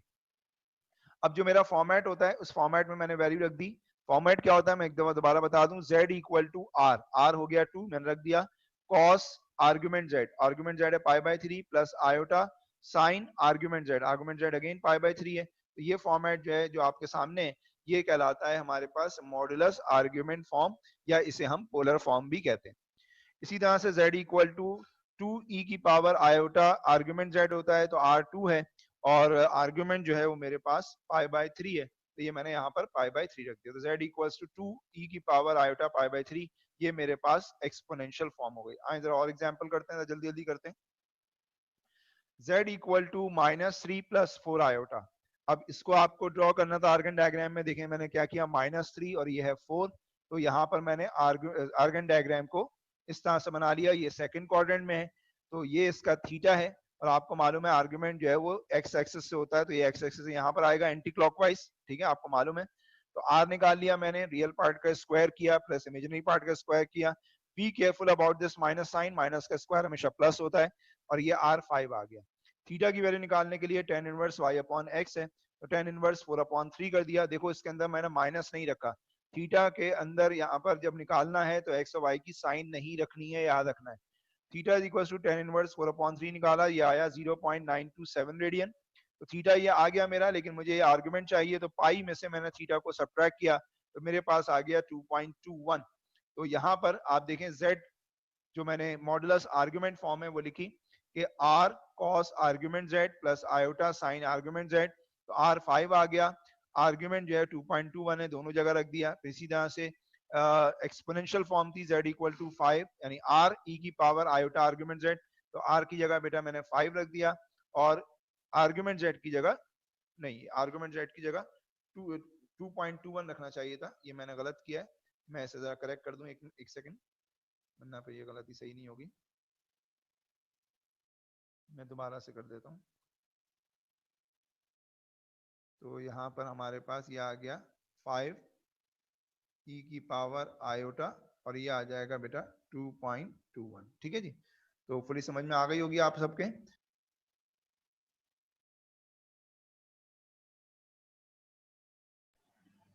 अब जो मेरा फॉर्मेट होता है उस फॉर्मेट में मैंने वैल्यू रख दी। फॉर्मेट क्या होता है मैं एक दफा दोबारा बता दूं, z equal to r, r हो गया 2, मैंने रख दिया cos आर्गुमेंट z है π/3 plus iota sine argument z again π/3 है। तो ये फॉर्मेट जो है जो आपके सामने है ये कहलाता है हमारे पास मॉडुलस आर्गुमेंट फॉर्म या इसे हम पोलर फॉर्म भी कहते हैं। इसी तरह से z इक्वल टू 2e की पावर आयोटा आर्गुमेंट z होता है तो r2 है और आर्गुमेंट जो है वो मेरे पास π/3 है तो ये मैंने यहाँ पर π/3 रख दिया। तो z इक्वल्स टू 2e की पावर आयोटा π/3 ये मेरे पास एक्सपोनेंशियल फॉर्म हो गई। आइए जरा और एग्जांपल करते हैं, जल्दी जल्दी करते हैं। z equal to -3 + 4 iota. अब इसको आपको ड्रॉ करना था आर्गन डायग्राम में। देखें मैंने क्या किया, -3 और ये है 4 तो यहाँ पर मैंने आर्गन डायग्राम को इस तरह से बना लिया। ये सेकंड क्वाड्रेंट में है तो ये इसका थीटा है और आपको मालूम है आर्गुमेंट जो है वो x एक्सिस से होता है तो ये x एक्सिस यहाँ पर आएगा एंटी क्लॉकवाइज। ठीक है, आपको मालूम है। तो r निकाल लिया मैंने, रियल पार्ट का स्क्वायर किया प्लस इमेजिनरी पार्ट का स्क्वायर किया। Be careful about this minus sign, minus का स्क्वायर हमेशा प्लस होता है और ये r5 आ गया। थीटा की वैल्यू निकालने के लिए tan इनवर्स y/x है तो tan इनवर्स 4/3 कर दिया। देखो इसके अंदर मैंने माइनस नहीं रखा, थीटा के अंदर यहाँ पर जब निकालना है तो x और y की साइन नहीं रखनी है, याद रखना है। Theta is equal to tan inverse 4/3 निकाला, ये आया 0.927 रेडियन। तो थीटा ये आ गया मेरा, लेकिन मुझे ये आर्गुमेंट चाहिए तो पाई में से मैंने थीटा को सब्ट्रैक्ट किया तो मेरे पास आ गया 2.21। तो यहाँ पर आप देखें z जो मैंने मॉडुलस आर्गुमेंट फॉर्म है वो लिखी कि r cos argument z plus iota sine argument z, तो r5 आ गया। आर्गुमेंट जो है 2.21 है, दोनों जगह रख दिया। इसी तरह से एक्सपोनेंशियल फॉर्म थी z इक्वल टू 5 यानी r e की पावर आयोटा आर्गुमेंट z, तो r की जगह बेटा मैंने 5 रख दिया और आर्गुमेंट z की जगह नहीं, आर्गुमेंट z की जगह 2.21 रखना चाहिए था, ये मैंने गलत किया है। मैं इसे जरा करेक्ट कर दूं, एक सेकंड, वरना पे ये गलती सही नहीं होगी। मैं दोबारा से कर देता हूँ। तो यहाँ पर हमारे पास ये आ गया 5 e की पावर आयोटा और ये आ जाएगा बेटा 2.21। ठीक है जी, तो फुली समझ में आ गई होगी आप सबके।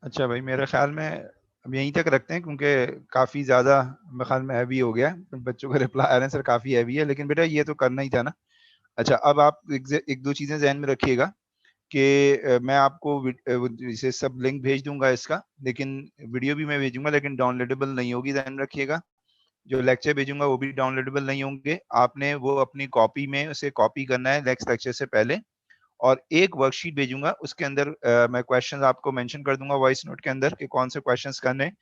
अच्छा भाई, मेरे ख्याल में अब यहीं तक रखते हैं क्योंकि काफ़ी ज़्यादा मेरे ख्याल में हैवी हो गया। बच्चों का रिप्लाई आ रहे हैं सर काफ़ी हैवी है, लेकिन बेटा ये तो करना ही था ना। अच्छा, अब आप एक दो चीज़ें ज़हन में रखिएगा कि मैं आपको इसे सब लिंक भेज दूंगा इसका, लेकिन वीडियो भी मैं भेजूंगा लेकिन डाउनलोडेबल नहीं होगी, ध्यान रखिएगा। जो लेक्चर भेजूंगा वो भी डाउनलोडेबल नहीं होंगे। आपने वो अपनी कॉपी में उसे कॉपी करना है नेक्स्ट लेक्चर से पहले और एक वर्कशीट भेजूंगा, उसके अंदर मैं क्वेश्चंस आपको मेंशन कर दूंगा वॉइस नोट के अंदर कि कौन से क्वेश्चंस करने हैं।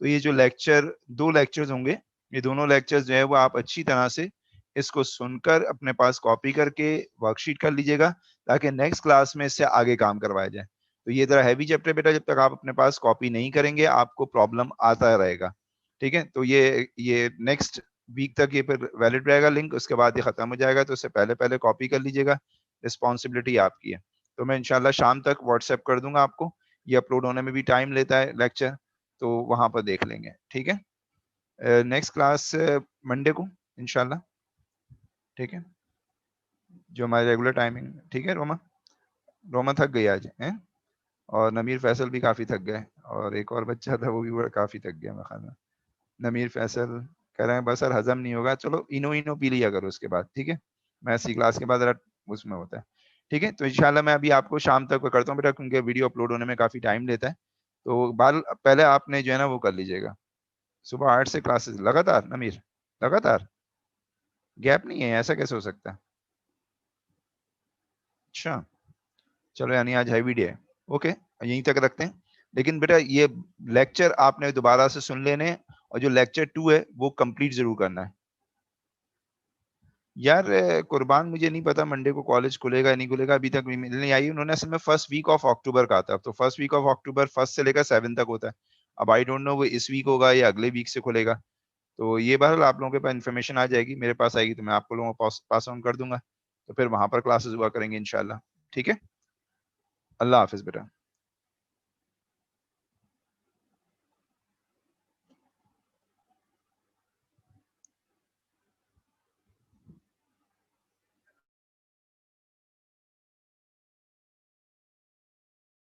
तो ये जो लेक्चर 2 लेक्चर्स होंगे, ये दोनों लेक्चर्स जो है वो आप अच्छी तरह से इसको सुनकर अपने पास कॉपी करके वर्कशीट कर लीजिएगा, ताकि नेक्स्ट क्लास में इससे आगे काम करवाया जाए। तो ये ज़रा हैवी चैप्टर बेटा, जब तक आप अपने पास कॉपी नहीं करेंगे आपको प्रॉब्लम आता रहेगा, ठीक है? तो ये नेक्स्ट वीक तक ये फिर वैलिड रहेगा लिंक, उसके बाद ये खत्म हो जाएगा, तो उससे पहले-पहले कॉपी कर लीजिएगा, रिस्पॉन्सिबिलिटी आपकी है। तो मैं इंशाल्लाह शाम तक व्हाट्सएप कर दूँगा आपको, ये अपलोड होने में भी टाइम लेता है लेक्चर, तो वहाँ पर देख लेंगे, ठीक है? नेक्स्ट क्लास मंडे को इंशाल्लाह, ठीक है? जो हमारी रेगुलर टाइमिंग, ठीक है रोमा? रोमा थक गई आज, हैं? और नमीर फैसल भी काफ़ी थक गए, और एक और बच्चा था वो भी बड़ा काफ़ी थक गया मेरे ख्याल में। नमीर फैसल कह रहे हैं बस सर हज़म नहीं होगा, चलो इनो पी लिया करो उसके बाद, ठीक है? मैथ्स की क्लास के बाद ज़रा उसमें होता है, ठीक है? तो इंशाल्लाह मैं अभी आपको शाम तक करता हूँ बेटा, क्योंकि वीडियो अपलोड होने में काफ़ी टाइम लेता है। तो पहले आपने जो है ना वो कर लीजिएगा। सुबह 8 से क्लासेस लगातार नमीर? लगातार? गैप नहीं है, ऐसा कैसे हो सकता है? अच्छा, चलो यानी आज हैवी डे है। ओके, यहीं तक रखते हैं। लेकिन बेटा ये लेक्चर आपने दोबारा से सुन लेने हैं, और जो लेक्चर 2 है वो कंप्लीट ज़रूर करना है। यार कुर्बान मुझे नहीं पता मंडे को कॉलेज खुलेगा या नहीं खुलेगा, अभी तक ईमेल नहीं आई। उन्होंने असल में फर्स्ट वीक ऑफ अक्टूबर कहा था, तो फर्स्ट वीक ऑफ अक्टूबर 1 से लेकर 7 तक होता है। अब आई डोंट नो वो इस वीक होगा या अगले वीक से खुलेगा। तो ये बहरहाल आप लोगों के पास इन्फॉर्मेशन आ जाएगी, मेरे पास आएगी तो मैं आप लोगों को पास ऑन कर दूंगा। तो फिर वहां पर क्लासेस हुआ करेंगे इंशाल्लाह, ठीक है? अल्लाह हाफिज बेटा।